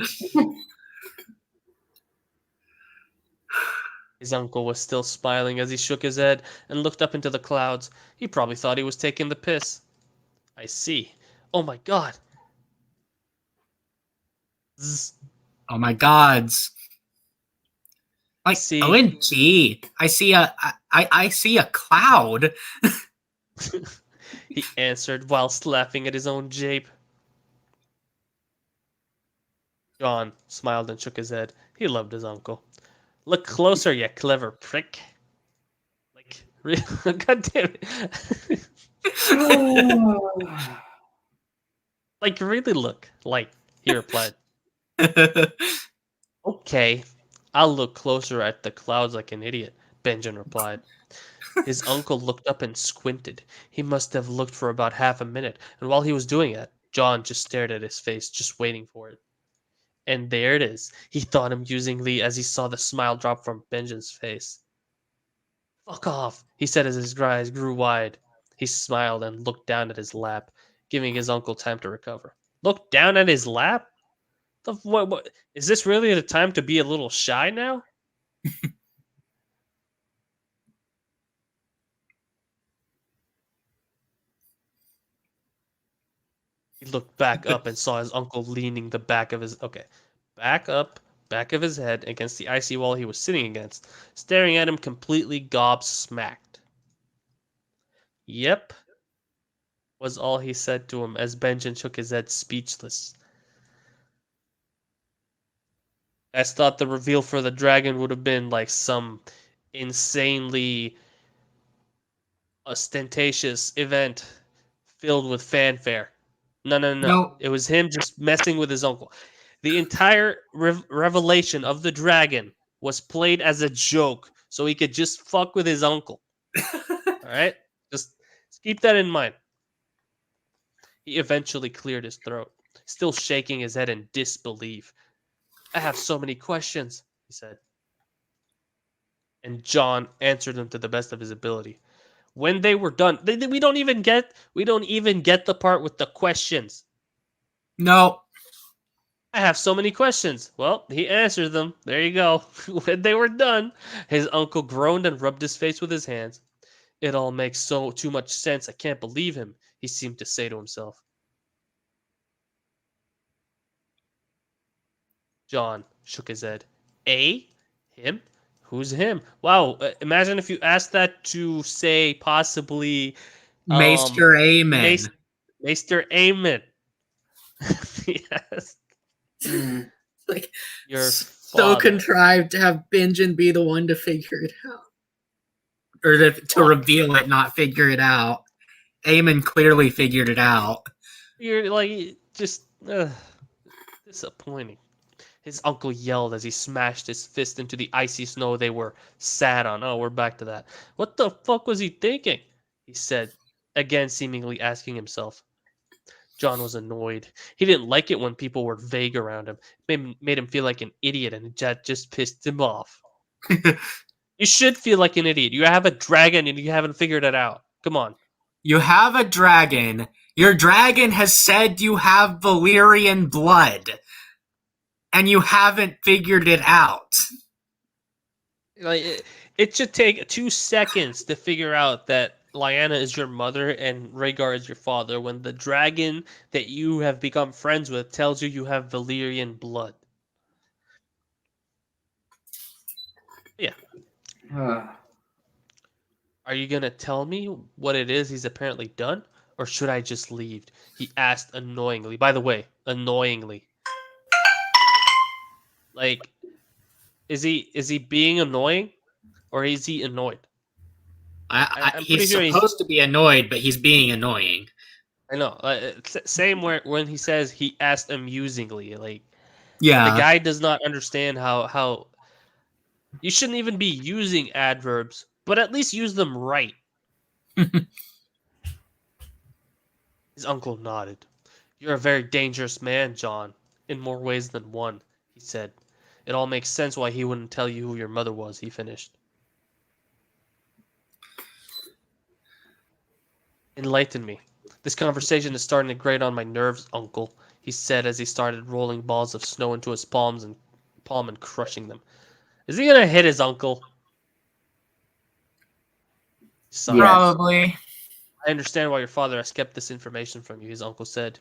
His uncle was still smiling as he shook his head and looked up into the clouds. He probably thought he was taking the piss. I see. Oh my god. Zzz. Oh my gods. Like See. OMG. I see a cloud. He answered whilst laughing at his own jape. John smiled and shook his head. He loved his uncle. Look closer, you clever prick. Like, god damn it. Like, really look. Like, he replied. Okay, I'll look closer at the clouds like an idiot, Benjamin replied. His uncle looked up and squinted. He must have looked for about half a minute, and while he was doing it, John just stared at his face, just waiting for it. And there it is, he thought amusingly as he saw the smile drop from Benjamin's face. Fuck off, he said as his eyes grew wide. He smiled and looked down at his lap, giving his uncle time to recover. Look down at his lap? What? Is this really the time to be a little shy now? He looked back up and saw his uncle leaning the back of his back of his head against the icy wall he was sitting against, staring at him completely gobsmacked. Yep, was all he said to him as Benjamin shook his head speechless. I thought the reveal for the dragon would have been like some insanely ostentatious event filled with fanfare. No. No. It was him just messing with his uncle. The entire revelation of the dragon was played as a joke, so he could just fuck with his uncle. All right, just keep that in mind. He eventually cleared his throat, still shaking his head in disbelief. I have so many questions, he said. And Jon answered them to the best of his ability. When they were done, we don't even get the part with the questions. No. I have so many questions. Well, he answered them. There you go. When they were done, his uncle groaned and rubbed his face with his hands. It all makes too much sense. I can't believe him, he seemed to say to himself. Jon shook his head. Him? Who's him? Wow, imagine if you asked that to, say, possibly Maester Aemon. Maester Aemon. Yes. Like, Your so father. contrived to have Benjen be the one to figure it out. Or to reveal it, not figure it out. Aemon clearly figured it out. You're like, just disappointing. His uncle yelled as he smashed his fist into the icy snow they were sat on. Oh, we're back to that. What the fuck was he thinking? He said, again seemingly asking himself. Jon was annoyed. He didn't like it when people were vague around him. It made him feel like an idiot, and that just pissed him off. You should feel like an idiot. You have a dragon and you haven't figured it out. Come on. You have a dragon. Your dragon has said you have Valyrian blood. And you haven't figured it out. Like it should take 2 seconds to figure out that Lyanna is your mother and Rhaegar is your father when the dragon that you have become friends with tells you have Valyrian blood. Yeah. Are you gonna tell me what it is he's apparently done? Or should I just leave? He asked annoyingly. By the way, annoyingly. Like, is he being annoying? Or is he annoyed? I'm He's pretty sure supposed to be annoyed, but he's being annoying. I know. Same when he says he asked amusingly. Like, Yeah. the guy does not understand how you shouldn't even be using adverbs, but at least use them right. His uncle nodded. You're a very dangerous man, Jon, in more ways than one, he said. It all makes sense why he wouldn't tell you who your mother was, he finished. Enlighten me. This conversation is starting to grate on my nerves, uncle, he said as he started rolling balls of snow into his palm and crushing them. Is he gonna hit his uncle? Yes. Probably. I understand why your father has kept this information from you, his uncle said.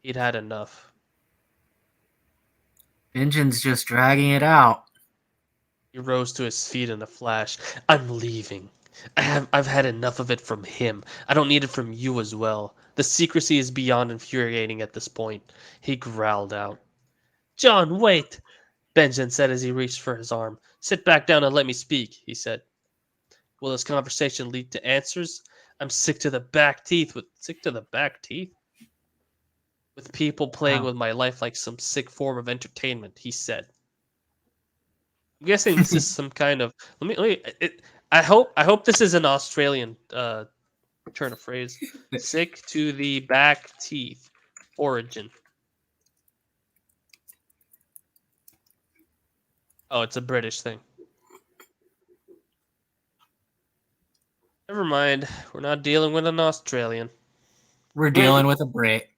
He'd had enough. Benjen's just dragging it out. He rose to his feet in a flash. I'm leaving. I've had enough of it from him. I don't need it from you as well. The secrecy is beyond infuriating at this point. He growled out. Jon, wait, Benjen said as he reached for his arm. Sit back down and let me speak, he said. Will this conversation lead to answers? I'm sick to the back teeth with people playing with my life like some sick form of entertainment, he said. I'm guessing this is some kind of I hope this is an Australian turn of phrase. Sick to the back teeth origin. Oh, it's a British thing. Never mind. We're not dealing with an Australian. We're dealing with a Brit.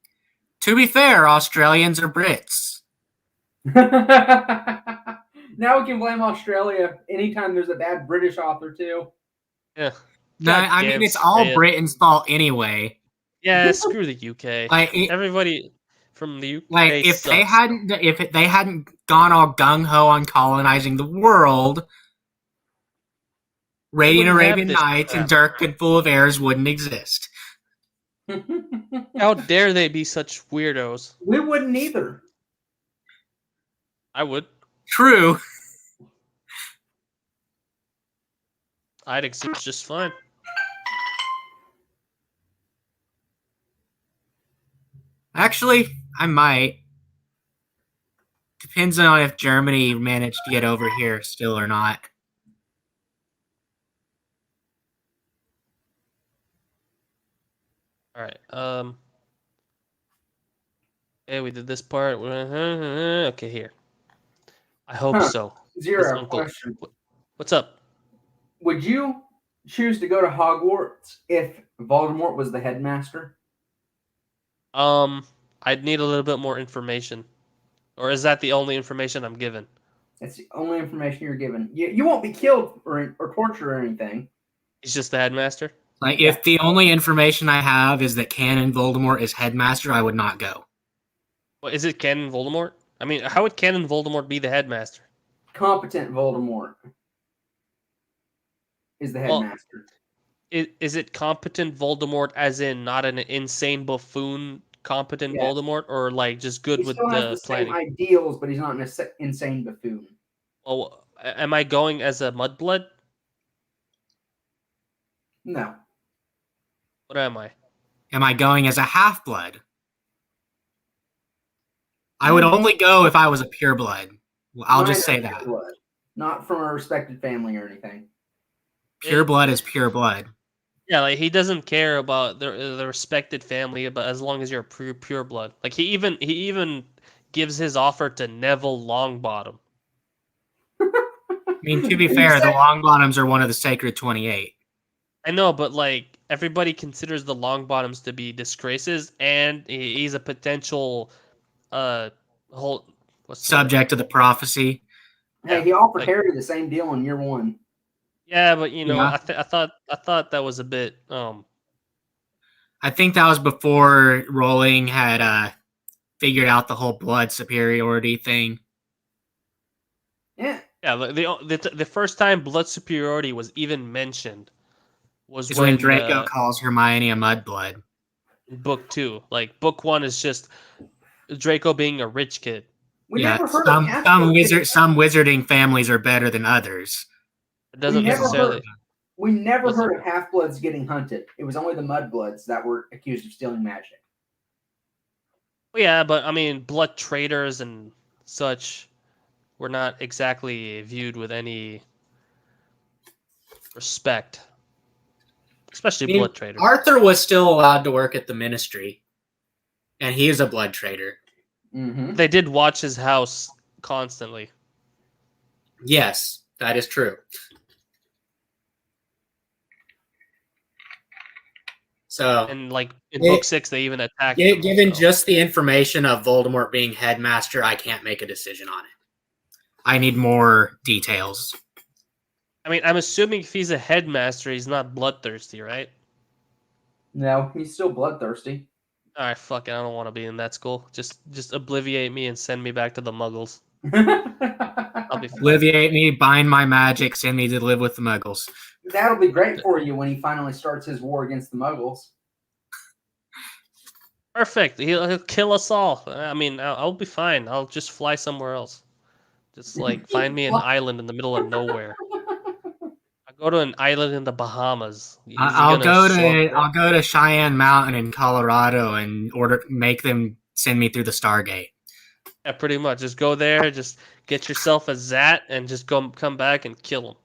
To be fair, Australians are Brits. Now we can blame Australia anytime there's a bad British author, too. Yeah. No, I mean, it's all Britain's fault anyway. Yeah, screw the UK. Everybody from the UK if sucks. they hadn't gone all gung ho on colonizing the world, Radiant Arabian Nights and Derk and Full of Airs wouldn't exist. How dare they be such weirdos? We wouldn't either. I would. True. I'd exist just fine. Actually, I might. Depends on if Germany managed to get over here still or not. All right. Okay, we did this part. Okay, here. I hope so. His Zero uncle. question. What's up? Would you choose to go to Hogwarts if Voldemort was the headmaster? I'd need a little bit more information. Or is that the only information I'm given? That's the only information you're given. You won't be killed or tortured or anything. He's just the headmaster? Like, if the only information I have is that Canon Voldemort is headmaster, I would not go. Well, is it Canon Voldemort? I mean, how would Canon Voldemort be the headmaster? Competent Voldemort is the headmaster. Is it competent Voldemort as in not an insane buffoon competent Voldemort, or like just good He with still has the the planning? same ideals, but he's not an insane buffoon. Oh, am I going as a mudblood? No. What am I? Am I going as a half-blood? I would only go if I was a pureblood. I'll just say that. Blood. Not from a respected family or anything. Pure blood is pure blood. Yeah, like he doesn't care about the respected family, but as long as you're pure blood. Like he even gives his offer to Neville Longbottom. I mean, to be fair, the Longbottoms are one of the Sacred 28. I know, but like everybody considers the Longbottoms to be disgraces, and he's a potential whole subject to the prophecy. Hey, he offered Harry the same deal in year 1. Yeah, but you know, I thought that was a bit. I think that was before Rowling had figured out the whole blood superiority thing. Yeah. Yeah, the first time blood superiority was even mentioned was when Draco calls Hermione a mudblood. Book 2, like book 1 is just Draco being a rich kid. Some wizarding families are better than others. It doesn't necessarily. We never heard of half-bloods getting hunted. It was only the mudbloods that were accused of stealing magic. Well, yeah, but I mean, blood traders and such were not exactly viewed with any respect, especially blood traders. Arthur was still allowed to work at the Ministry, and he is a blood trader. Mm-hmm. They did watch his house constantly. Yes, that is true. So, and like in book 6, they even attacked. Given just the information of Voldemort being headmaster, I can't make a decision on it. I need more details. I mean, I'm assuming if he's a headmaster, he's not bloodthirsty, right? No, he's still bloodthirsty. All right, fuck it. I don't want to be in that school. Just obliviate me and send me back to the Muggles. I'll be obliviate me, bind my magic, send me to live with the Muggles. That'll be great for you when he finally starts his war against the Muggles. Perfect. He'll kill us all. I mean, I'll be fine. I'll just fly somewhere else. Just like find me an island in the middle of nowhere. I'll go to an island in the Bahamas. I'll go to Cheyenne Mountain in Colorado and make them send me through the Stargate. Yeah, pretty much. Just go there, just get yourself a Zat, and just come back and kill him.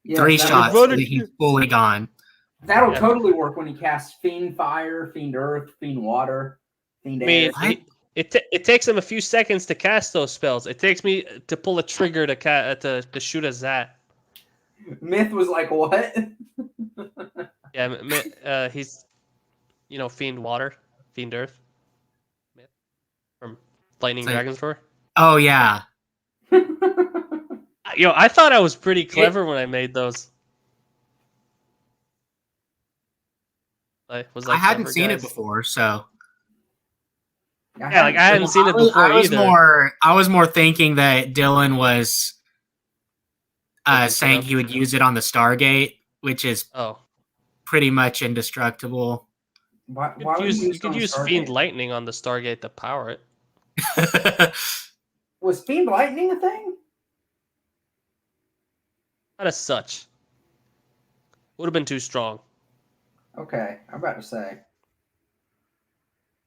Yeah, 3 shots, he's fully gone. That'll totally work when he casts Fiend Fire, Fiend Earth, Fiend Water, Fiend Air. It takes him a few seconds to cast those spells. It takes me to pull a trigger to shoot a Zat. Myth was like, what? Yeah, he's, Fiend Water, Fiend Earth. Myth from Lightning Dragon's Roar. Oh, yeah. I thought I was pretty clever when I made those. I hadn't seen it before, so. Yeah, like I hadn't seen it before either. I was more thinking that Dylan was saying he would use it on the Stargate, which is pretty much indestructible. You could use Fiend Lightning on the Stargate to power it. Was Fiend Lightning a thing? Not as such. Would have been too strong. Okay, I'm about to say.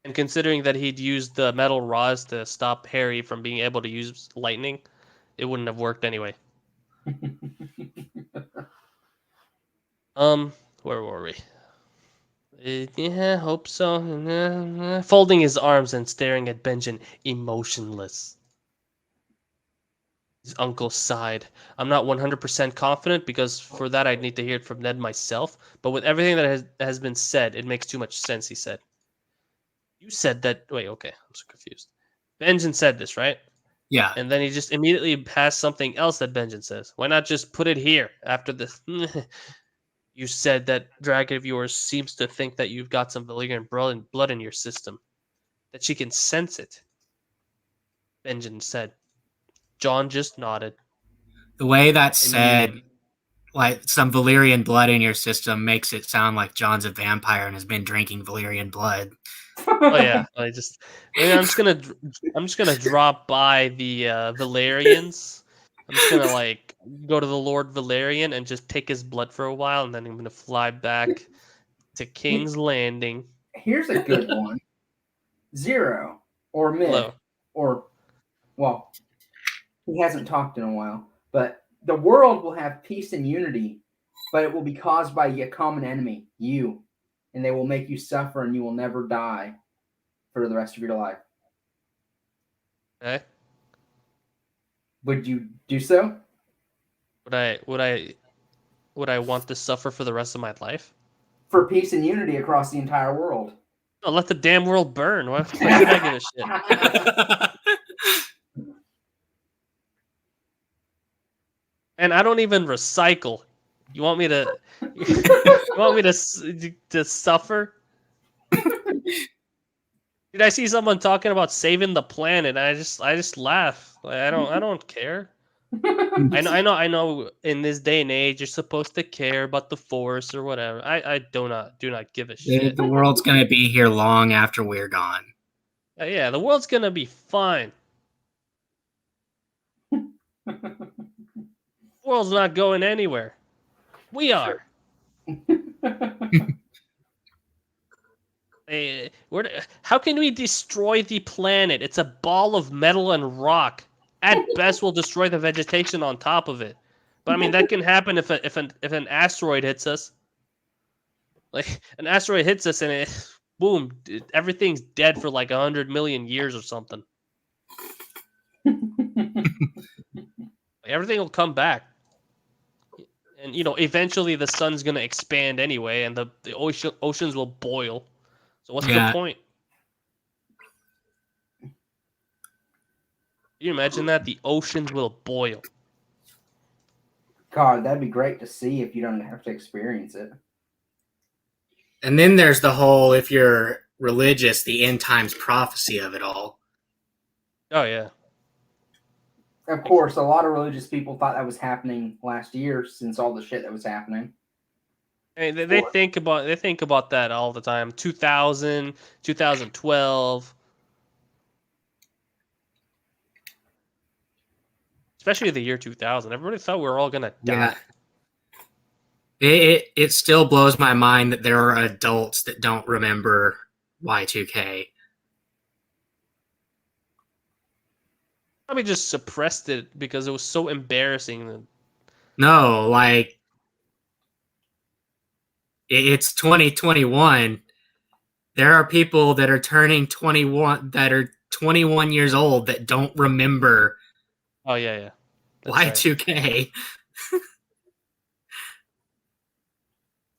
And considering that he'd used the metal rods to stop Harry from being able to use lightning, it wouldn't have worked anyway. Where were we? Yeah, hope so. Folding his arms and staring at Benjen, emotionless. His uncle sighed. I'm not 100% confident because for that I'd need to hear it from Ned myself, but with everything that has been said, it makes too much sense, he said. You said that... Wait, okay, I'm so confused. Benjen said this, right? Yeah. And then he just immediately has something else that Benjen says. Why not just put it here after this? You said that dragon of yours seems to think that you've got some Valyrian blood in your system. That she can sense it. Benjen said. Jon just nodded. The way that's And said, like some Valyrian blood in your system, makes it sound like Jon's a vampire and has been drinking Valyrian blood. Oh yeah, I'm just gonna drop by the Valerians. I'm just gonna like go to the Lord Valerian and just take his blood for a while, and then I'm gonna fly back to King's Landing. Here's a good one. Zero or Mick Hello. or well, he hasn't talked in a while, but the world will have peace and unity, but it will be caused by a common enemy, you, and they will make you suffer, and you will never die for the rest of your life. Okay. Would you do so? Would I want to suffer for the rest of my life? For peace and unity across the entire world. Oh, let the damn world burn. Why should I give a shit? And I don't even recycle. You want me to? You want me to suffer? Did I see someone talking about saving the planet? I just laugh. Like, I don't care. I know. In this day and age, you're supposed to care about the force or whatever. I do not give a shit. The world's gonna be here long after we're gone. Yeah, the world's gonna be fine. The world's not going anywhere. We are. How can we destroy the planet? It's a ball of metal and rock. At best, we'll destroy the vegetation on top of it. But I mean, that can happen if an asteroid hits us. Like an asteroid hits us and it, boom, everything's dead for like 100 million years or something. Everything will come back. And eventually the sun's gonna expand anyway, and the oceans will boil. So what's the point? Can you imagine that? The oceans will boil. God, that'd be great to see if you don't have to experience it. And then there's the whole, if you're religious, the end times prophecy of it all. Oh, yeah. Of course, a lot of religious people thought that was happening last year since all the shit that was happening. I mean, they think about that all the time. 2000, 2012. Especially the year 2000. Everybody thought we were all going to die. Yeah. It still blows my mind that there are adults that don't remember Y2K. Probably just suppressed it because it was so embarrassing. No, like, it's 2021. There are people that are turning 21, that are 21 years old that don't remember. Oh, yeah. Y2K. Right.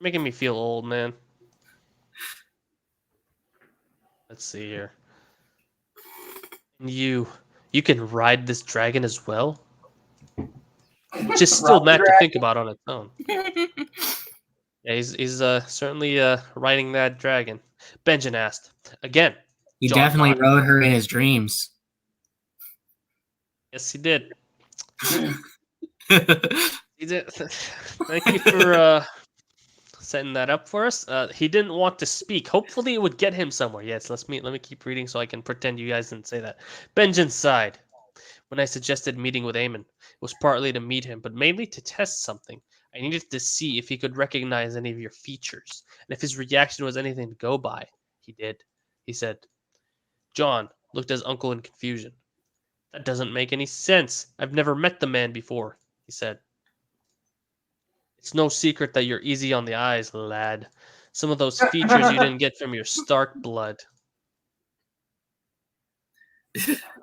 Making me feel old, man. Let's see here. You can ride this dragon as well? Which is still mad to think about on its own. Yeah, he's certainly riding that dragon. Benjen asked. Again. He definitely rode her in his dreams. Yes, he did. He did. Thank you for setting that up for us. He didn't want to speak. Hopefully it would get him somewhere. Yes, let me keep reading so I can pretend you guys didn't say that. Benjen sighed. When I suggested meeting with Aemon, it was partly to meet him, but mainly to test something. I needed to see if he could recognize any of your features, and if his reaction was anything to go by. He did. He said. Jon looked at his uncle in confusion. That doesn't make any sense. I've never met the man before, he said. It's no secret that you're easy on the eyes, lad. Some of those features you didn't get from your Stark blood.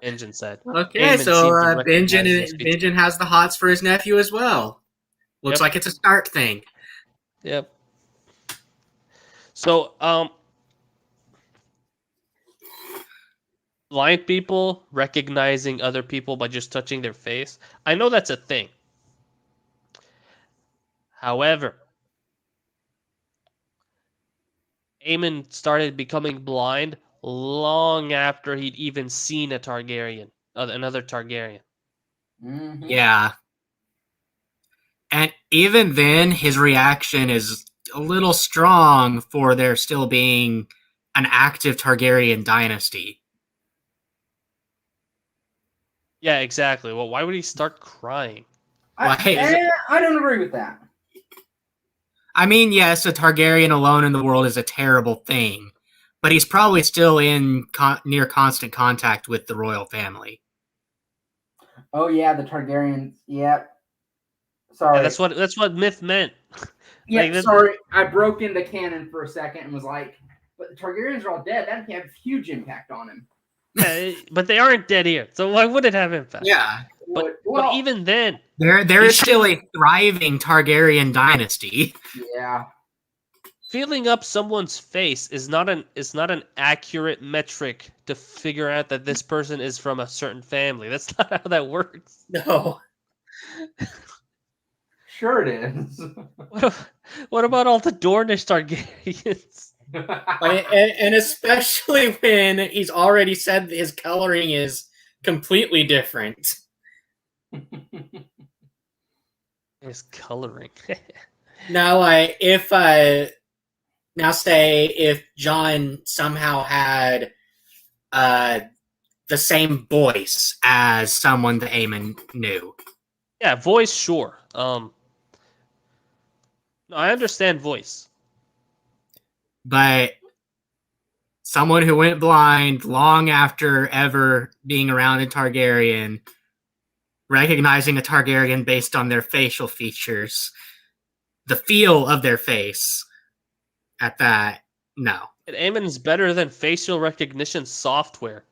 Benjen said. Okay, Aemon so seemed to recognize those features. Benjen has the hots for his nephew as well. Looks like it's a Stark thing. Yep. So, blind people recognizing other people by just touching their face. I know that's a thing. However, Aemon started becoming blind long after he'd even seen a Targaryen, another Targaryen. Mm-hmm. Yeah. And even then, his reaction is a little strong for there still being an active Targaryen dynasty. Yeah, exactly. Well, why would he start crying? I don't agree with that. I mean, yes, a Targaryen alone in the world is a terrible thing, but he's probably still in near constant contact with the royal family. Oh yeah, the Targaryens. Yep. Sorry. Yeah, that's what myth meant. Yeah, sorry. I broke into canon for a second and was like, but the Targaryens are all dead. That can have huge impact on him. Yeah, but they aren't dead here, so why would it have impact? Yeah. But even then, there is still a thriving Targaryen dynasty. Yeah. Feeling up someone's face is not an accurate metric to figure out that this person is from a certain family. That's not how that works. No. Sure it is. What about all the Dornish Targaryens? And especially when he's already said his coloring is completely different. His coloring. Now, now say if Jon somehow had the same voice as someone that Aemon knew. Yeah, voice, sure. No, I understand voice. But someone who went blind long after ever being around a Targaryen, recognizing a Targaryen based on their facial features, the feel of their face, at that, no. And Aemon's better than facial recognition software.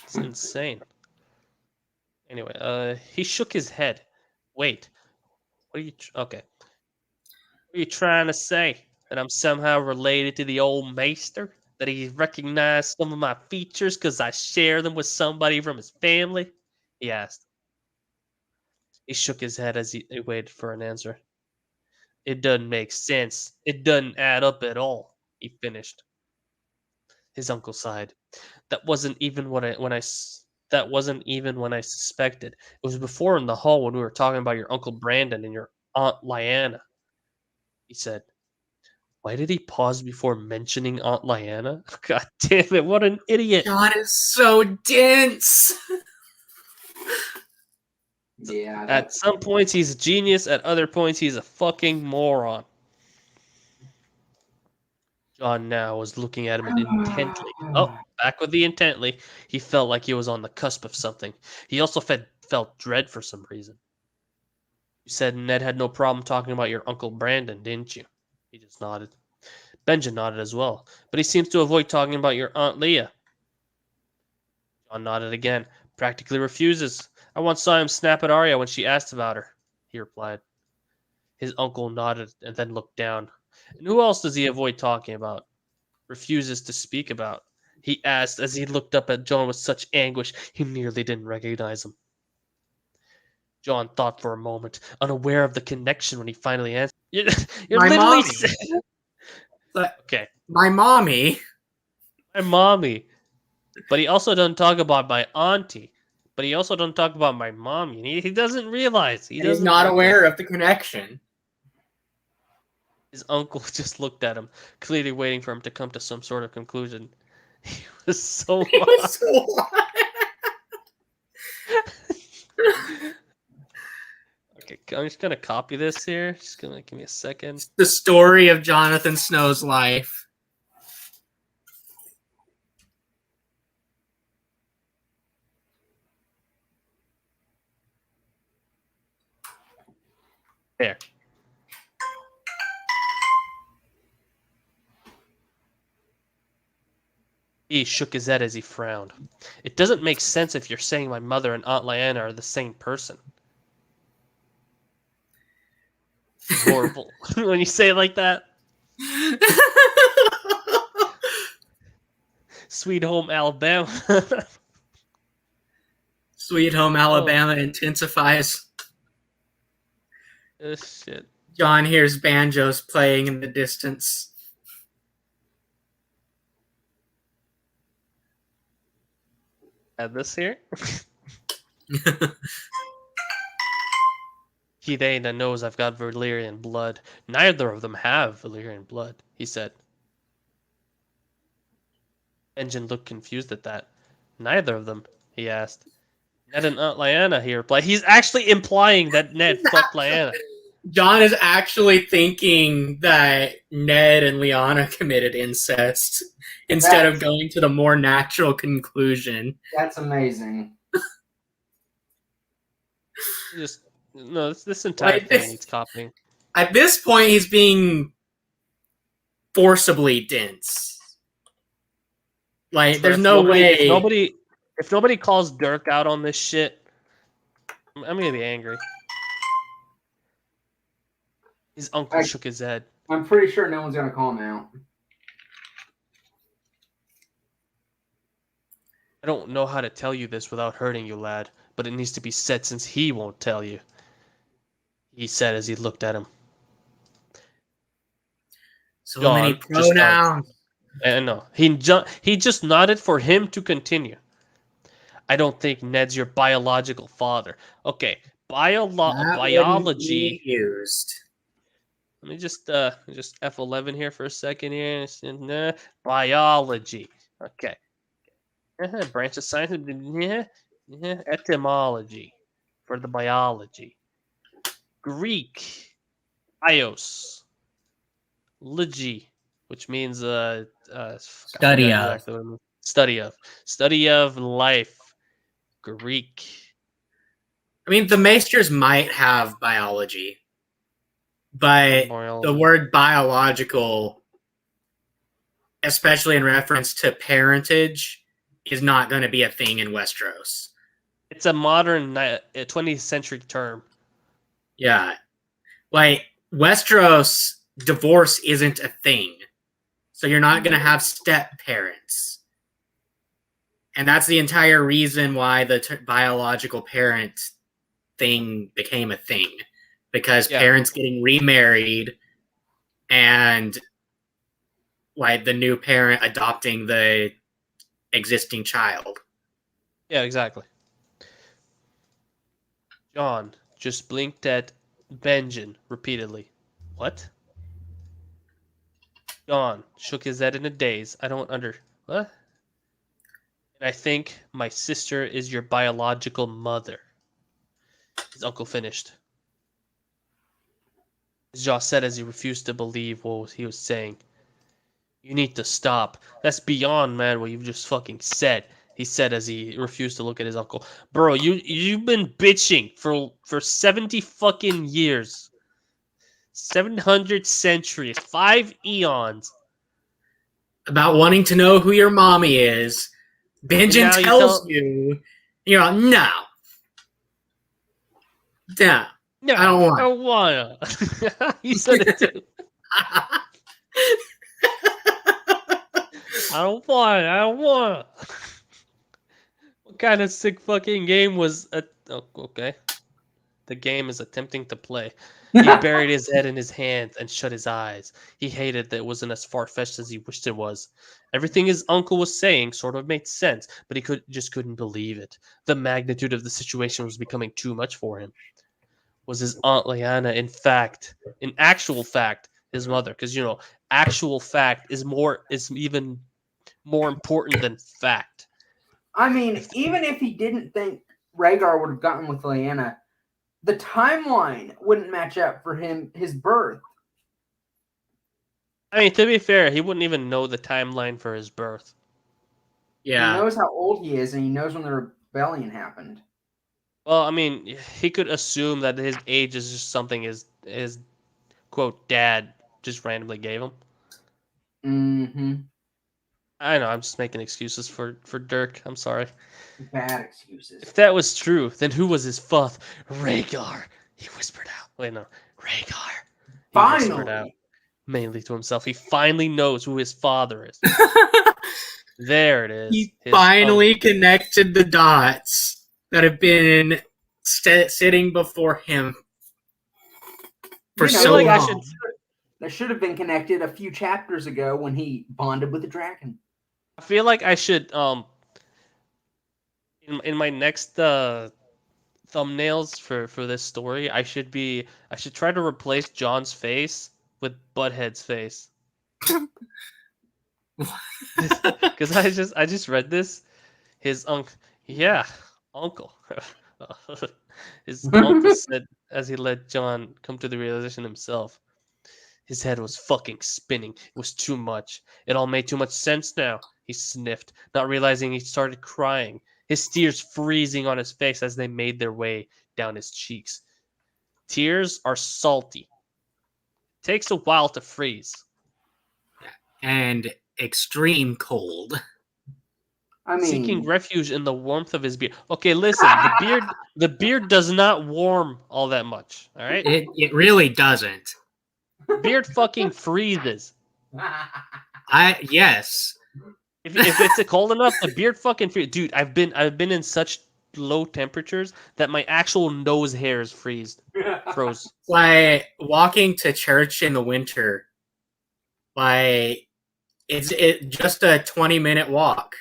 It's insane. Anyway, he shook his head. Wait, what are you? Okay, what are you trying to say? That I'm somehow related to the old maester? That he recognized some of my features because I share them with somebody from his family? He asked. He shook his head as he waited for an answer. It doesn't make sense. It doesn't add up at all. He finished. His uncle sighed. That wasn't even when I suspected. It was before in the hall when we were talking about your Uncle Brandon and your Aunt Lyanna. He said. Why did he pause before mentioning Aunt Lyanna? God damn it, what an idiot. God is so dense. Yeah. At some points he's a genius, at other points he's a fucking moron. Jon now was looking at him intently. Oh, back with the intently. He felt like he was on the cusp of something. He also felt dread for some reason. You said Ned had no problem talking about your Uncle Brandon, didn't you? He just nodded. Benjen nodded as well, but he seems to avoid talking about your Aunt Leah. Jon nodded again. Practically refuses. I once saw him snap at Arya when she asked about her, he replied. His uncle nodded and then looked down. And who else does he avoid talking about? Refuses to speak about? He asked as he looked up at Jon with such anguish he nearly didn't recognize him. Jon thought for a moment, unaware of the connection when he finally answered. You're my literally... mommy. Okay. My mommy. My mommy. But he also doesn't talk about my auntie. But he also doesn't talk about my mommy. He doesn't realize. He's not aware of the connection. His uncle just looked at him, clearly waiting for him to come to some sort of conclusion. He was so Okay, I'm just gonna copy this here. Just gonna give me a second. The story of Jonathan Snow's life. There. He shook his head as he frowned. It doesn't make sense if you're saying my mother and Aunt Lyanna are the same person. It's horrible when you say it like that. Sweet Home Alabama. Sweet Home Alabama intensifies. Oh, shit. John hears banjos playing in the distance. Add this here. He that knows I've got Valyrian blood. Neither of them have Valyrian blood, he said. Benjen looked confused at that. Neither of them, he asked. Ned and Aunt Lyanna, he replied. He's actually implying that Ned fucked Lyanna. John is actually thinking that Ned and Lyanna committed incest instead of going to the more natural conclusion. That's amazing. This entire thing needs copying. At this point, he's being forcibly dense. Like, there's no way. If nobody calls Derk out on this shit, I'm gonna be angry. His uncle shook his head. I'm pretty sure no one's gonna call him out. I don't know how to tell you this without hurting you, lad, but it needs to be said since he won't tell you. He said as he looked at him. So many pronouns. No, he just nodded for him to continue. I don't think Ned's your biological father. Okay, biology used. Let me just F11 here for a second here. Biology. Okay. Branch of science. Etymology for the biology. Greek. Ios. Logy, which means study of. Exactly study of life. Greek. I mean, the Maesters might have biology, but the word biological, especially in reference to parentage, is not going to be a thing in Westeros. It's a modern 20th century term. Yeah. Like, Westeros, divorce isn't a thing. So you're not going to have step parents. And that's the entire reason why the biological parent thing became a thing. Because parents getting remarried and like the new parent adopting the existing child. Yeah, exactly. John just blinked at Benjen repeatedly. What? John shook his head in a daze. What? And I think my sister is your biological mother. His uncle finished. His jaw set as he refused to believe what he was saying. You need to stop. That's beyond, man, what you've just fucking said. He said as he refused to look at his uncle. Bro, you've been bitching for 70 fucking years. 700 centuries. 5 eons. About wanting to know who your mommy is. Benjen tells you, you're like, no. No, I don't want to. He said it too. I don't want to. What kind of sick fucking game was... okay. The game is attempting to play. He buried his head in his hands and shut his eyes. He hated that it wasn't as far-fetched as he wished it was. Everything his uncle was saying sort of made sense, but he just couldn't believe it. The magnitude of the situation was becoming too much for him. Was his Aunt Lyanna, in actual fact, his mother? Because, actual fact is even more important than fact. I mean, even if he didn't think Rhaegar would have gotten with Lyanna, The timeline wouldn't match up for his birth. I mean, to be fair, he wouldn't even know the timeline for his birth. Yeah. He knows how old he is, and he knows when the rebellion happened. Well, I mean, he could assume that his age is just something his quote dad just randomly gave him. Mm-hmm. I know, I'm just making excuses for Derk. I'm sorry. Bad excuses. If that was true, then who was his father? Rhaegar. He whispered out. Wait, no, Rhaegar. He whispered out, Finally! mainly to himself. He finally knows who his father is. There it is. He His finally connected the dots that have been sitting before him for You know, so like I long. That should have been connected a few chapters ago when he bonded with the dragon. I feel like I should in my next thumbnails for this story, I should try to replace John's face with Butthead's face. Because I just read this. His uncle, yeah, uncle. His uncle said as he let John come to the realization himself. His head was fucking spinning. It was too much. It all made too much sense now. He sniffed, not realizing he started crying. His tears freezing on his face as they made their way down his cheeks. Tears are salty. Takes a while to freeze. And extreme cold. I mean, Seeking refuge in the warmth of his beard. Okay, listen, the beard does not warm all that much. All right, It really doesn't. beard fucking freezes. Yes. If it's cold enough, the beard fucking freezes. Dude, I've been in such low temperatures that my actual nose hairs froze. Like walking to church in the winter. Like it's just a 20-minute walk.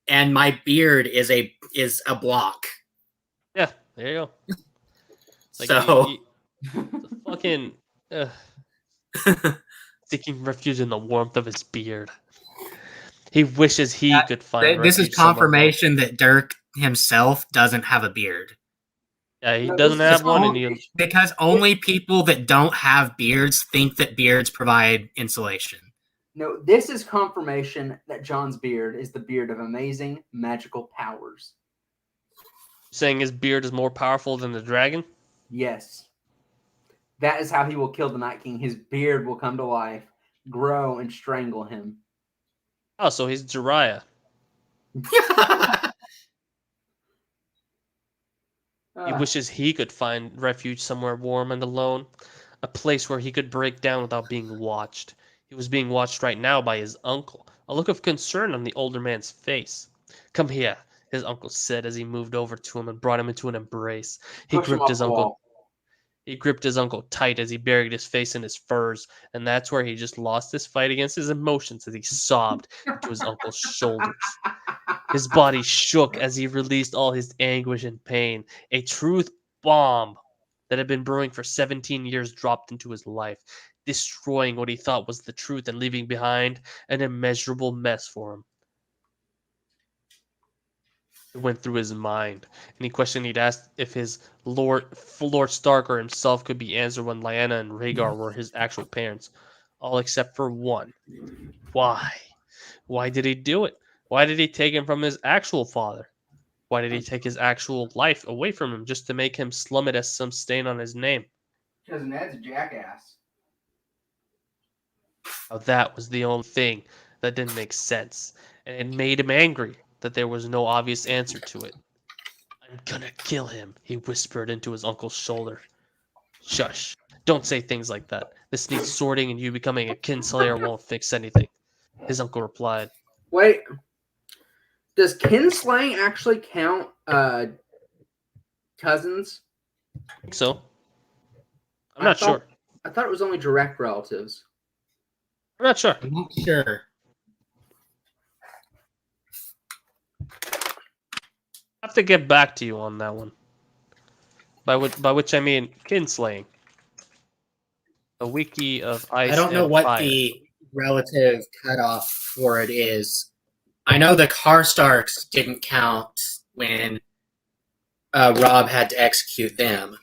And my beard is a block. Yeah, there you go. Like So the fucking seeking refuge in the warmth of his beard. He wishes he could find this is refuge somewhere confirmation that Derk himself doesn't have a beard. Yeah, he No, doesn't this is have one, and you. Because only people that don't have beards think that beards provide insulation. No, this is confirmation that John's beard is the beard of amazing magical powers. Saying his beard is more powerful than the dragon? Yes. That is how he will kill the Night King. His beard will come to life, grow, and strangle him. Oh, so he's Jiraiya. He wishes he could find refuge somewhere warm and alone, a place where he could break down without being watched. He was being watched right now by his uncle, a look of concern on the older man's face. Come here, his uncle said as he moved over to him and brought him into an embrace. He gripped his uncle tight as he buried his face in his furs, and that's where he just lost his fight against his emotions as he sobbed into his uncle's shoulders. His body shook as he released all his anguish and pain. A truth bomb that had been brewing for 17 years dropped into his life, destroying what he thought was the truth and leaving behind an immeasurable mess for him. It went through his mind. Any question he'd asked if his Lord Stark or himself could be answered when Lyanna and Rhaegar were his actual parents. All except for one. Why? Why did he do it? Why did he take him from his actual father? Why did he take his actual life away from him just to make him slum it as some stain on his name? Because Ned's a jackass. Now that was the only thing that didn't make sense, and it made him angry that there was no obvious answer to it. I'm gonna kill him, he whispered into his uncle's shoulder. Shush. Don't say things like that. This needs sorting, and you becoming a kinslayer won't fix anything. His uncle replied. Wait. Does kinslaying actually count cousins? I think so. I'm not sure. I thought it was only direct relatives. I'm not sure. I'm not sure. I have to get back to you on that one. By which I mean kinslaying. A wiki of ice. I don't know what fire. the relative cutoff for it is. I know the Karstarks didn't count when Rob had to execute them.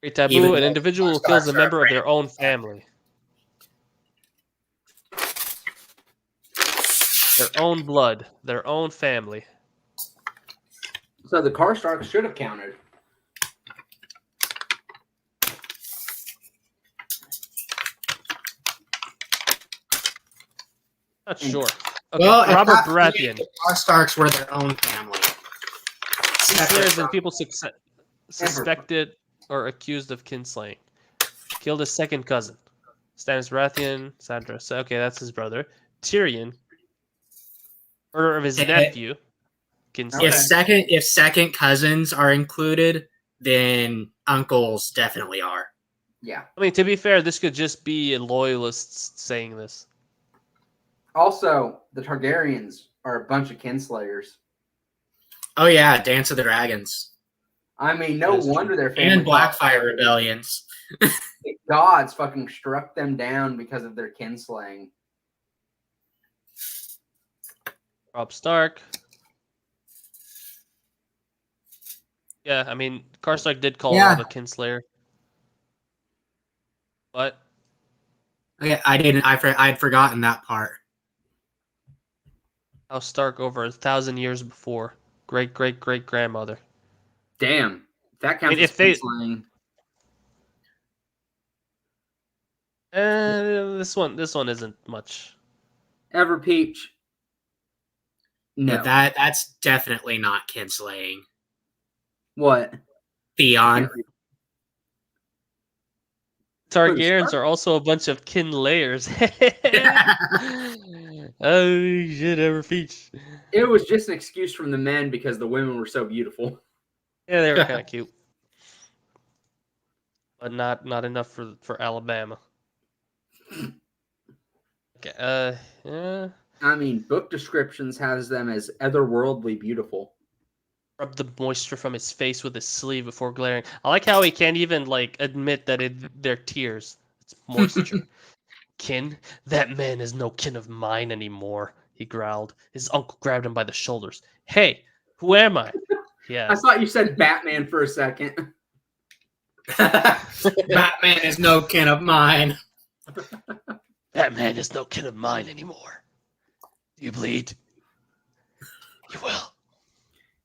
Great taboo, Even an though individual who Starks kills a are member of afraid their own family. Their own blood, their own family. So the Karstarks should have counted. Not sure. Okay, Well, at Robert that point, Baratheon. the Starks were their own family. Kinslayers and Separate people suspected or accused of kinslaying. Killed his second cousin. Stannis Baratheon, Sandra. So, okay, that's his brother. Tyrion. Murder of his from- nephew. Kinsley. If second cousins are included, then uncles definitely are. Yeah. I mean, to be fair, this could just be loyalists saying this. Also, the Targaryens are a bunch of kinslayers. Oh yeah, Dance of the Dragons I mean, no That's wonder true. their family and Blackfire rebellions. the gods fucking struck them down because of their kinslaying. Robb Stark. Yeah, I mean, Karstark did call Robb a kinslayer. But Okay, I didn't. I'd forgotten that part. House Stark over 1,000 years before. Great grandmother. Damn, that counts I mean, as if they- kinslaying. This one isn't much. Ever Peach? No. That's definitely not kinslaying. What? Theon. Targaryens are also a bunch of kin layers. Oh shit, Ever Peach. It was just an excuse from the men because the women were so beautiful. Yeah, they were kind of cute, but not enough for Alabama. Okay. Yeah. I mean, book descriptions has them as otherworldly beautiful. Rub the moisture from his face with his sleeve before glaring. I like how he can't even like admit that they're tears. It's moisture. Kin? That man is no kin of mine anymore, he growled. His uncle grabbed him by the shoulders. Hey, who am I? Yeah. I thought you said Batman for a second. Batman is no kin of mine. That man is no kin of mine anymore. Do you bleed? You will.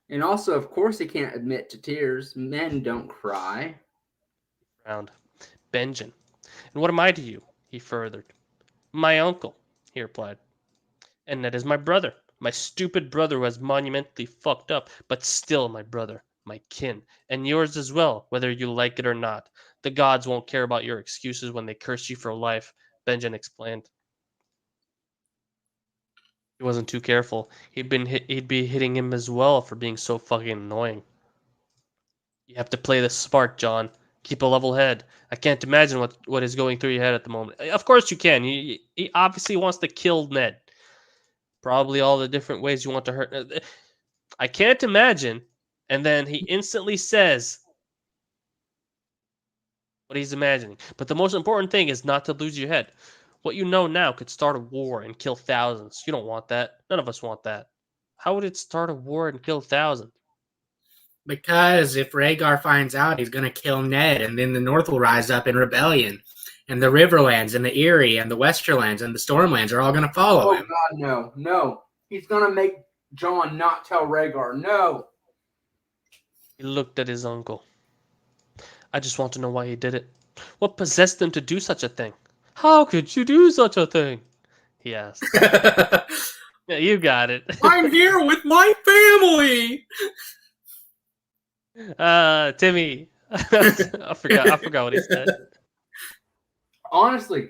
And also, of course, he can't admit to tears. Men don't cry. Round. Benjen. And what am I to you? He furthered. My uncle, he replied. And that is my brother. My stupid brother who has monumentally fucked up, but still my brother, my kin. And yours as well, whether you like it or not. The gods won't care about your excuses when they curse you for life, Benjen explained. He wasn't too careful. He'd be hitting him as well for being so fucking annoying. You have to play this smart, Jon. Keep a level head. I can't imagine what is going through your head at the moment. Of course you can. He obviously wants to kill Ned. Probably all the different ways you want to hurt. I can't imagine. And then he instantly says what he's imagining. But the most important thing is not to lose your head. What you know now could start a war and kill thousands. You don't want that. None of us want that. How would it start a war and kill thousands? Because if Rhaegar finds out, he's going to kill Ned, and then the North will rise up in rebellion. And the Riverlands, and the Eyrie, and the Westerlands, and the Stormlands are all going to follow him. Oh, God, no. He's going to make Jon not tell Rhaegar. No. He looked at his uncle. I just want to know why he did it. What possessed him to do such a thing? How could you do such a thing? He asked. Yeah, you got it. I'm here with my family. Timmy. I forgot what he said. Honestly,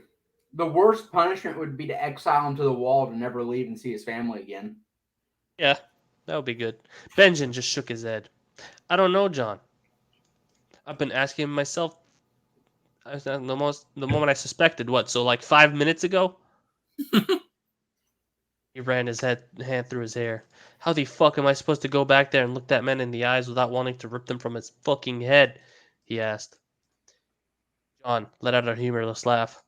the worst punishment would be to exile him to the wall to never leave and see his family again. Yeah, that would be good. Benjen just shook his head. I don't know, Jon. I've been asking myself the moment I suspected. What? So like 5 minutes ago? He ran his hand through his hair. How the fuck am I supposed to go back there and look that man in the eyes without wanting to rip them from his fucking head? He asked. Jon let out a humorless laugh.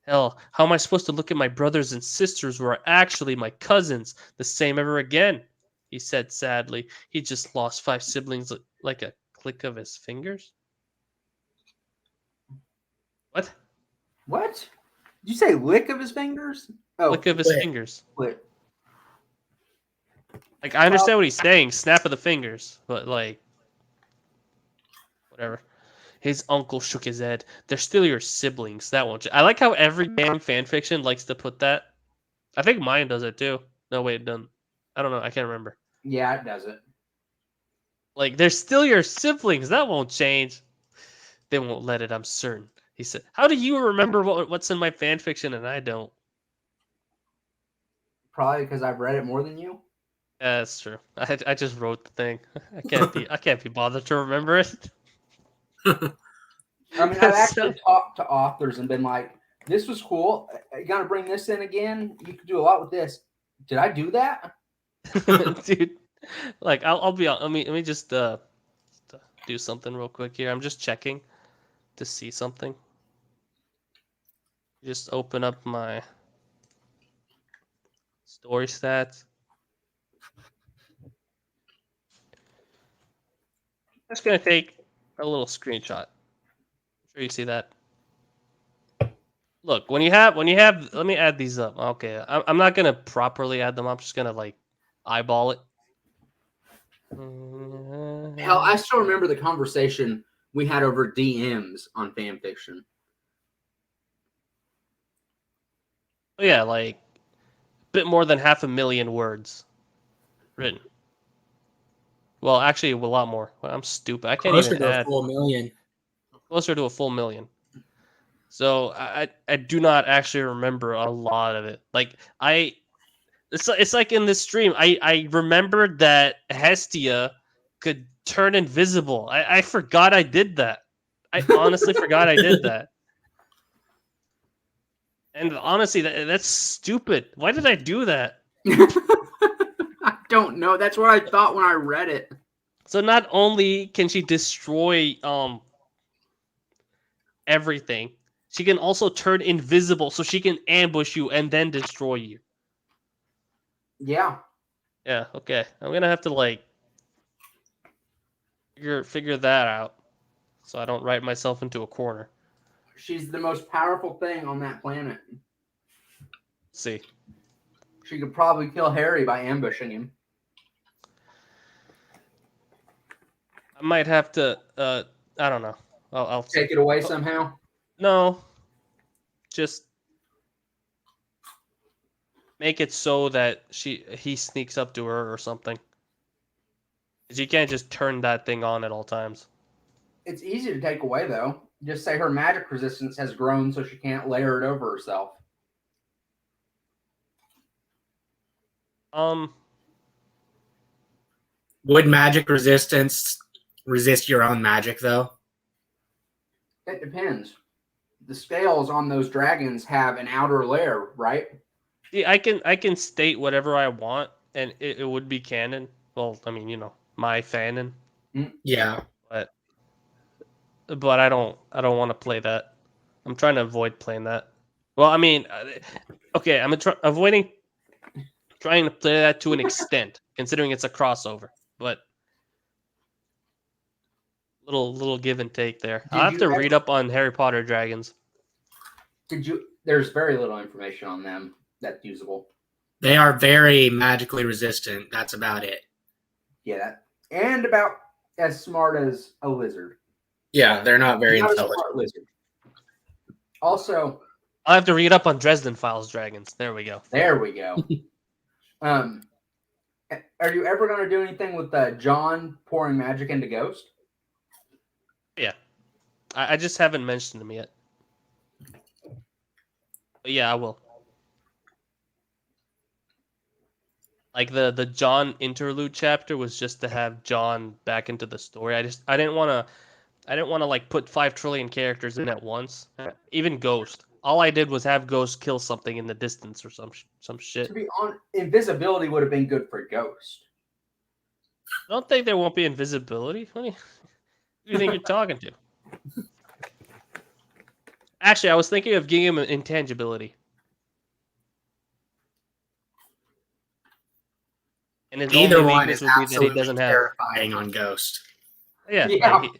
Hell, how am I supposed to look at my brothers and sisters who are actually my cousins the same ever again? He said sadly. He just lost 5 siblings like a click of his fingers. What? Did you say lick of his fingers? Oh, Lick of his lick. fingers. lick. Like, I understand what he's saying, snap of the fingers, but like, whatever. His uncle shook his head. They're still your siblings. That won't. I like how every damn fanfiction likes to put that. I think mine does it too. No, wait, it doesn't. I don't know. I can't remember. Yeah, it does it. Like, they're still your siblings. That won't change. They won't let it, I'm certain. He said, how do you remember what's in my fanfiction and I don't? Probably because I've read it more than you. Yeah, that's true. I just wrote the thing. I can't be bothered to remember it. I mean, I've actually talked to authors and been like, this was cool. You got to bring this in again. You could do a lot with this. Did I do that? Dude, like, I'll be on. Let me just do something real quick here. I'm just checking to see something. Just open up my story stats. Just gonna take a little screenshot. I'm sure you see that. Look, when you have, let me add these up. Okay, I'm not gonna properly add them. I'm just gonna like eyeball it. Hell, I still remember the conversation we had over DMs on fanfiction. Oh, yeah, like a bit more than 500,000 words written. Well, actually, a lot more. Well, I'm stupid. I can't Closer even to add. a full million. Closer to a full million. So I do not actually remember a lot of it. Like it's like in this stream. I remembered that Hestia could turn invisible. I forgot I did that. I honestly forgot I did that. And honestly, that's stupid. Why did I do that? I don't know. That's what I thought when I read it. So not only can she destroy everything, she can also turn invisible, so she can ambush you and then destroy you. Yeah. Yeah. Okay. I'm gonna have to like figure that out, so I don't write myself into a corner. She's the most powerful thing on that planet. Let's see. She could probably kill Harry by ambushing him. I might have to. I don't know. I'll Take it away somehow. No. Just make it so that he sneaks up to her or something. 'Cause you can't just turn that thing on at all times. It's easy to take away, though. Just say her magic resistance has grown so she can't layer it over herself. Would magic resistance resist your own magic, though? It depends. The scales on those dragons have an outer layer, right? Yeah, I can state whatever I want, and it would be canon. Well, I mean, my fanon. Yeah. But I don't want to play that. I'm trying to avoid playing that. Well, I mean, okay, I'm avoiding trying to play that to an extent, considering it's a crossover. But little give and take there. I'll have to read up on Harry Potter dragons. There's very little information on them that's usable. They are very magically resistant. That's about it. Yeah, and about as smart as a lizard. Yeah, they're not very intelligent. A smart lizard. Also, I'll have to read up on Dresden Files dragons. There we go. There we go. Are you ever going to do anything with Jon pouring magic into Ghost? Yeah. I just haven't mentioned him yet. But yeah, I will. Like the Jon interlude chapter was just to have Jon back into the story. I didn't want to like put 5 trillion characters in at once. Even Ghost. All I did was have Ghost kill something in the distance or some shit. To be honest, invisibility would have been good for Ghost. I don't think there won't be invisibility. Who do you think you're talking to? Actually, I was thinking of giving him an intangibility. And his Either only one weakness is would be that he absolutely doesn't have. terrifying on Ghost. Yeah. Like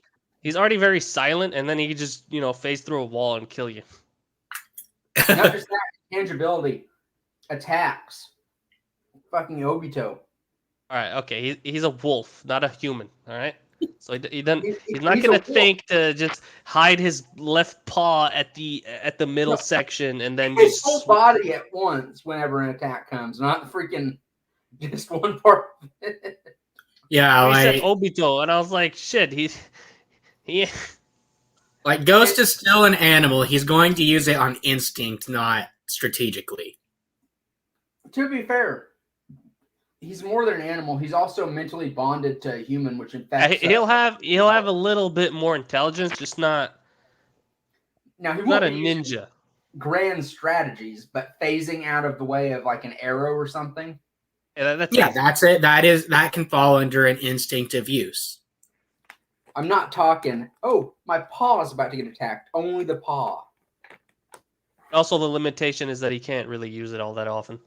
he's already very silent, and then he could just phase through a wall and kill you. Not just that, tangibility, attacks, fucking Obito. All right, okay, he's a wolf, not a human. All right, so he doesn't. He's not He's gonna a wolf. think to just hide his left paw at the middle No. section and then His just whole body at once whenever an attack comes, not freaking just one part. Yeah, He said like Obito, and I was like, shit, he. like Ghost is still an animal. He's going to use it on instinct, not strategically. To be fair, he's more than an animal. He's also mentally bonded to a human, which infects. He'll have a little bit more intelligence, just not Now he not won't a be using ninja. grand strategies, but phasing out of the way of like an arrow or something. Yeah, that's Yeah, easy. that's it. That can fall under an instinctive use. I'm not talking, oh, my paw is about to get attacked. Only the paw. Also, the limitation is that he can't really use it all that often.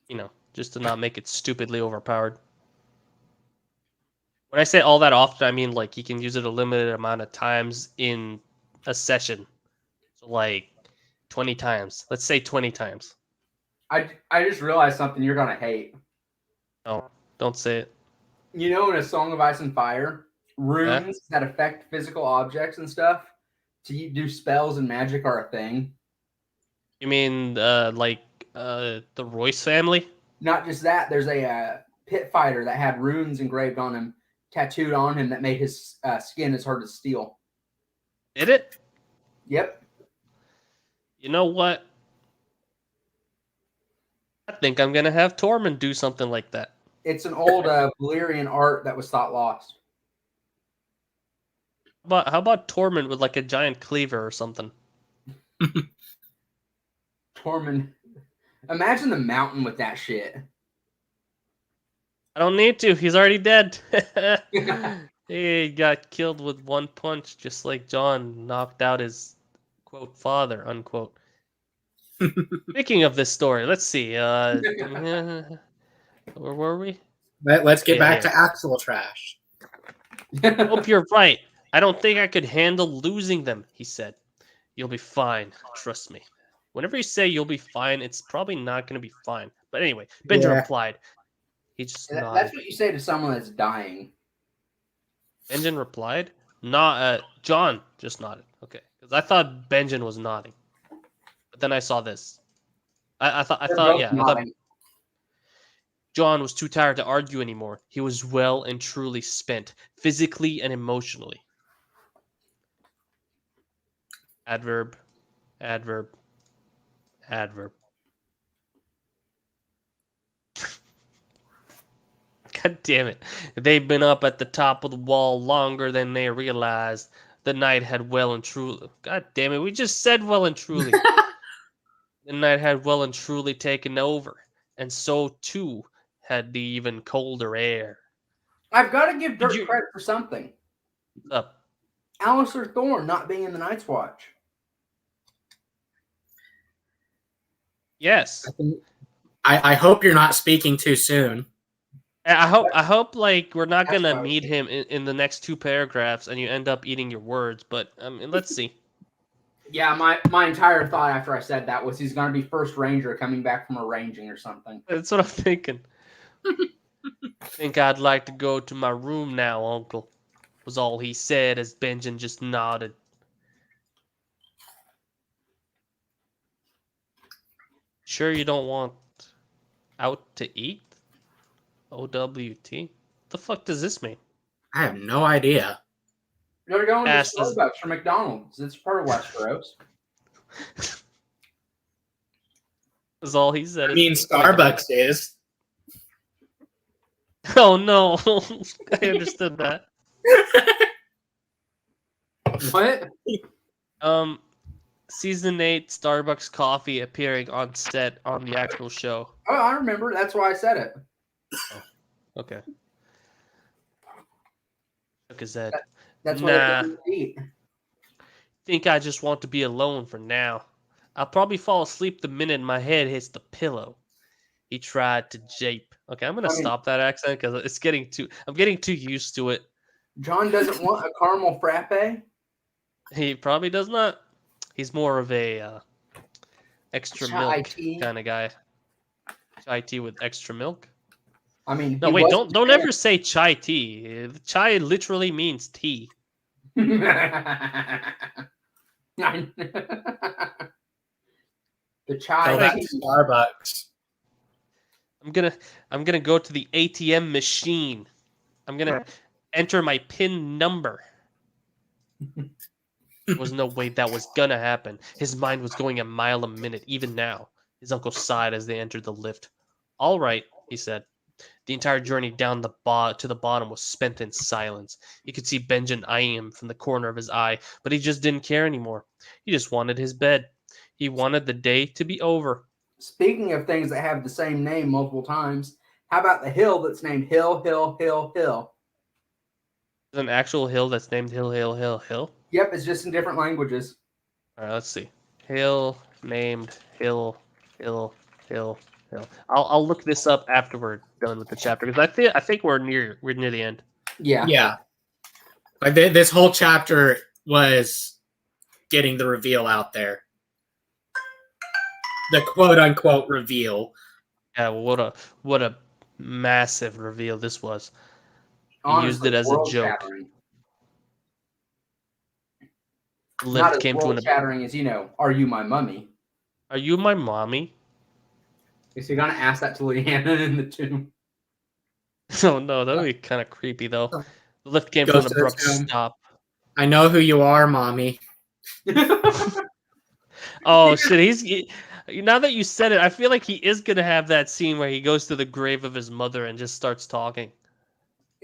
You know, just to not make it stupidly overpowered. When I say all that often, I mean like he can use it a limited amount of times in a session. So like 20 times. Let's say 20 times. I just realized something you're gonna hate. No, don't say it. You know, in A Song of Ice and Fire, runes that affect physical objects and stuff to do spells and magic are a thing. You mean the Royce family? Not just that, there's a pit fighter that had runes engraved on him, tattooed on him that made his skin as hard as steel. Did it? Yep. You know what? I think I'm gonna have Tormund do something like that. It's an old Valyrian art that was thought lost. How about Tormund with like a giant cleaver or something? Tormund. Imagine the mountain with that shit. I don't need to. He's already dead. He got killed with one punch, just like Jon knocked out his quote father unquote. Speaking of this story, let's see. Where were we? Let's get back to actual trash. Hope you're right. I don't think I could handle losing them, he said. You'll be fine. Trust me. Whenever you say you'll be fine, it's probably not going to be fine. But anyway, Benjamin replied. He just nodded. That's what you say to someone that's dying. Benjamin replied? Jon just nodded. Okay. Because I thought Benjamin was nodding. But then I saw this. I thought Jon was too tired to argue anymore. He was well and truly spent, physically and emotionally. Adverb, adverb, adverb. God damn it. They've been up at the top of the wall longer than they realized. The night had well and truly... God damn it, we just said well and truly. The night had well and truly taken over. And so, too, had the even colder air. I've got to give Derk credit for something. What's up? Alistair Thorne not being in the Night's Watch. Yes. I hope you're not speaking too soon. I hope like we're not gonna meet him in the next two paragraphs and you end up eating your words, but let's see. Yeah, my entire thought after I said that was he's gonna be first ranger coming back from arranging or something. That's what I'm thinking. Think I'd like to go to my room now, Uncle, was all he said as Benjamin just nodded. Sure you don't want out to eat? OWT? The fuck does this mean? I have no idea. They're going to Starbucks or McDonald's. It's part of Westeros. That's all he said. I mean, Starbucks is. Oh no, I understood that. What? Season 8 Starbucks coffee appearing on set on the actual show. Oh, I remember. That's why I said it. Oh, okay. Look at that. That's what I eat. Think I just want to be alone for now. I'll probably fall asleep the minute my head hits the pillow. He tried to jape. Okay, I'm gonna stop that accent because it's getting too. I'm getting too used to it. Jon doesn't want a caramel frappe. He probably does not. He's more of a extra Chai milk tea? kind of guy. Chai tea with extra milk. I mean, No, he wait, was don't ever say chai tea. Chai literally means tea. the chai Tell that tea. to Starbucks. I'm gonna go to the ATM machine. I'm gonna enter my PIN number. There was no way that was gonna happen. His mind was going a mile a minute, even now. His uncle sighed as they entered the lift. All right, he said. The entire journey down to the bottom was spent in silence. He could see Benjamin eyeing him from the corner of his eye, but he just didn't care anymore. He just wanted his bed. He wanted the day to be over. Speaking of things that have the same name multiple times, how about the hill that's named Hill, Hill, Hill, Hill? There's an actual hill that's named Hill, Hill, Hill, Hill. Yep, it's just in different languages. All right, let's see. Hill named Hill, Hill, Hill, Hill. I'll look this up after we're done with the chapter because I think we're near the end. Yeah. Yeah. Like this whole chapter was getting the reveal out there. The quote unquote reveal. Yeah, well, what a massive reveal this was. He Honestly, used it as a joke. world-shattering. The Not lift as came to an. world-shattering as, are you my mummy? Are you my mommy? Is he gonna ask that to Leanna in the tomb? Oh no, that would be kind of creepy though. The lift came to Goes an to the abrupt tomb. stop. I know who you are, mommy. Oh shit, now that you said it, I feel like he is gonna have that scene where he goes to the grave of his mother and just starts talking.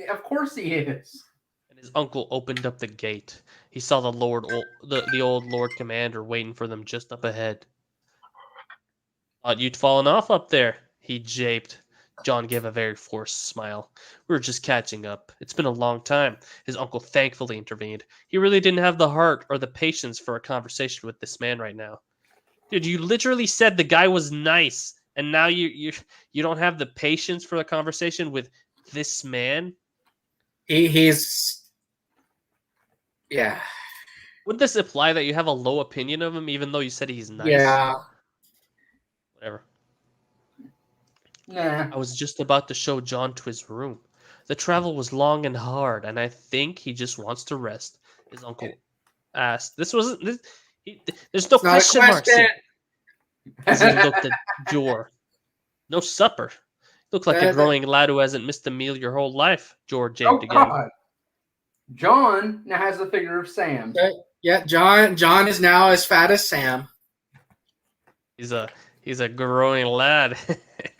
Of course he is. And his uncle opened up the gate. He saw the old Lord Commander waiting for them just up ahead. Thought you'd fallen off up there, he japed. Jon gave a very forced smile. We were just catching up. It's been a long time. His uncle thankfully intervened. He really didn't have the heart or the patience for a conversation with this man right now. Dude, you literally said the guy was nice, and now you don't have the patience for a conversation with this man? He's yeah. Would this imply that you have a low opinion of him, even though you said he's nice? Yeah. Whatever. Nah. I was just about to show Jon to his room. The travel was long and hard, and I think he just wants to rest. His uncle asked. There's no question marks here. As he looked at Jor. No supper. Looked like a growing lad who hasn't missed a meal your whole life, Jor japed again. God. Jon now has the figure of Sam. Yeah, Jon is now as fat as Sam. He's a growing lad.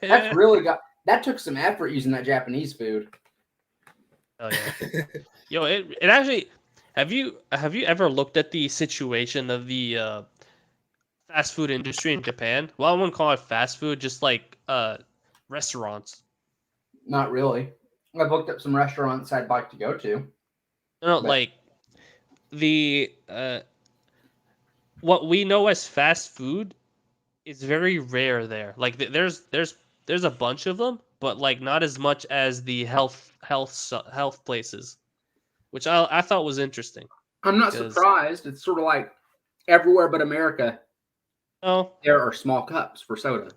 That took some effort using that Japanese food. Oh yeah. Yo, it actually have you ever looked at the situation of the fast food industry in Japan? Well, I wouldn't call it fast food, just like restaurants. Not really. I've looked up some restaurants I'd like to go to. No, like the what we know as fast food is very rare there. Like there's a bunch of them, but like not as much as the health places, which I thought was interesting. I'm not surprised. It's sort of like everywhere but America. Oh, there are small cups for soda.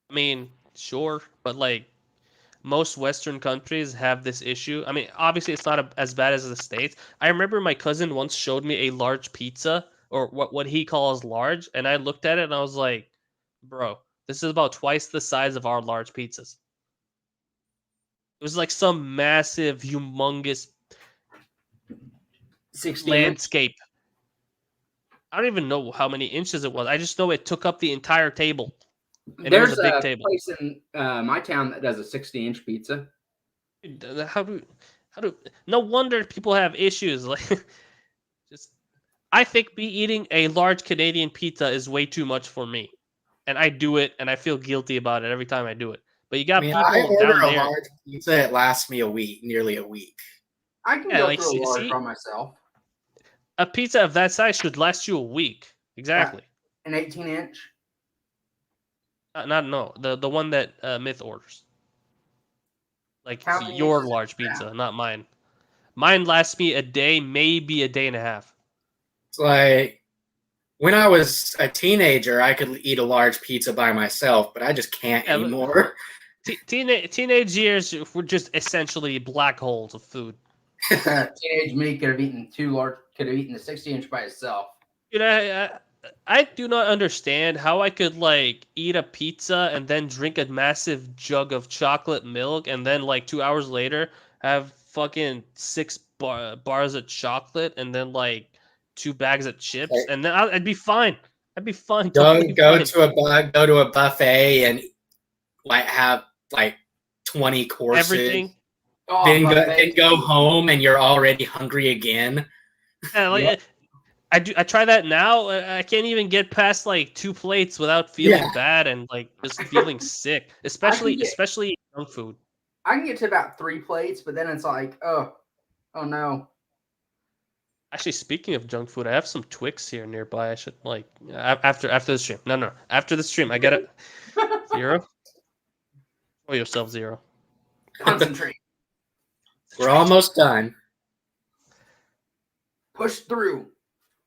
I mean, sure, but like most Western countries have this issue. I mean, obviously it's not as bad as the States. I remember my cousin once showed me a large pizza, or what he calls large, and I looked at it and I was like, bro, this is about twice the size of our large pizzas. It was like some massive, humongous 60 landscape. I don't even know how many inches it was. I just know it took up the entire table. And There's it was a big table. Place in my town that does a 60-inch pizza. How do no wonder people have issues. Like, I think me eating a large Canadian pizza is way too much for me, and I do it, and I feel guilty about it every time I do it. But you got people I order down a there. large pizza. It lasts me nearly a week. I can go through a large for myself. A pizza of that size should last you a week. Exactly. An 18-inch. No, the one that Myth orders. Like your large pizza, not mine. Mine lasts me a day, maybe a day and a half. It's like when I was a teenager, I could eat a large pizza by myself, but I just can't anymore. Teenage years were just essentially black holes of food. Teenage me could have eaten could have eaten a 60-inch by itself. I do not understand how I could like eat a pizza and then drink a massive jug of chocolate milk and then like 2 hours later have fucking six bars of chocolate and then like 2 bags of chips and then I'd be fine. I'd be fine. Go to a buffet and like have like 20 courses. Everything. Then go home and you're already hungry again. Yeah, like yep. I try that now. I can't even get past like 2 plates without feeling bad and like just feeling sick. Especially junk food. I can get to about 3 plates, but then it's like, oh no. Actually, speaking of junk food, I have some Twix here nearby. I should like after the stream. No, after the stream, I get it. 0. Pour yourself 0. Concentrate. We're almost done. Push through.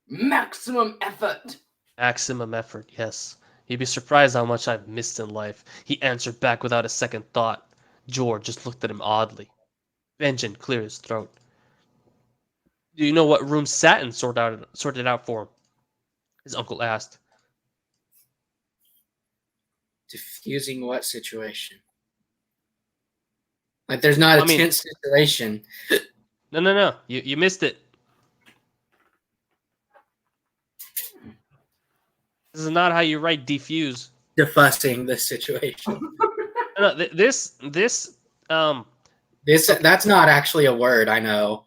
Maximum effort. Maximum effort, yes. You'd be surprised how much I've missed in life. He answered back without a second thought. George just looked at him oddly. Benjamin cleared his throat. Do you know what room Satin sorted out for him? His uncle asked. Diffusing what situation? Like there's not a tense situation. No. You missed it. This is not how you write defuse. Defussing the situation. No, this that's not actually a word, I know.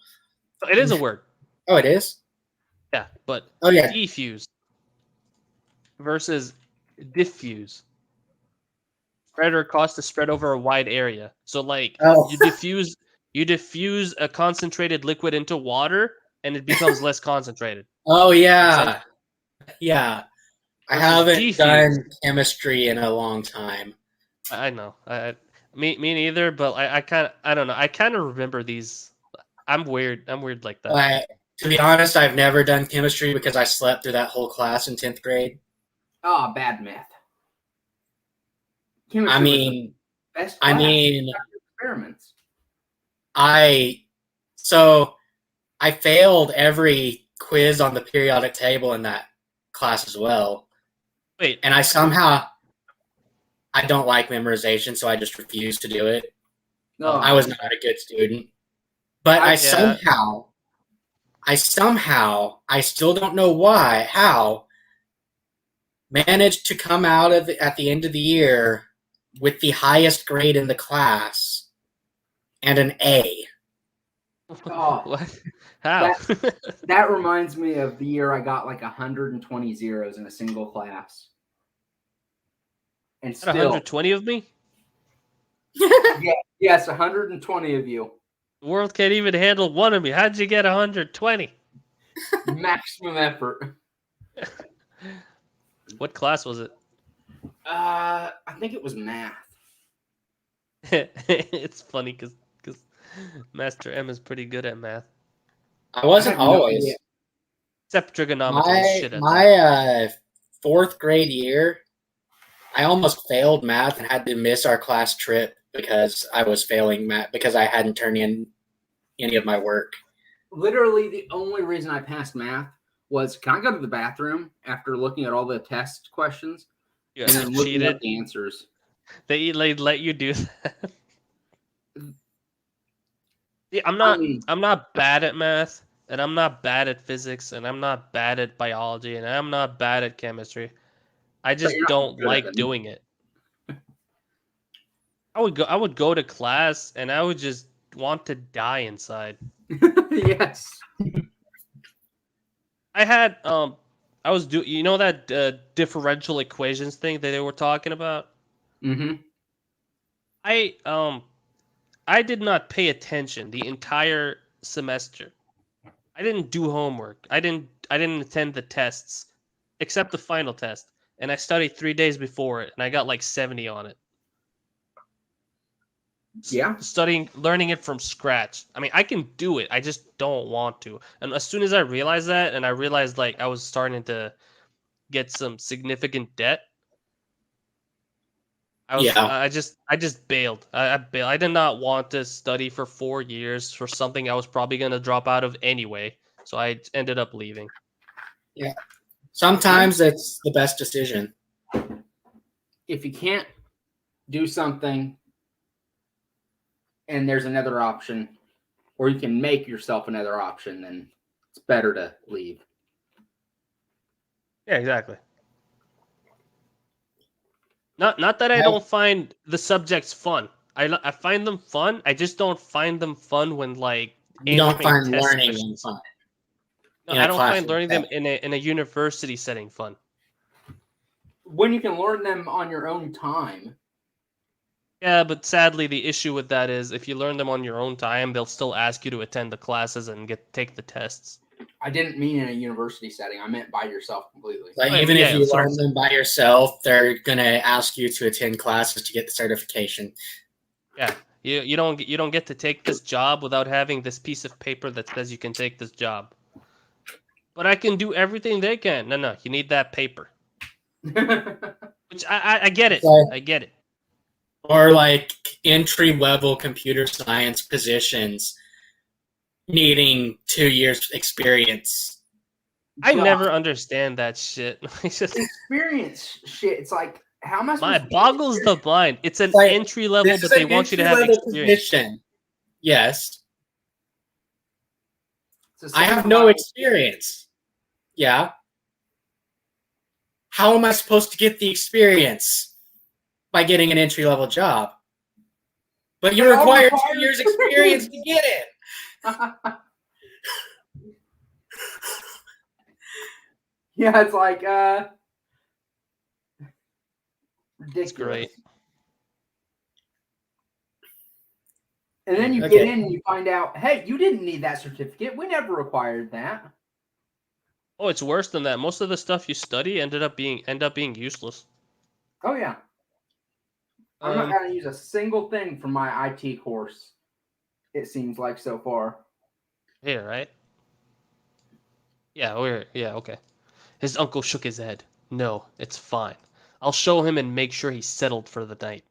It is a word. Oh, it is? Yeah, but yeah. Defuse versus diffuse. Spread or cause to spread over a wide area. So like you diffuse a concentrated liquid into water and it becomes less concentrated. Oh yeah. Yeah. I haven't done chemistry in a long time. I know. Me neither, but I don't know. I kind of remember these. I'm weird like that. To be honest, I've never done chemistry because I slept through that whole class in 10th grade. Oh, bad math. Chemistry experiments. I failed every quiz on the periodic table in that class as well. Wait. And I don't like memorization, so I just refused to do it. No, I was not a good student. But I still don't know how, managed to come out at the end of the year with the highest grade in the class and an A. Oh, what? How? That reminds me of the year I got like 120 zeros in a single class. And still 120 of me? Yes, 120 of you. The world can't even handle one of me. How'd you get 120? Maximum effort. What class was it? I think it was math. It's funny because Master M is pretty good at math. I wasn't always. Except trigonometry. My 4th grade year, I almost failed math and had to miss our class trip because I was failing math because I hadn't turned in any of my work. Literally, the only reason I passed math was, can I go to the bathroom after looking at all the test questions and then looking at the answers? They let you do that. Yeah, I'm not bad at math, and I'm not bad at physics, and I'm not bad at biology, and I'm not bad at chemistry. I just don't like doing it. I would go to class and I would just want to die inside. Yes. I had I was you know that differential equations thing that they were talking about? Mm-hmm. I did not pay attention the entire semester. I didn't do homework. I didn't attend the tests except the final test. And I studied 3 days before it and I got like 70 on it. Yeah. learning it from scratch. I mean, I can do it. I just don't want to. And as soon as I realized that, and I realized like I was starting to get some significant debt, I just bailed. I bailed. I did not want to study for 4 years for something I was probably gonna drop out of anyway. So I ended up leaving. Yeah. Sometimes it's the best decision. If you can't do something and there's another option, or you can make yourself another option, then it's better to leave. Yeah, exactly. Not that I don't find the subjects fun. I find them fun. I just don't find them fun when like You don't answering find test learning questions. fun. No, in a I don't find classroom learning them setting. in a university setting fun. When you can learn them on your own time. Yeah, but sadly the issue with that is if you learn them on your own time, they'll still ask you to attend the classes and take the tests. I didn't mean in a university setting. I meant by yourself completely. Like, I even mean, if yeah, you that's what I'm learn them by yourself, they're gonna ask you to attend classes to get the certification. Yeah, you don't get to take this job without having this piece of paper that says you can take this job. But I can do everything they can. No, you need that paper. Which I get it. So- I get it. Or like entry level computer science positions needing 2 years experience. I never understand that shit. It's just Experience shit. It's like, how am I supposed my to get boggles the experience? mind. It's an Like, entry level, This but is they an want you to have entry-level experience. position. Yes. It's the I same have for no my- experience. Yeah. How am I supposed to get the experience? By getting an entry level job. But you They all require require 2 years experience to get it. Yeah, it's like ridiculous. It's great. And then you Okay. get in and you find out, hey, you didn't need that certificate. We never required that. Oh, it's worse than that. Most of the stuff you study end up being useless. Oh yeah. I'm not going to use a single thing from my IT course. It seems like so far. Here, right? Yeah, okay. His uncle shook his head. No, it's fine. I'll show him and make sure he's settled for the night,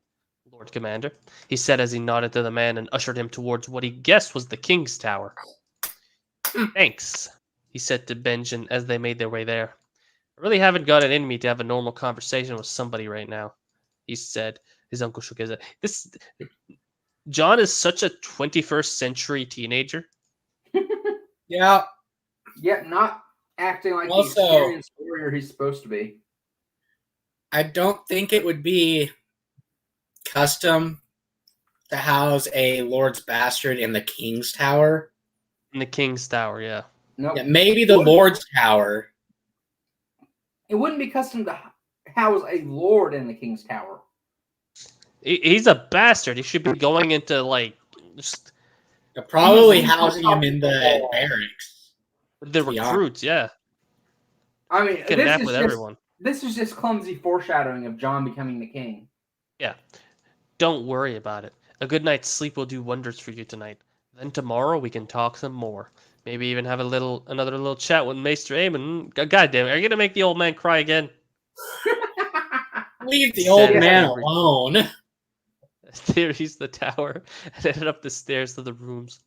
Lord Commander, he said as he nodded to the man and ushered him towards what he guessed was the King's Tower. Thanks, he said to Benjen as they made their way there. I really haven't got it in me to have a normal conversation with somebody right now, he said. His uncle shook his head. Jon is such a 21st century teenager. Yeah. Yet not acting like Also- the experienced warrior he's supposed to be. I don't think it would be custom to house a Lord's Bastard in the King's Tower. In the King's Tower, yeah. Nope. Yeah, maybe the Lord's Tower. It wouldn't be custom to house a lord in the King's Tower. He's a bastard. He should be going into, like, just They're probably housing him in the barracks. the recruits, yeah. I mean, Kidnap with everyone. This is just clumsy foreshadowing of Jon becoming the king. Yeah. Don't worry about it. A good night's sleep will do wonders for you tonight. Then tomorrow we can talk some more. Maybe even have another little chat with Maester Aemon. God damn it, are you gonna make the old man cry again? Leave the old Said man every- alone. There he's the tower and headed up the stairs to the rooms.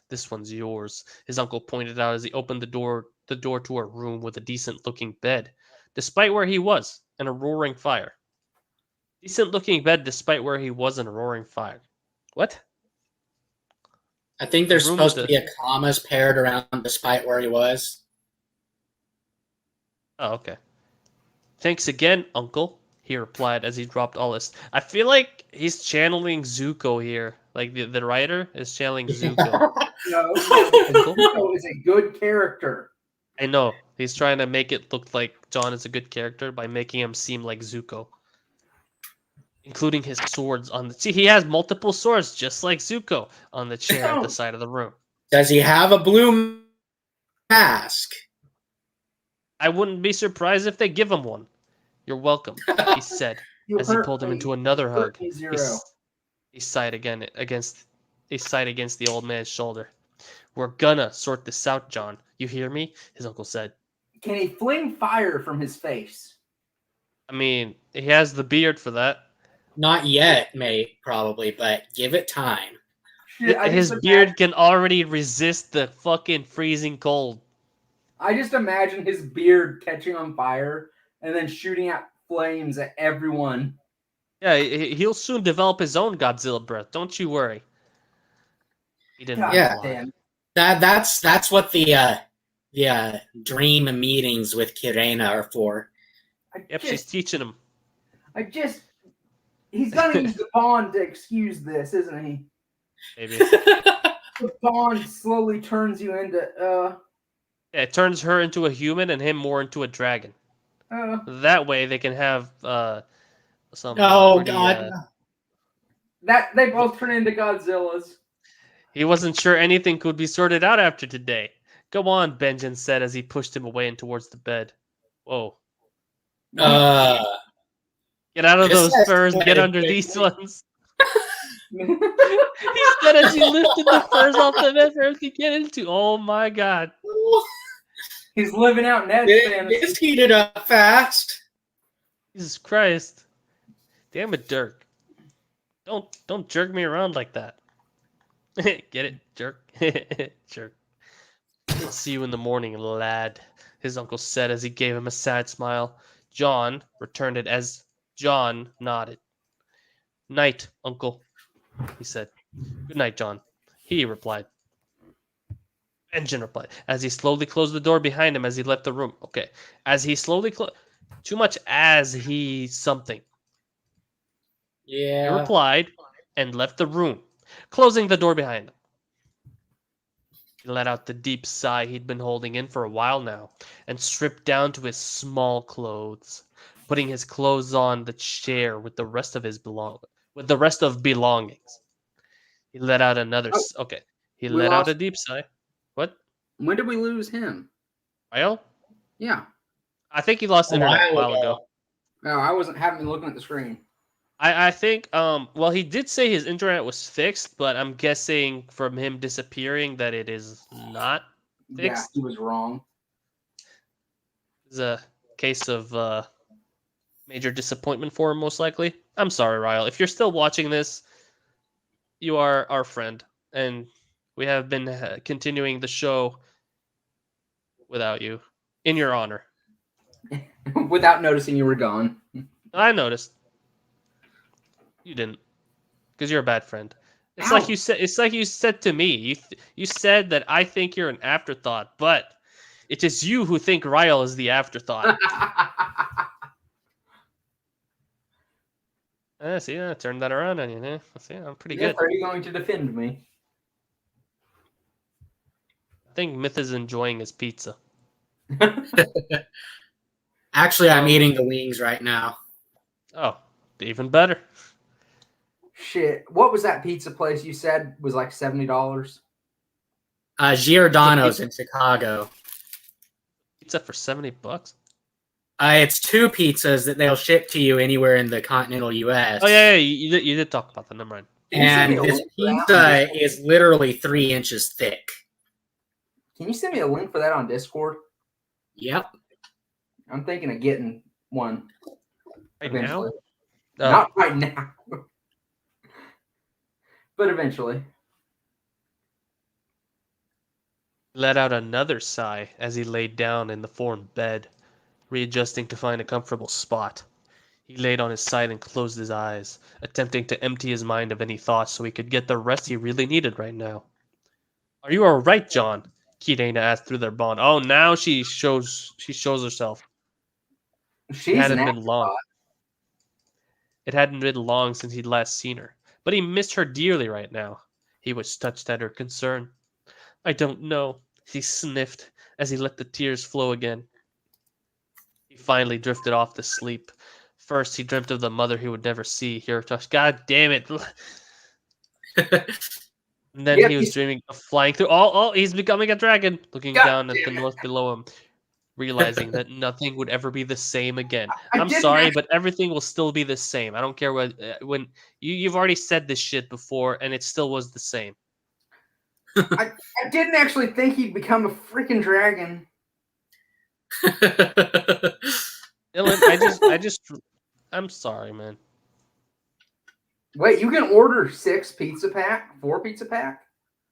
This one's yours, his uncle pointed out as he opened the door to a room with a decent-looking bed, despite where he was, and a roaring fire. Decent-looking bed despite where he was and a roaring fire. What? I think there's The room supposed with to be a commas paired around despite where he was. Oh, okay. Thanks again, uncle, he replied as he dropped all his... I feel like he's channeling Zuko here. Like, the writer is channeling Zuko. No, Zuko is a good character. I know. He's trying to make it look like Jon is a good character by making him seem like Zuko. Including his swords on the... See, he has multiple swords, just like Zuko, on the chair at the side of the room. Does he have a blue mask? I wouldn't be surprised if they give him one. You're welcome, he said, You as he hurt pulled him me. into another hug. Me zero. He sighed against the old man's shoulder. We're gonna sort this out, Jon. You hear me? His uncle said. Can he fling fire from his face? I mean, he has the beard for that. Not yet, mate, probably, but give it time. Shit, His beard can already resist the fucking freezing cold. I just imagine his beard catching on fire and then shooting out flames at everyone. Yeah, he'll soon develop his own Godzilla breath. Don't you worry. He didn't reply. That's what the dream meetings with Kirena are for. She's teaching him. He's gonna use the bond to excuse this, isn't he? Maybe. The bond slowly turns you into Yeah, it turns her into a human and him more into a dragon. That way they can have some. Oh God! That they both turn into Godzillas. He wasn't sure anything could be sorted out after today. Go on, Benjen said as he pushed him away and towards the bed. Whoa. Get out of those furs, get under these ones. He said as he lifted the furs off the bed for him to get into. Oh my God. He's living out Ned's fantasy. This heated up fast. Jesus Christ. Damn it, Derk. Don't jerk me around like that. Get it, jerk? Jerk. I'll see you in the morning, lad, his uncle said as he gave him a sad smile. Jon returned it as Jon nodded. Night, uncle, he said. Good night, Jon, he replied. Benjen replied as he slowly closed the door behind him as he left the room. Okay, as he slowly closed. Too much as he something. Yeah. He replied and left the room, closing the door behind him. He let out the deep sigh he'd been holding in for a while now and stripped down to his small clothes, putting his clothes on the chair with the rest of belongings. He let out another. He let out a deep sigh. What? When did we lose him? Ryle? Yeah. I think he lost internet a while ago. No, I haven't been looking at the screen. I think well, he did say his internet was fixed, but I'm guessing from him disappearing that it is not fixed. Yeah, he was wrong. It's a case of major disappointment for him, most likely. I'm sorry, Ryle. If you're still watching this, you are our friend, and we have been continuing the show without you, in your honor. Without noticing you were gone. I noticed. You didn't, because you're a bad friend. It's Ow. like you said. It's like you said to me. You said that I think you're an afterthought, but it is you who think Ryle is the afterthought. See, I turned that around on you. See, I'm pretty good. Are you going to defend me? I think Myth is enjoying his pizza. Actually, I'm eating the wings right now. Oh, even better. Shit. What was that pizza place you said was like $70? Giordano's in Chicago. Pizza for $70? It's 2 pizzas that they'll ship to you anywhere in the continental U.S. Oh yeah, you did talk about that. Never mind. And this pizza is literally 3 inches thick. Can you send me a link for that on Discord? Yep. I'm thinking of getting one. Right eventually. now? Not right now. But eventually. Let out another sigh as he laid down in the foreign bed, readjusting to find a comfortable spot. He laid on his side and closed his eyes, attempting to empty his mind of any thoughts so he could get the rest he really needed right now. Are you all right, Jon? Kirena asked through their bond. Oh, now she shows herself. It hadn't been long. It hadn't been long since he'd last seen her, but he missed her dearly right now. He was touched at her concern. I don't know, he sniffed as he let the tears flow again. He finally drifted off to sleep. First, he dreamt of the mother he would never see, hear her touch. God damn it. And then he was dreaming of flying through. Oh, he's becoming a dragon, looking down at the north below him. realizing that nothing would ever be the same again. I'm didn't sorry, actually- but everything will still be the same. I don't care what when you've already said this shit before, and it still was the same. I didn't actually think he'd become a freaking dragon. Dylan, I'm sorry, man. Wait, you can order 4 pizza pack?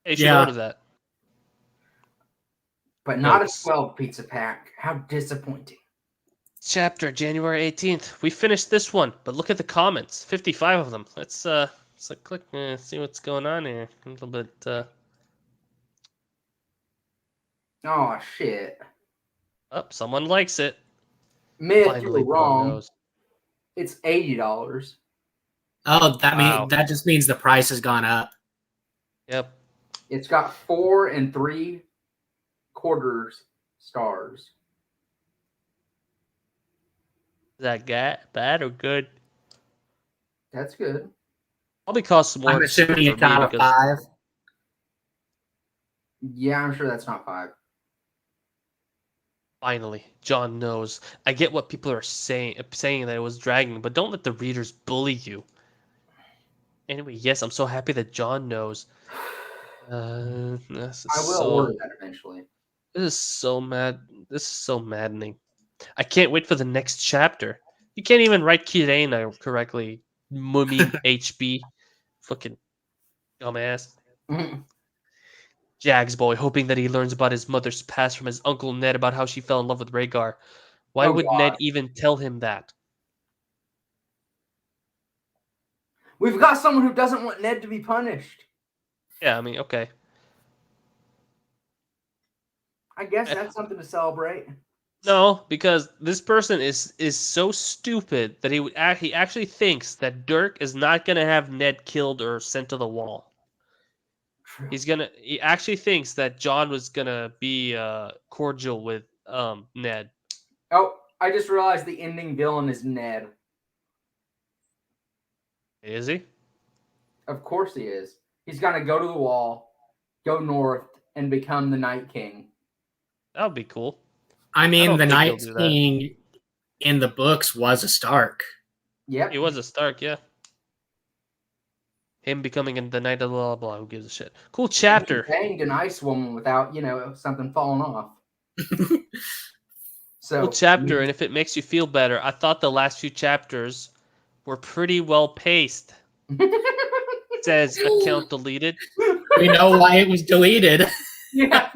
Hey, you should Yeah. order that. But not Notes. a 12 pizza pack. How disappointing. Chapter January 18th. We finished this one, but look at the comments. 55 of them. Let's click see what's going on here. A little bit Oh, shit. someone likes it. Myth, Finally, you were wrong. John knows. It's $80. Oh, Wow. that just means the price has gone up. Yep. It's got 4 3/4 stars. Is that bad or good? That's good. Probably costs more. I'm assuming for it's me not a because 5. Yeah, I'm sure that's not 5. finally, John knows. I get what people are saying that it was dragging, but don't let the readers bully you. Anyway, yes, I'm so happy that John knows. This is I will order that eventually. This is so mad. This is so maddening. I can't wait for the next chapter. You can't even write Kirena correctly. Mummy HB. Fucking dumbass. Mhm. Jags boy, hoping that he learns about his mother's past from his uncle Ned about how she fell in love with Rhaegar. Why Oh, would God. Ned even tell him that? We've got someone who doesn't want Ned to be punished. Yeah, I mean, okay. I guess that's something to celebrate. No, because this person is so stupid that he actually thinks that Derk is not gonna have Ned killed or sent to the wall. True. He actually thinks that John was gonna be cordial with Ned. Oh, I just realized the ending villain is Ned. Is he? Of course he is. He's gonna go to the wall, go north, and become the Night King. That would be cool. I mean, don't the think he'll Night do that. King in the books was a Stark. Yep. He was a Stark, yeah. Him becoming the Knight of blah blah. Who gives a shit? Cool chapter. He banged a nice woman without, something falling off. So Cool chapter, and if it makes you feel better, I thought the last few chapters were pretty well paced. It says account deleted. We know why it was deleted. Yeah.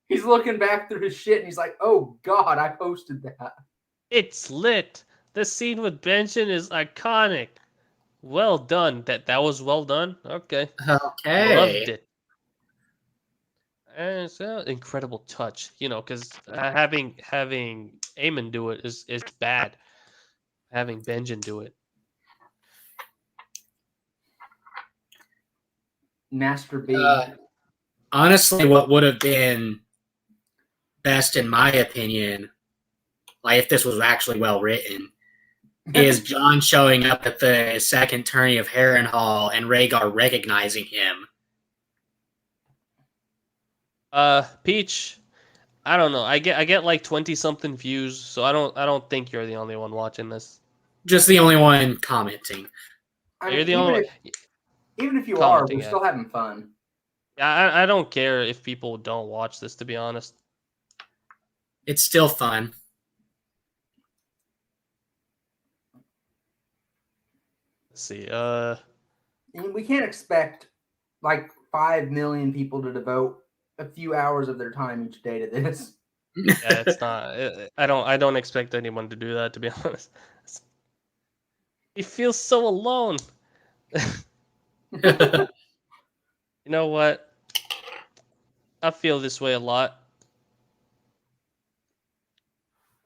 He's looking back through his shit and he's like, oh God, I posted that. It's lit. The scene with Benjen is iconic. Well done. That was well done. Okay. Okay. Loved it. And it's an incredible touch, because having Eamon do it is bad. Having Benjen do it. Master B. Honestly, what would have been best, in my opinion, like if this was actually well written, is John showing up at the second tourney of Harrenhal and Rhaegar recognizing him. Peach, I don't know. I get like 20 something views, so I don't think you're the only one watching this. Just the only one commenting. You're the only one. Even if you are, Commenting, we're still having fun. Yeah, I don't care if people don't watch this, to be honest. It's still fun. Let's see. We can't expect like 5 million people to devote a few hours of their time each day to this. Yeah, it's not. I don't expect anyone to do that, to be honest. He feels so alone. You know what? I feel this way a lot.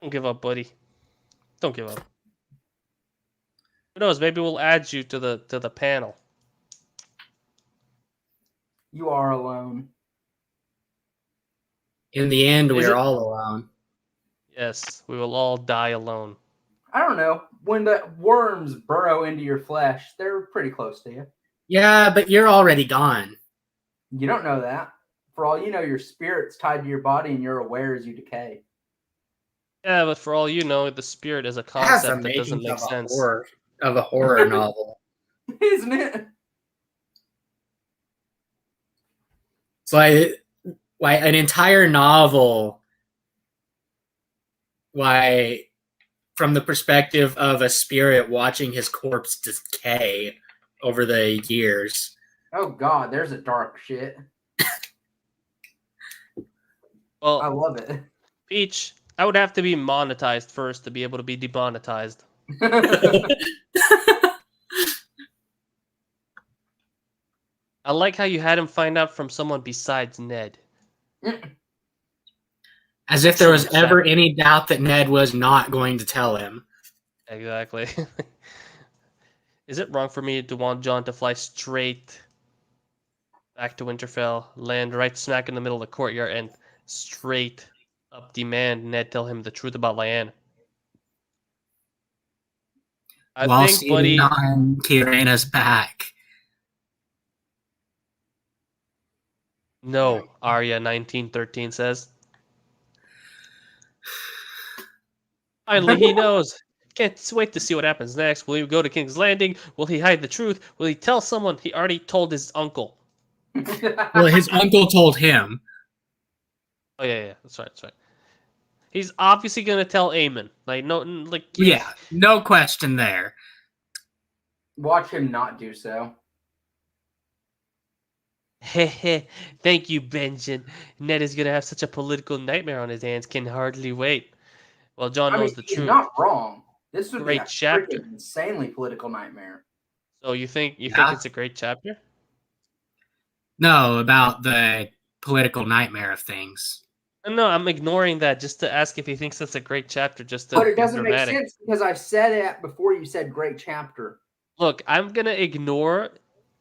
Don't give up, buddy. Don't give up. Who knows? Maybe we'll add you to the panel. You are alone. In the end, Is we're it? all alone. Yes, we will all die alone. I don't know. When the worms burrow into your flesh, they're pretty close to you. Yeah, but you're already gone. You don't know that. For all you know, your spirit's tied to your body and you're aware as you decay. Yeah, but for all you know, the spirit is a It has the concept that doesn't makings make of a sense. horror novel. Isn't it? It's like an entire novel. Why, from the perspective of a spirit watching his corpse decay over the years. Oh God, there's a dark shit. Well, I love it. Peach, I would have to be monetized first to be able to be demonetized. I like how you had him find out from someone besides Ned. As if there was ever any doubt that Ned was not going to tell him. Exactly. Is it wrong for me to want Jon to fly straight back to Winterfell, land right smack in the middle of the courtyard, and straight up demand Ned tell him the truth about Lyanna? I While think, sitting buddy. on Kyriena's back. No, Arya 1913 says. Finally, he knows. Can't wait to see what happens next. Will he go to King's Landing? Will he hide the truth? Will he tell someone he already told his uncle? Well, his uncle told him. Oh yeah, that's right. He's obviously gonna tell Aemon. Yeah, no question there. Watch him not do so. Hehe. Thank you, Benjen. Ned is gonna have such a political nightmare on his hands. Can hardly wait. Well, Jon knows the he's truth. not wrong. This would Great be a chapter. freaking insanely political nightmare. So you think it's a great chapter? No, about the political nightmare of things. No, I'm ignoring that just to ask if he thinks that's a great chapter. Just to But it be doesn't make dramatic. sense because I said it before you said great chapter. Look, I'm gonna ignore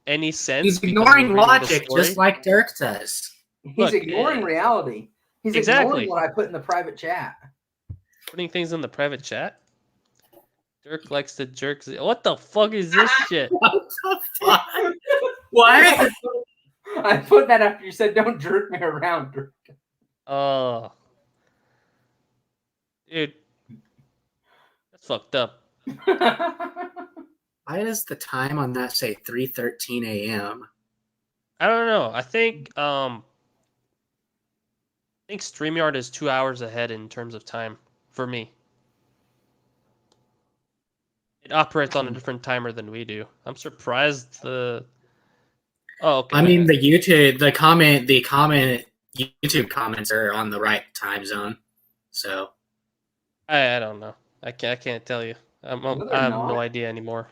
any sense. He's ignoring logic, just like Derk does. He's ignoring reality. He's ignoring what I put in the private chat. Putting things in the private chat? Derk likes to jerk. What the fuck is this shit? What the fuck? What? I put that after you said don't jerk me around, Derk. Oh. Dude. That's fucked up. Why does the time on that say 3:13 a.m.? I don't know. I think StreamYard is 2 hours ahead in terms of time for me. It operates on a different timer than we do. I'm surprised the. Oh, okay. I mean, the YouTube comments are on the right time zone. So I don't know. I can't tell you. I have no idea anymore.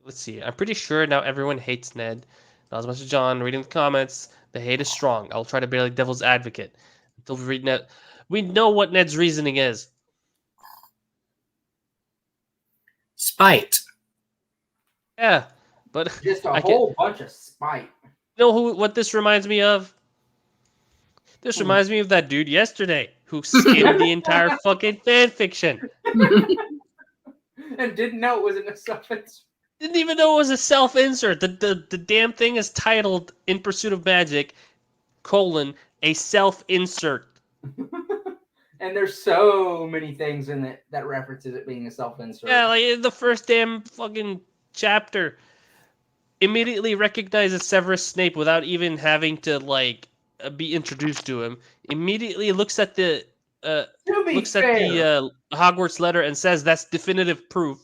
Let's see. I'm pretty sure now everyone hates Ned. Not as much as Jon. Reading the comments, the hate is strong. I'll try to be like devil's advocate until we read Ned. We know what Ned's reasoning is. Spite. Yeah, but just a whole bunch of spite. You know what this reminds me of? This reminds me of that dude yesterday who skimmed the entire fucking fan fiction. And didn't know it was in a self-insert. Didn't even know it was a self-insert. The damn thing is titled "In Pursuit of Magic: a self-insert." And there's so many things in it that references it being a self-insert. Yeah, like the first damn fucking chapter immediately recognizes Severus Snape without even having to be introduced to him. Immediately looks at the Hogwarts letter and says that's definitive proof.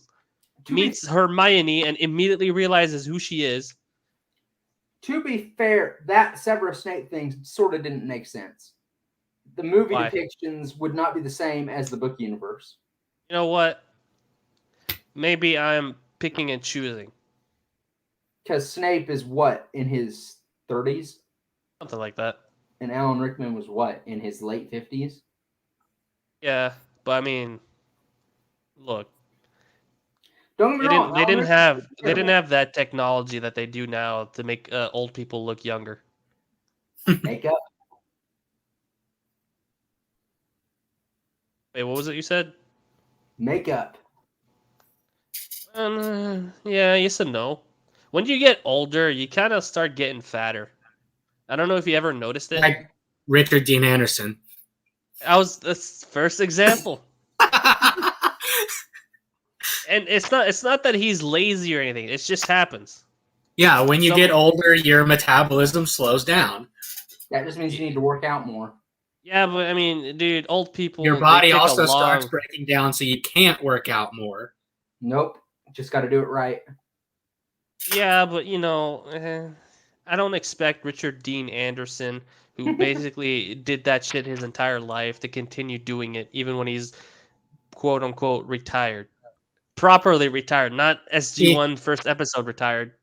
Meets Hermione and immediately realizes who she is. To be fair, that Severus Snape thing sort of didn't make sense. The movie depictions would not be the same as the book universe. You know what? Maybe I'm picking and choosing. Because Snape is what, in his 30s? Something like that. And Alan Rickman was what, in his late 50s? Yeah, but I mean, look. Don't get me wrong. They didn't have that technology that they do now to make old people look younger. Makeup. Wait, what was it you said? Makeup. Yeah, yes and no. When you get older, you kind of start getting fatter. I don't know if you ever noticed it. Like Richard Dean Anderson. That's first example. And it's not that he's lazy or anything. It just happens. Yeah, when you get older, your metabolism slows down. That just means you need to work out more. Yeah, but I mean, dude, old people. Your body also starts breaking down, so you can't work out more. Nope, just got to do it right. Yeah, but I don't expect Richard Dean Anderson, who basically did that shit his entire life, to continue doing it even when he's quote unquote retired. Properly retired, not SG1 first episode retired.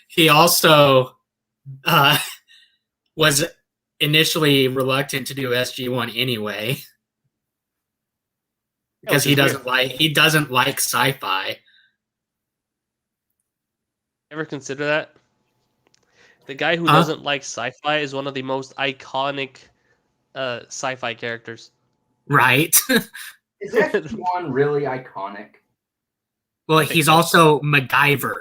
He also was initially reluctant to do SG1 anyway. Because he doesn't like sci-fi. Ever consider that? The guy who doesn't like sci-fi is one of the most iconic sci-fi characters. Right. Is SG1 really iconic? Well, he's also MacGyver.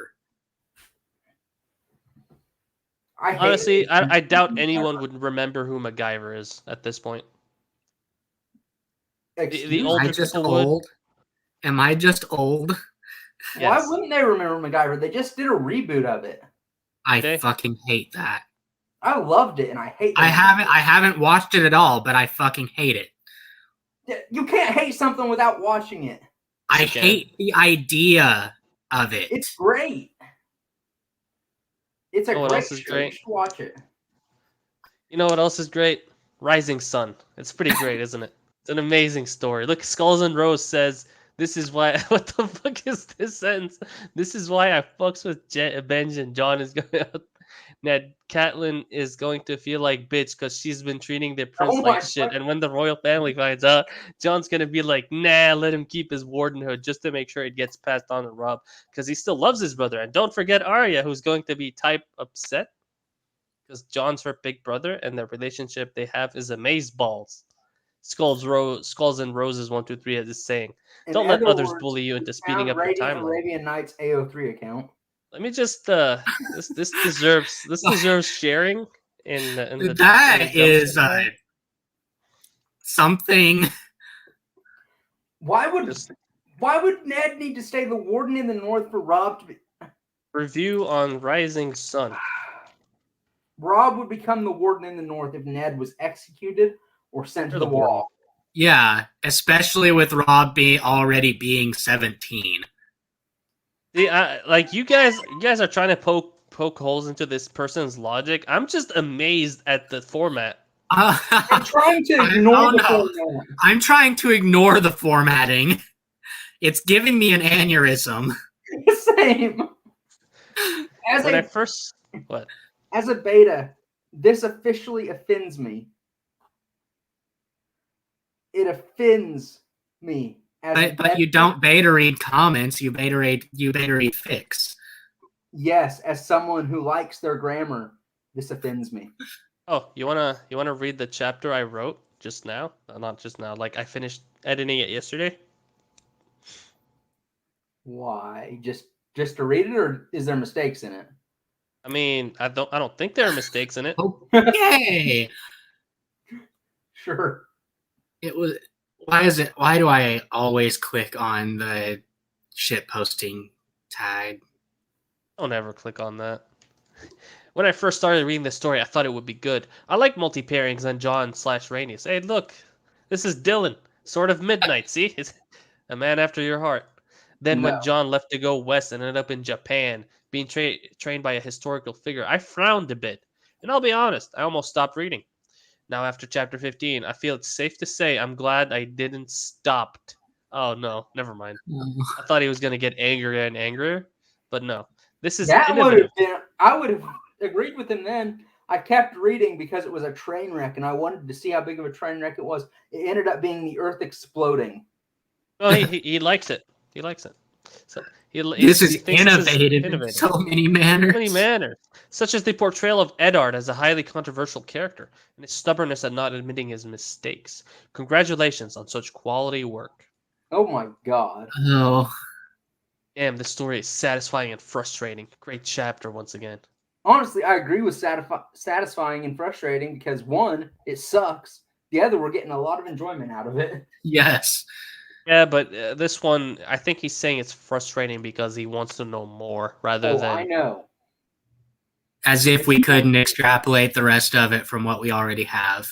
Honestly, I doubt anyone would remember who MacGyver is at this point. The older people would. Am I just old? Why wouldn't they remember MacGyver? They just did a reboot of it. I fucking hate that. I loved it, and I hate it. I haven't watched it at all, but I fucking hate it. You can't hate something without watching it. I hate the idea of it. It's great. It's a great show. Great? You should watch it. You know what else is great? Rising Sun. It's pretty great, isn't it? It's an amazing story. Look, Skulls and Rose says, "This is why." What the fuck is this sentence? This is why I fucks with Benj and Jon is going out. Ned, Catelyn is going to feel like bitch because she's been treating the prince like shit. And when the royal family finds out, Jon's going to be like, nah, let him keep his wardenhood just to make sure it gets passed on to Robb because he still loves his brother. And don't forget Arya, who's going to be type upset because Jon's her big brother and the relationship they have is amazeballs. Skulls and Roses 1, 2, 3 is saying. Don't let others bully you into speeding up your timeline. Arabian Nights AO3 account. Let me just this deserves sharing in the that is something. Why would Ned need to stay the warden in the north for Robb to be review on Rising Sun? Robb would become the warden in the north if Ned was executed or sent to the wall. Yeah, especially with Robb already being 17. See, like you guys are trying to poke holes into this person's logic. I'm just amazed at the format. I'm trying to ignore the format. I'm trying to ignore the formatting. It's giving me an aneurysm. Same. As a beta, this officially offends me. It offends me. But you don't beta read comments. You beta read fics. Yes, as someone who likes their grammar, this offends me. Oh, you wanna read the chapter I wrote just now? Not just now. Like I finished editing it yesterday. Why? Just to read it, or is there mistakes in it? I mean, I don't think there are mistakes in it. Okay. Sure. It was. Why do I always click on the shit posting tag? Don't ever click on that. When I first started reading this story, I thought it would be good. I like multi-pairings on Jon/Rhaenys. Hey, look, this is Dylan, Sword of Midnight. See, it's a man after your heart. Then when Jon left to go west and ended up in Japan, being trained by a historical figure, I frowned a bit. And I'll be honest, I almost stopped reading. Now, after chapter 15, I feel it's safe to say I'm glad I didn't stop. Oh, no, never mind. I thought he was going to get angrier and angrier, but no. This is innovative. I would have agreed with him then. I kept reading because it was a train wreck, and I wanted to see how big of a train wreck it was. It ended up being the Earth exploding. Oh, he likes it. He likes it. So this is innovative in so many manners. So many manners, such as the portrayal of Eddard as a highly controversial character and his stubbornness at not admitting his mistakes. Congratulations on such quality work. Oh my god. Oh. Damn, this story is satisfying and frustrating. Great chapter once again. Honestly, I agree with satisfying and frustrating because one, it sucks, together, we're getting a lot of enjoyment out of it. Yes. Yeah, but this one, I think he's saying it's frustrating because he wants to know more rather Oh, than. I know. As if we couldn't extrapolate the rest of it from what we already have.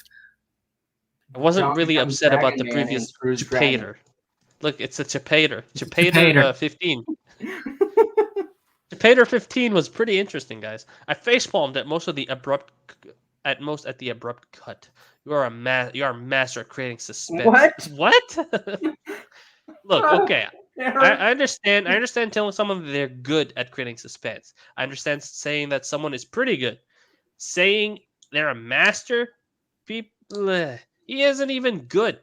I wasn't John really becomes upset about the Dragon Man and previous screws Dragon. Chupater. Look, it's a Chupater. Chupater. Chupater 15. Chupater 15 was pretty interesting, guys. I facepalmed at most of the abrupt, at the abrupt cut. You are a master at creating suspense. What? What? Look, okay. Derek. I understand. I understand telling someone they're good at creating suspense. I understand saying that someone is pretty good. Saying they're a master, people, he isn't even good.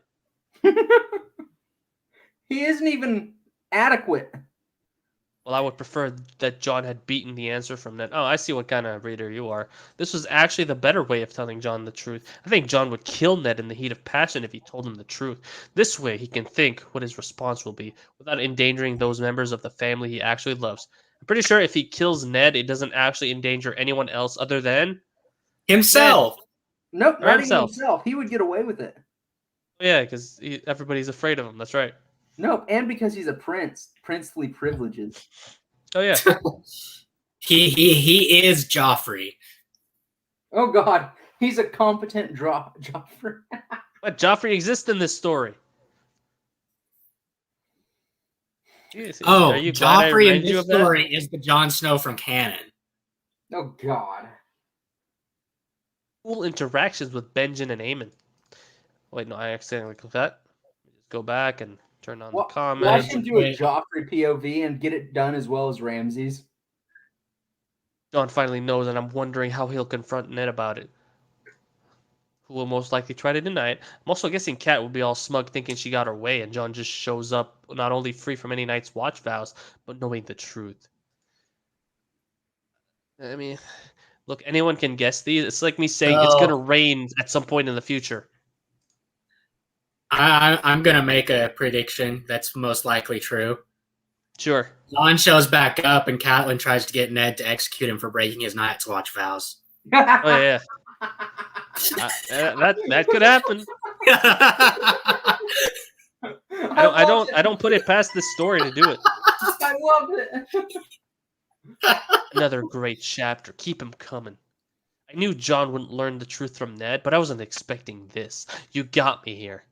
He isn't even adequate. Well, I would prefer that Jon had beaten the answer from Ned. Oh, I see what kind of reader you are. This was actually the better way of telling Jon the truth. I think Jon would kill Ned in the heat of passion if he told him the truth. This way, he can think what his response will be without endangering those members of the family he actually loves. I'm pretty sure if he kills Ned, it doesn't actually endanger anyone else other than Himself. Nope, Or not himself. even himself. He would get away with it. Yeah, because everybody's afraid of him. That's right. Nope, and because he's a prince, princely privileges. Oh yeah. he is Joffrey. Oh God, he's a competent Joffrey. But Joffrey exists in this story. Oh, Are you glad I Joffrey in reminded you this of that? story is the Jon Snow from canon. Oh God. Cool interactions with Benjen and Aemon. Wait, no, I accidentally clicked that. Just go back and turn on the Watch comments. him do a Joffrey POV and get it done as well as Ramsay's. Jon finally knows, and I'm wondering how he'll confront Ned about it. Who will most likely try to deny it. I'm also guessing Kat will be all smug thinking she got her way, and Jon just shows up not only free from any Night's Watch vows, but knowing the truth. I mean, look, anyone can guess these. It's like me saying it's going to rain at some point in the future. I'm going to make a prediction that's most likely true. Sure. Jon shows back up and Catelyn tries to get Ned to execute him for breaking his Night's Watch vows. Oh, yeah. That could happen. I don't put it past this story to do it. I love it. Another great chapter. Keep him coming. I knew Jon wouldn't learn the truth from Ned, but I wasn't expecting this. You got me here.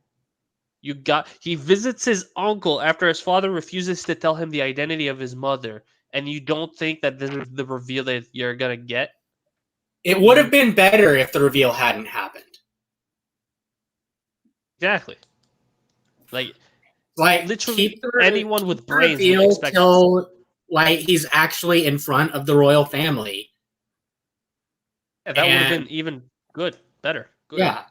He visits his uncle after his father refuses to tell him the identity of his mother, and you don't think that this is the reveal that you're gonna get? It would have been better if the reveal hadn't happened. Exactly. Like literally keep anyone with brains would reveal expect till he's actually in front of the royal family. Yeah, that would have been even better. Good. Yeah.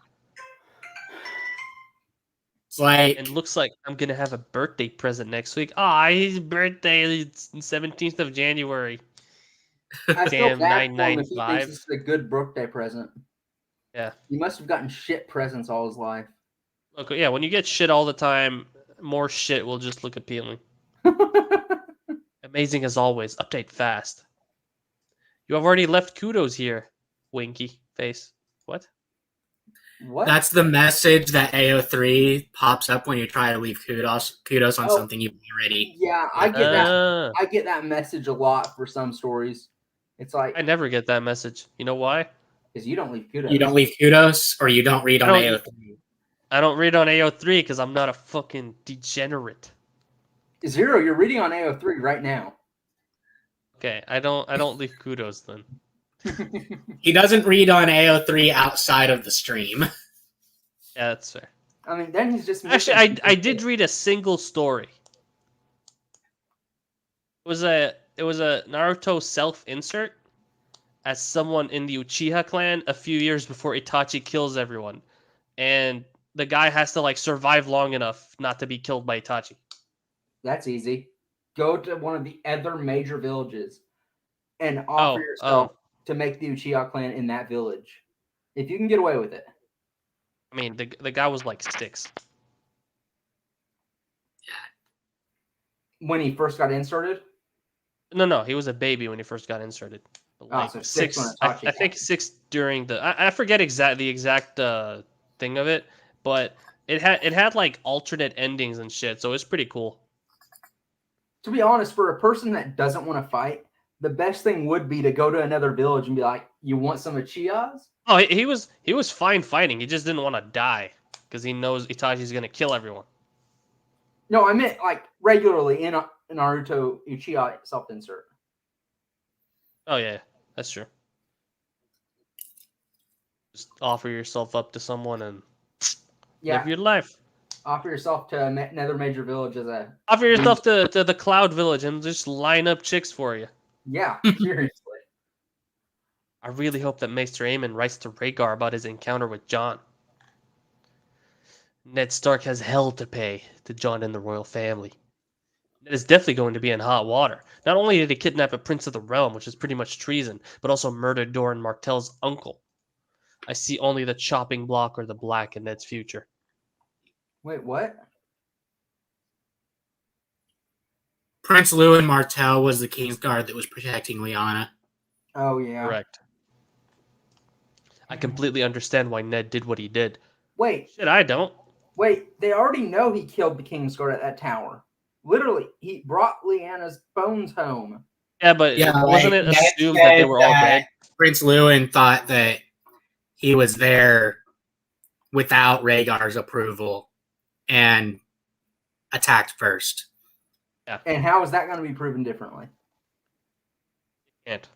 It's like, and looks like I'm gonna have a birthday present next week. His birthday is 17th of January. I feel Damn, bad for him if he 995. thinks it's a good birthday present. Yeah. He must have gotten shit presents all his life. Okay, yeah, when you get shit all the time, more shit will just look appealing. Amazing as always. Update fast. You have already left kudos here. Winky face. What? What? That's the message that AO3 pops up when you try to leave kudos on something you've already. Yeah, I get that. I get that message a lot for some stories. It's like I never get that message. You know why? Because you don't leave kudos. You don't leave kudos, or you don't read on AO3. I don't read on AO3 because I'm not a fucking degenerate. Zero, you're reading on AO3 right now. Okay, I don't leave kudos then. He doesn't read on AO3 outside of the stream. Yeah, that's fair. I mean, then he's just actually. I did read a single story. It was a Naruto self-insert as someone in the Uchiha clan a few years before Itachi kills everyone, and the guy has to survive long enough not to be killed by Itachi. That's easy. Go to one of the other major villages and offer yourself to make the Uchiha clan in that village. If you can get away with it. I mean, the guy was like 6. Yeah. When he first got inserted? No, he was a baby when he first got inserted. So 6 when Itachi I think 6 during the... I forget the exact thing of it. but it had like alternate endings and shit, so it's pretty cool. To be honest, for a person that doesn't want to fight, the best thing would be to go to another village and be like, "You want some Uchiha's?" Oh, he was fine fighting. He just didn't want to die because he knows Itachi's gonna kill everyone. No, I meant like regularly in Naruto Uchiha self-insert. Oh yeah, that's true. Just offer yourself up to someone and live your life. Offer yourself to another major village as a... Offer yourself to the Cloud Village and just line up chicks for you. Yeah, seriously. I really hope that Maester Aemon writes to Rhaegar about his encounter with Jon. Ned Stark has hell to pay to Jon and the royal family. Ned is definitely going to be in hot water. Not only did he kidnap a prince of the realm, which is pretty much treason, but also murdered Doran Martell's uncle. I see only the chopping block or the black in Ned's future. Wait, what? Prince Lewin Martell was the Kingsguard that was protecting Lyanna. Oh, yeah. Correct. I completely understand why Ned did what he did. Wait. Shit, I don't. Wait, they already know he killed the Kingsguard at that tower. Literally, he brought Lyanna's bones home. Yeah, but wasn't it assumed that they were all dead? Prince Lewin thought that he was there without Rhaegar's approval and attacked first. Yeah. And how is that going to be proven differently? Can't.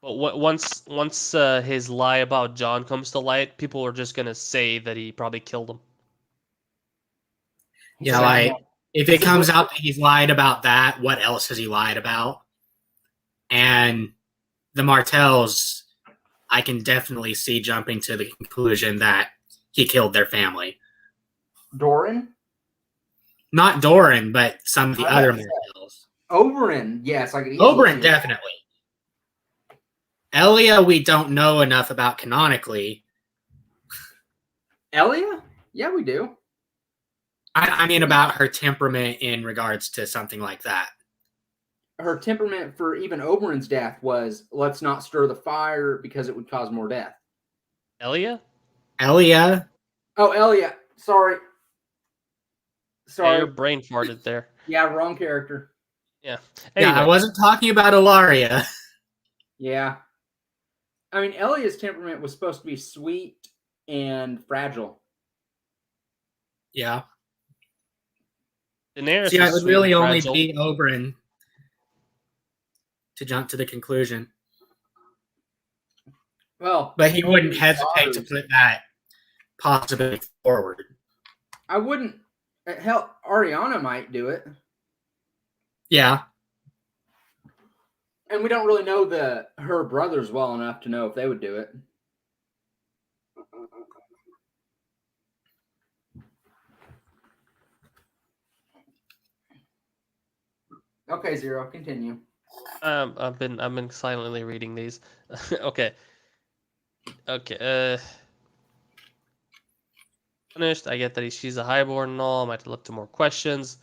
But once his lie about Jon comes to light, people are just gonna say that he probably killed him. Yeah, like if it comes out that he's lied about that, what else has he lied about? And the Martells, I can definitely see jumping to the conclusion that he killed their family. Doran? Not Doran, but some of the other Martells. Oberyn, yes. Oberyn, definitely. Elia, we don't know enough about canonically. Elia? Yeah, we do. I mean about her temperament in regards to something like that. Her temperament for even Oberyn's death was, let's not stir the fire because it would cause more death. Elia? Elia? Oh, Elia. Sorry. Yeah, your brain farted there. Yeah, wrong character. Yeah. Anyway. Yeah, I wasn't talking about Ilaria. Yeah. I mean, Elia's temperament was supposed to be sweet and fragile. Yeah. Daenerys See, it would really only be Oberyn to jump to the conclusion. Well, but he wouldn't hesitate to put that possibility forward. I wouldn't. Hell, Ariana might do it. Yeah. And we don't really know her brothers well enough to know if they would do it. Okay, Zero, continue. I've been silently reading these. Okay. Finished. I get that she's a highborn and all. I might have to look to more questions.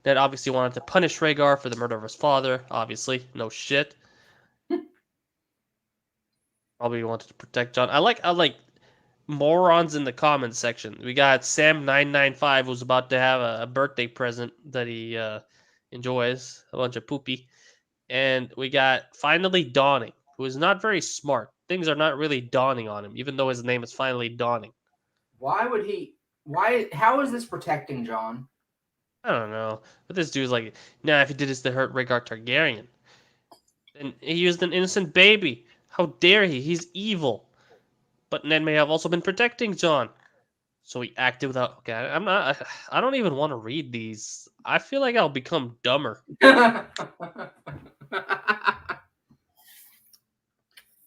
Ned obviously wanted to punish Rhaegar for the murder of his father. Obviously, no shit. Probably wanted to protect Jon. I like morons in the comments section. We got Sam995 who's about to have a birthday present that he enjoys, a bunch of poopy. And we got Finally Dawning, who is not very smart. Things are not really dawning on him, even though his name is Finally Dawning. Why would he? How is this protecting Jon? I don't know. But this dude's like, nah, if he did this to hurt Rhaegar Targaryen. And he used an innocent baby. How dare he? He's evil. But Ned may have also been protecting Jon. So he acted without... Okay, I don't even want to read these. I feel like I'll become dumber.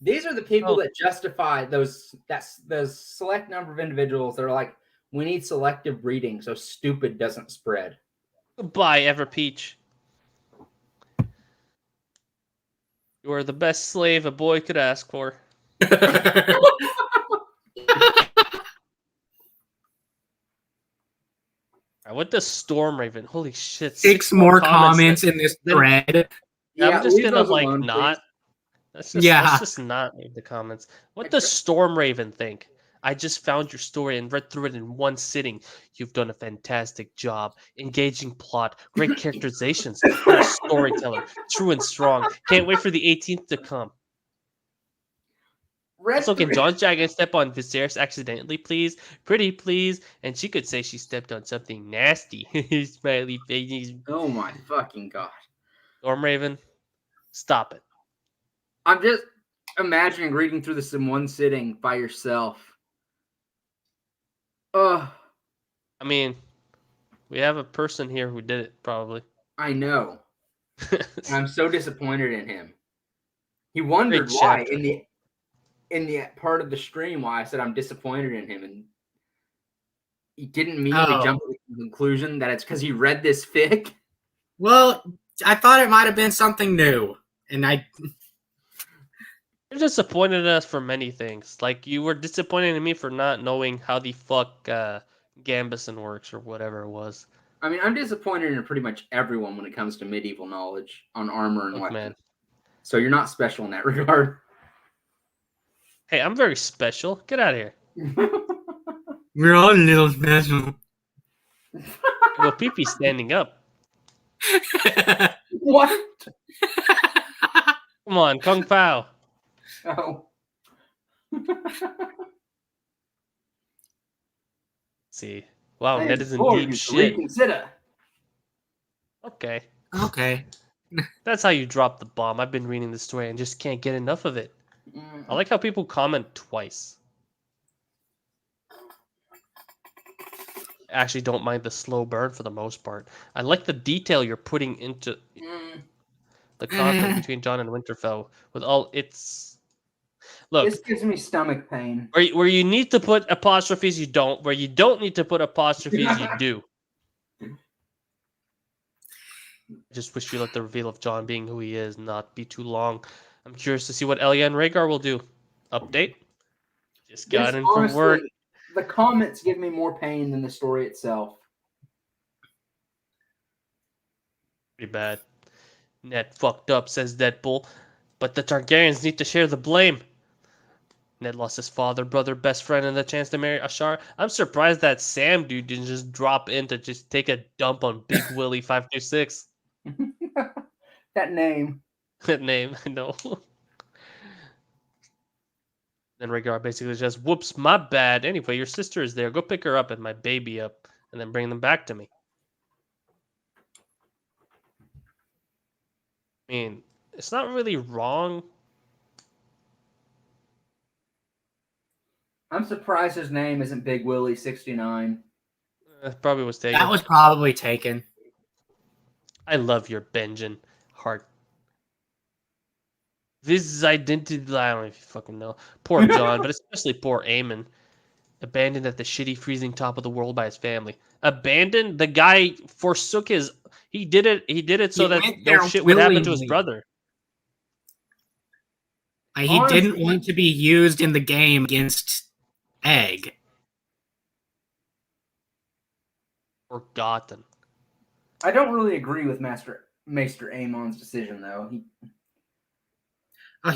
These are the people that justify those select number of individuals that are like, we need selective breeding so stupid doesn't spread. Goodbye, Everpeach. You are the best slave a boy could ask for. What the Storm Raven? Holy shit! 6 more comments in this thread. I'm just gonna like not. Let's just not read the comments. What does Storm Raven think? I just found your story and read through it in one sitting. You've done a fantastic job. Engaging plot, great characterizations. You're a storyteller, true and strong. Can't wait for the 18th to come. Also, can Jon Dragon step on Viserys accidentally, please? Pretty, please. And she could say she stepped on something nasty. Smiley face. Oh my fucking god. Stormraven, stop it. I'm just imagining reading through this in one sitting by yourself. Ugh. I mean, we have a person here who did it, probably. I know. And I'm so disappointed in him. He wondered why in the part of the stream why I said I'm disappointed in him, and he didn't immediately jump to the conclusion that it's because he read this fic. Well, I thought it might have been something new, and You're disappointed in us for many things. Like, you were disappointed in me for not knowing how the fuck Gambison works or whatever it was. I mean, I'm disappointed in pretty much everyone when it comes to medieval knowledge on armor and weapons. Man. So you're not special in that regard. Hey, I'm very special. Get out of here. We're all a little special. Well, Pee-Pee's standing up. What? Come on, Kung Pao. Oh. See. Wow, Ned is in deep shit. Reconsider. Okay. Okay. That's how you drop the bomb. I've been reading the story and just can't get enough of it. I like how people comment twice. I actually don't mind the slow burn for the most part. I like the detail you're putting into the conflict between Jon and Winterfell with all its... Look, this gives me stomach pain. Where you need to put apostrophes, you don't. Where you don't need to put apostrophes, you do. I just wish you let the reveal of Jon being who he is not be too long. I'm curious to see what Elia and Rhaegar will do. Update. Just got in from work. The comments give me more pain than the story itself. Pretty bad. Ned fucked up, says Deadpool. But the Targaryens need to share the blame. Ned lost his father, brother, best friend, and the chance to marry Ashara. I'm surprised that Sam dude didn't just drop in to just take a dump on Big Willie 526. That name. That name, I know. Then Rhaegar basically just, whoops, my bad. Anyway, your sister is there. Go pick her up and my baby up, and then bring them back to me. I mean, it's not really wrong. I'm surprised his name isn't Big Willie 69. That probably was taken. That was probably taken. I love your Benjen heart. This is identity. I don't know if you fucking know. Poor Jon, but especially poor Aemon. Abandoned at the shitty freezing top of the world by his family. Abandoned? The guy forsook his... He did it so that no shit would happen to his brother. He didn't want to be used in the game against Egg. Forgotten. I don't really agree with Maester Aemon's decision, though.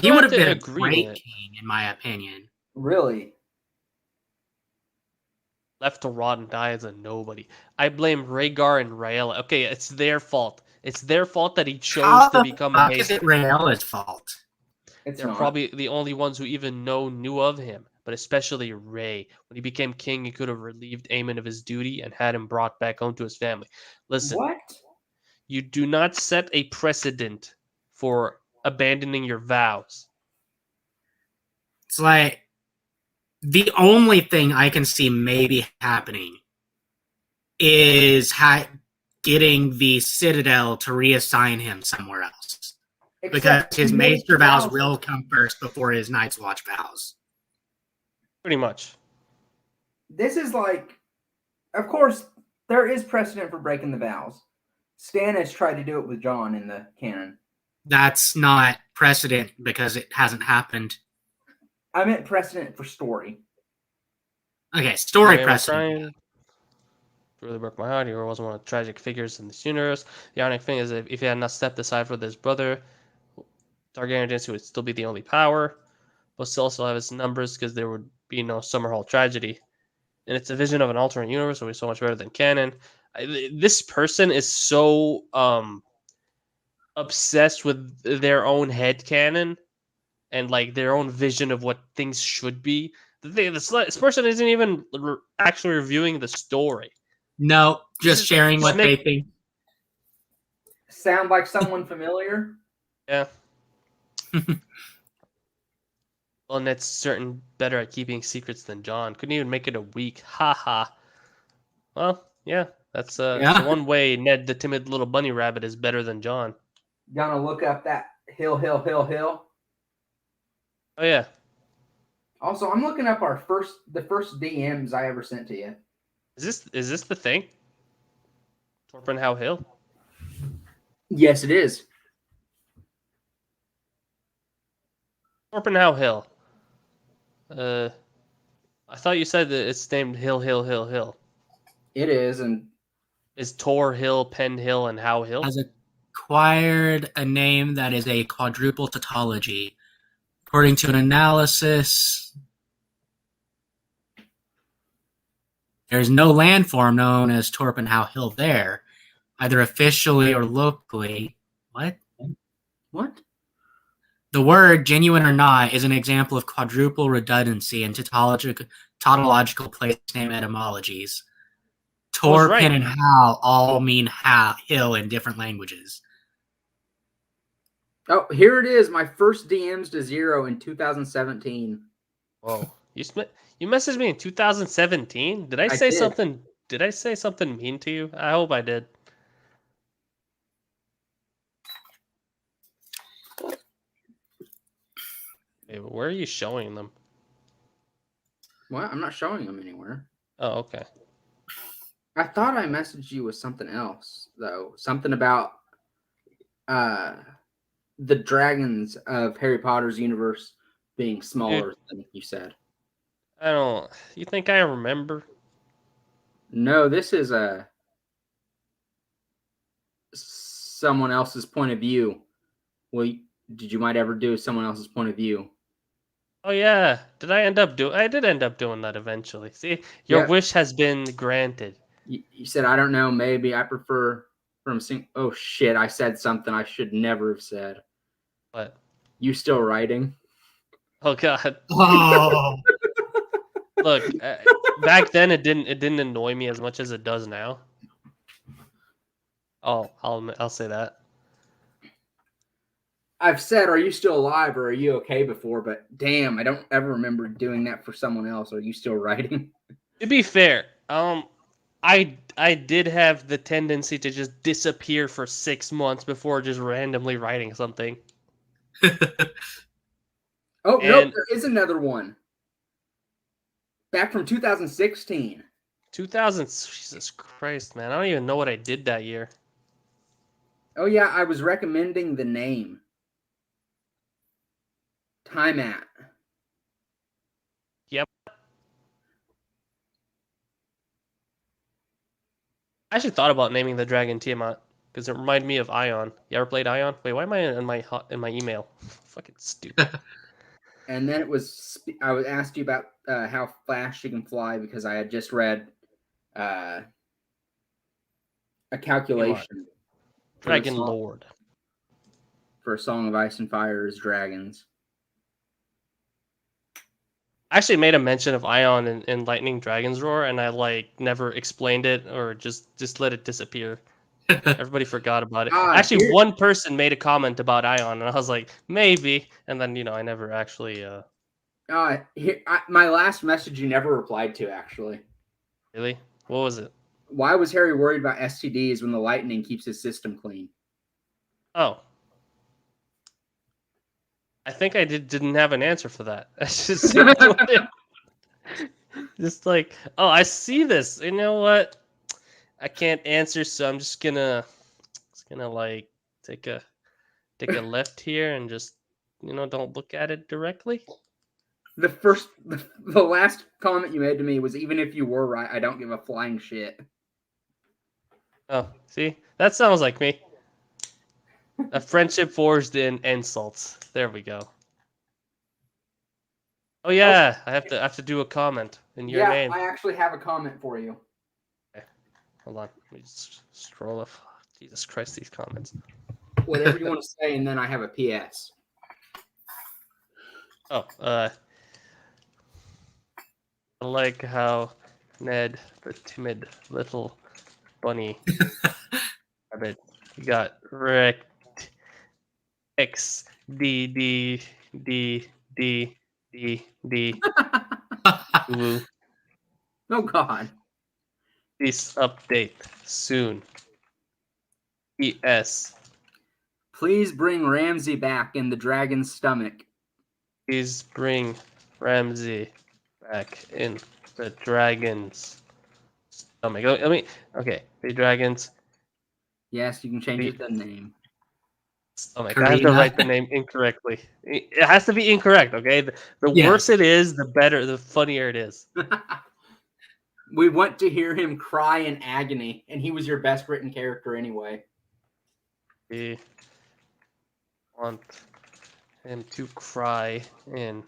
He would have been a great king, in my opinion. Really? Left to rot and die as a nobody. I blame Rhaegar and Rhaella. Okay, it's their fault. It's their fault that he chose to become a Is it Rhaella's fault? They're probably the only ones who even knew of him, but especially Rhae. When he became king, he could have relieved Aemon of his duty and had him brought back home to his family. Listen, what? You do not set a precedent for abandoning your vows. It's like the only thing I can see maybe happening is getting the Citadel to reassign him somewhere else. Because his Maester vows will come first before his Night's Watch vows. Pretty much. This is like, of course, there is precedent for breaking the vows. Stannis tried to do it with Jon in the canon. That's not precedent because it hasn't happened. I meant precedent for story. Okay, story precedent. Really broke my heart. He wasn't one of the tragic figures in this universe. The ironic thing is, if he had not stepped aside for his brother, Targaryen dynasty would still be the only power. but still also have its numbers because there would be no Summer Hall tragedy. And it's a vision of an alternate universe, so it's so much better than canon. This person is so obsessed with their own head canon and like their own vision of what things should be. This person isn't even actually reviewing the story. No, just sharing what they think. Sound like someone familiar? Yeah. Well, Ned's certain better at keeping secrets than Jon. Couldn't even make it a week. Ha ha. Well, yeah. That's Yeah. one way Ned, the timid little bunny rabbit, is better than Jon. Gonna look up that hill. Oh yeah. Also, I'm looking up the first DMs I ever sent to you. Is this the thing? Torpenhow Hill? Yes, it is. Torpenhow Hill. I thought you said that it's named Hill. It is, and Is Tor Hill, Penn Hill, and How Hill? Has acquired a name that is a quadruple tautology. According to an analysis, there's no landform known as Torpenhow Hill there, either officially or locally. What? The word, genuine or not, is an example of quadruple redundancy in tautological place name etymologies. Tor, right. Penn, and Hal all mean hill in different languages. oh, here it is. My first DMs to Zero in 2017. Whoa. You messaged me in 2017? Did I say did. something? Did I say something mean to you? I hope I did. Hey, where are you showing them? Well, I'm not showing them anywhere. Oh, okay. I thought I messaged you with something else, though. Something about the dragons of Harry Potter's universe being smaller than you said. I don't. You think I remember? No, this is someone else's point of view. Well, did you might ever do someone else's point of view? Oh yeah. I did end up doing that eventually. See, your wish has been granted. You said, I don't know, maybe I prefer from oh shit, I said something I should never have said. What? You still writing? Oh god. Oh. Look, back then it didn't annoy me as much as it does now. Oh, I'll say that. I've said, are you still alive or are you okay before? But damn, I don't ever remember doing that for someone else. Are you still writing? To be fair, I did have the tendency to just disappear for 6 months before just randomly writing something. Oh, no, there is another one. Back from 2016. Jesus Christ, man. I don't even know what I did that year. Oh, yeah, I was recommending the name. Time at. Yep. I actually thought about naming the dragon Tiamat because it reminded me of Ion. You ever played Ion? Wait, why am I in my email? Fucking stupid. And then I was asked you about how fast she can fly because I had just read a calculation. Dragon Lord. For A Song of Ice and Fire is dragons. I actually made a mention of Ion in Lightning Dragon's Roar, and I never explained it or just let it disappear. Everybody forgot about it. Actually, one person made a comment about Ion, and I was like, maybe. And then I never actually. My last message you never replied to, actually. Really? What was it? Why was Harry worried about STDs when the lightning keeps his system clean? Oh. I think I didn't have an answer for that. I just like, oh, I see this. You know what? I can't answer, so I'm just gonna take a left here and just don't look at it directly. The last comment you made to me was, even if you were right, I don't give a flying shit. Oh, see? That sounds like me. A friendship forged in insults. There we go. Oh yeah, I have to do a comment in your Yeah, name. I actually have a comment for you. Okay. Hold on, let me just scroll up. Jesus Christ, these comments. Whatever you want to say, and then I have a PS. Oh, I like how Ned, the timid little bunny rabbit, got wrecked. X D D D D D D. Woo. Oh God. Please update soon. PS. Please bring Ramsey back in the dragon's stomach. Please bring Ramsey back in the dragon's stomach. I mean, okay, the dragon's Yes, you can change it the name. stomach. I have to write the name incorrectly. It has to be incorrect, okay? The worse it is, the better, the funnier it is. We want to hear him cry in agony, and he was your best written character anyway. We want him to cry in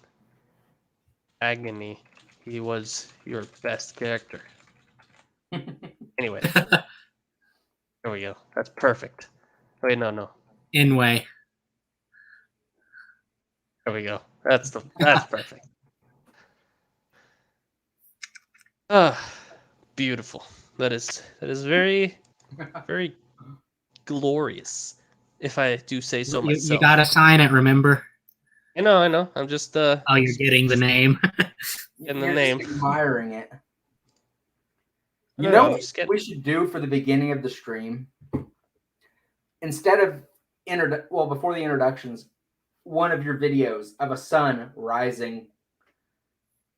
agony. He was your best character. Anyway. There we go. That's perfect. Wait, no. Inway. There we go. That's perfect. Ah, beautiful. That is very, very glorious, if I do say so myself. You gotta sign it, remember? I know. I'm just Oh, you're getting the name. Getting the name. Just admiring it. You No, know I'm what just getting... we should do for the beginning of the stream? Instead of before the introductions, one of your videos of a sun rising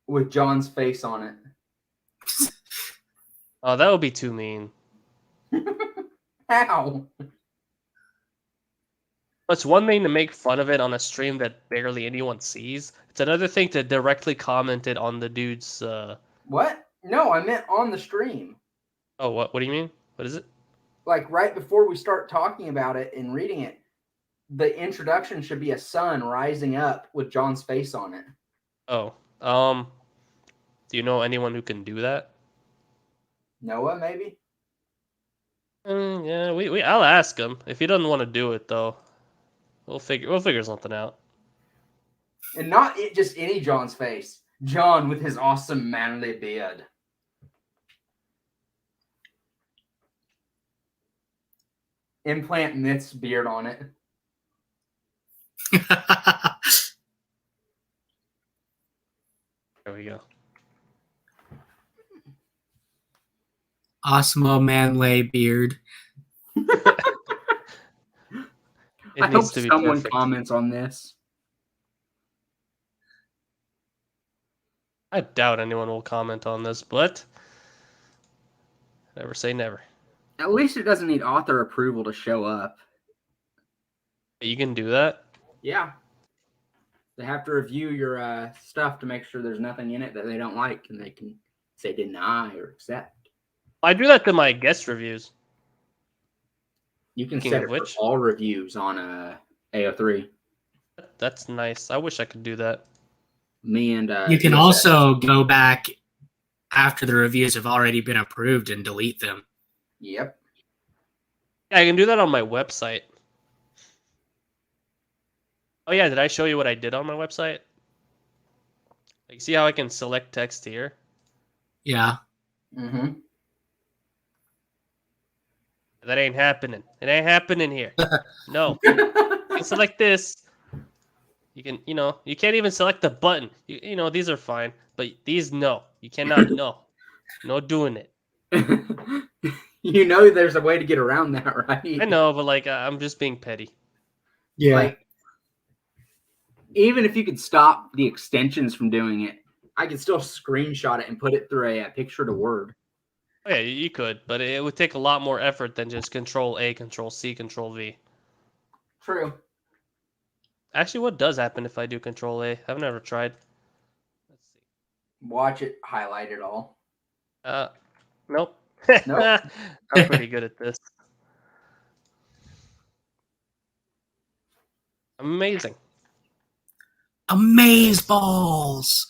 with John's face on it. Oh, that would be too mean. How? It's one thing to make fun of it on a stream that barely anyone sees. It's another thing to directly comment it on the dude's. What? No, I meant on the stream. Oh, what? What do you mean? What is it? Like right before we start talking about it and reading it, the introduction should be a sun rising up with John's face on it. Oh, do you know anyone who can do that? Noah, maybe. Yeah, I'll ask him. If he doesn't want to do it, though, we'll figure something out. And not just any John's face. John with his awesome manly beard. Implant Myth's beard on it. There we go. Osmo Manley beard. I hope someone comments on this. I doubt anyone will comment on this, but never say never. At least it doesn't need author approval to show up. You can do that? Yeah. They have to review your stuff to make sure there's nothing in it that they don't like, and they can say deny or accept. I do that to my guest reviews. You can set it for all reviews on AO3. That's nice. I wish I could do that. Me and you can also go back after the reviews have already been approved and delete them. Yep. Yeah, I can do that on my website. Oh yeah, did I show you what I did on my website? Like, see how I can select text here? Yeah. Mm-hmm. That ain't happening. It ain't happening here. No. You can select this. You can, you can't even select the button. You know, these are fine, but these, no. You cannot, no. No doing it. You know there's a way to get around that, right? I know, but, like, I'm just being petty. Yeah. Like, even if you could stop the extensions from doing it, I could still screenshot it and put it through a picture to Word. Oh, yeah, you could, but it would take a lot more effort than just Control-A, Control-C, Control-V. True. Actually, what does happen if I do Control-A? I've never tried. Let's see. Watch it highlight it all. Nope. Nope. I'm pretty good at this. Amazing. Amazeballs.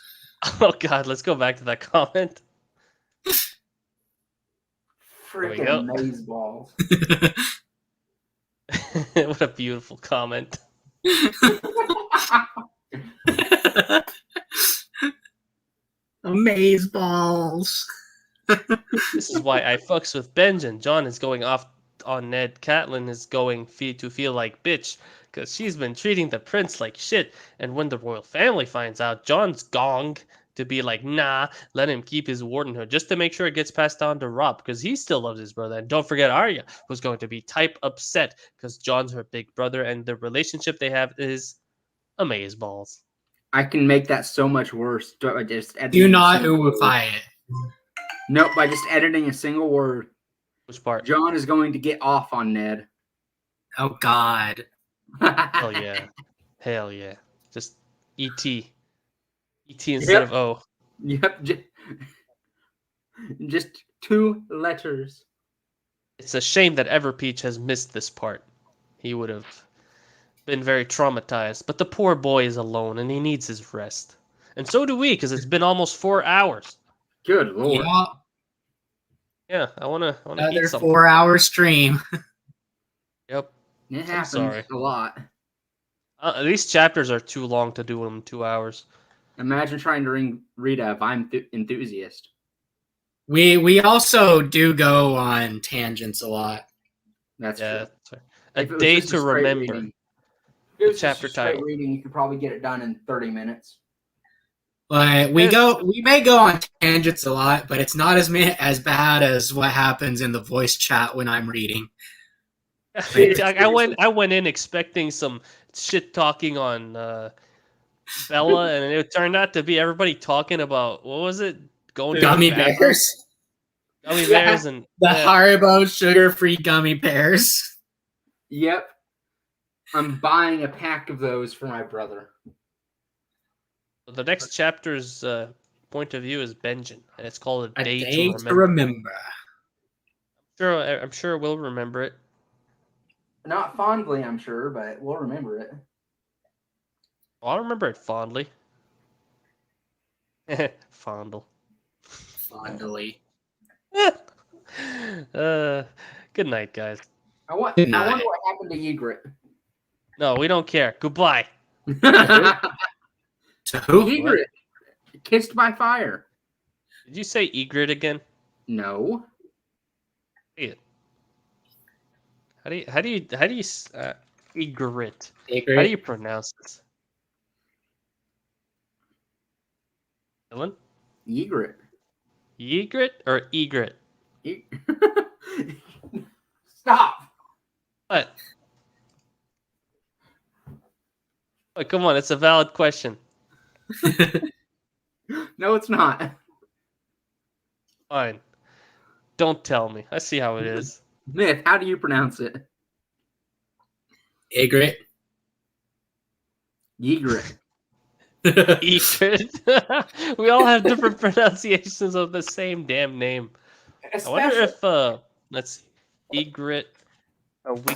Oh God, let's go back to that comment. There we go. Freaking amazeballs. What a beautiful comment. Amazeballs. This is why I fucks with Benjamin. Jon is going off on Ned. Catelyn is going to feel like bitch because she's been treating the prince like shit. And when the royal family finds out, Jon's gong to be like, nah, let him keep his wardenhood just to make sure it gets passed on to Robb because he still loves his brother. And don't forget Arya, who's going to be type upset because Jon's her big brother and the relationship they have is amazeballs. I can make that so much worse. Just Do not oofify it. Nope, by just editing a single word. Which part? Jon is going to get off on Ned. Oh God. Hell yeah. Hell yeah. Just E.T. E.T. instead of O. Yep. Just 2 letters. It's a shame that Everpeach has missed this part. He would have been very traumatized. But the poor boy is alone and he needs his rest. And so do we, because it's been almost 4 hours. Good lord. Yeah. Yeah, I wanna eat Another something. 4-hour stream. Yep. It happens sorry. a lot. These chapters are too long to do them in 2 hours. Imagine trying to read a Vine enthusiast. We also do go on tangents a lot. That's Yeah. true. A day to remember. Reading, if it was Chapter just straight title. reading, you could probably get it done in 30 minutes. But we may go on tangents a lot, but it's not as bad as what happens in the voice chat when I'm reading. I went in expecting some shit talking on Bella, and it turned out to be everybody talking about what was it? Going Gummy to the bathroom? bears. Gummy bears and The Haribo sugar-free gummy bears. Yep. I'm buying a pack of those for my brother. The next chapter's point of view is Benjen, and it's called A Day to Remember. I'm sure we'll remember it. Not fondly, I'm sure, but we'll remember it. Oh, I remember it fondly. Fondle. Fondly. Good night, guys. I wonder what happened to Ygritte. No, we don't care. Goodbye. To who? Ygritte. Kissed by fire. Did you say Ygritte again? No. Say it. How do you Ygritte? Ygritte. How do you pronounce this? Dylan? Ygritte. Ygritte or Egret? Stop. What? Oh, come on, it's a valid question. No, it's not. Fine. Don't tell me. I see how it is. Myth, how do you pronounce it? Ygritte. Ygritte. Egret. We all have different pronunciations of the same damn name. I wonder if let's see. Egret.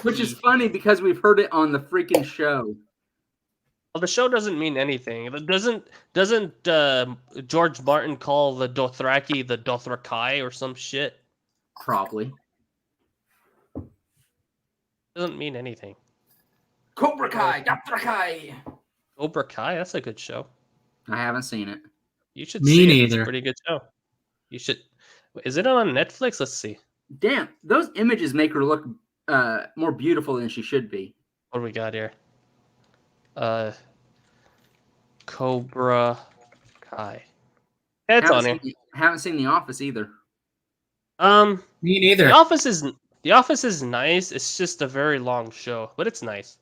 Which is funny because we've heard it on the freaking show. Well, the show doesn't mean anything. Doesn't George Martin call the Dothraki the Dothrakai or some shit? Probably. Doesn't mean anything. Cobra Kai, Dothrakai. Cobra Kai, that's a good show. I haven't seen it. You should Me see it. neither. It's a pretty good show. You should. Is it on Netflix? Let's see. Damn, those images make her look more beautiful than she should be. What do we got here? Cobra Kai. Yeah, it's on here. Haven't seen The Office either. Me neither. The Office is nice. It's just a very long show, but it's nice.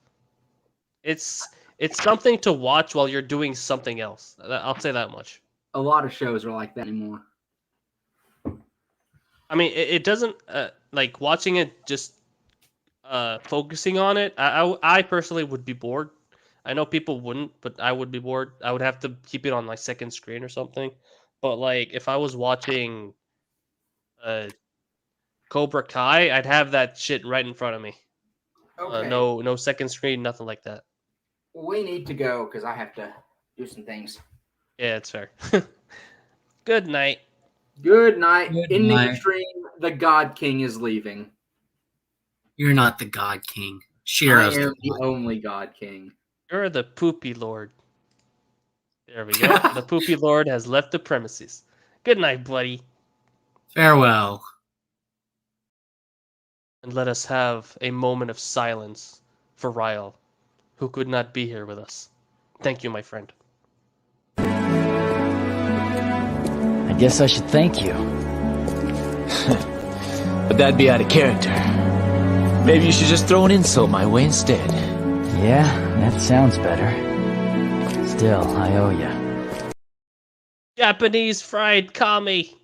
It's something to watch while you're doing something else. I'll say that much. A lot of shows are like that anymore. I mean, it doesn't like watching it just focusing on it. I personally would be bored. I know people wouldn't, but I would be bored. I would have to keep it on my second screen or something. But like if I was watching Cobra Kai, I'd have that shit right in front of me. Okay. No second screen, nothing like that. We need to go because I have to do some things. Yeah, it's fair. Good night. Good night. Good In night. the stream, the God King is leaving. You're not the God King. I Shiro's am the God. only God King. You're the poopy lord. There we go. The poopy lord has left the premises. Good night, buddy. Farewell. And let us have a moment of silence for Ryle, who could not be here with us. Thank you, my friend. I guess I should thank you. But that'd be out of character. Maybe you should just throw an insult my way instead. Yeah, that sounds better. Still, I owe you. Japanese fried kami.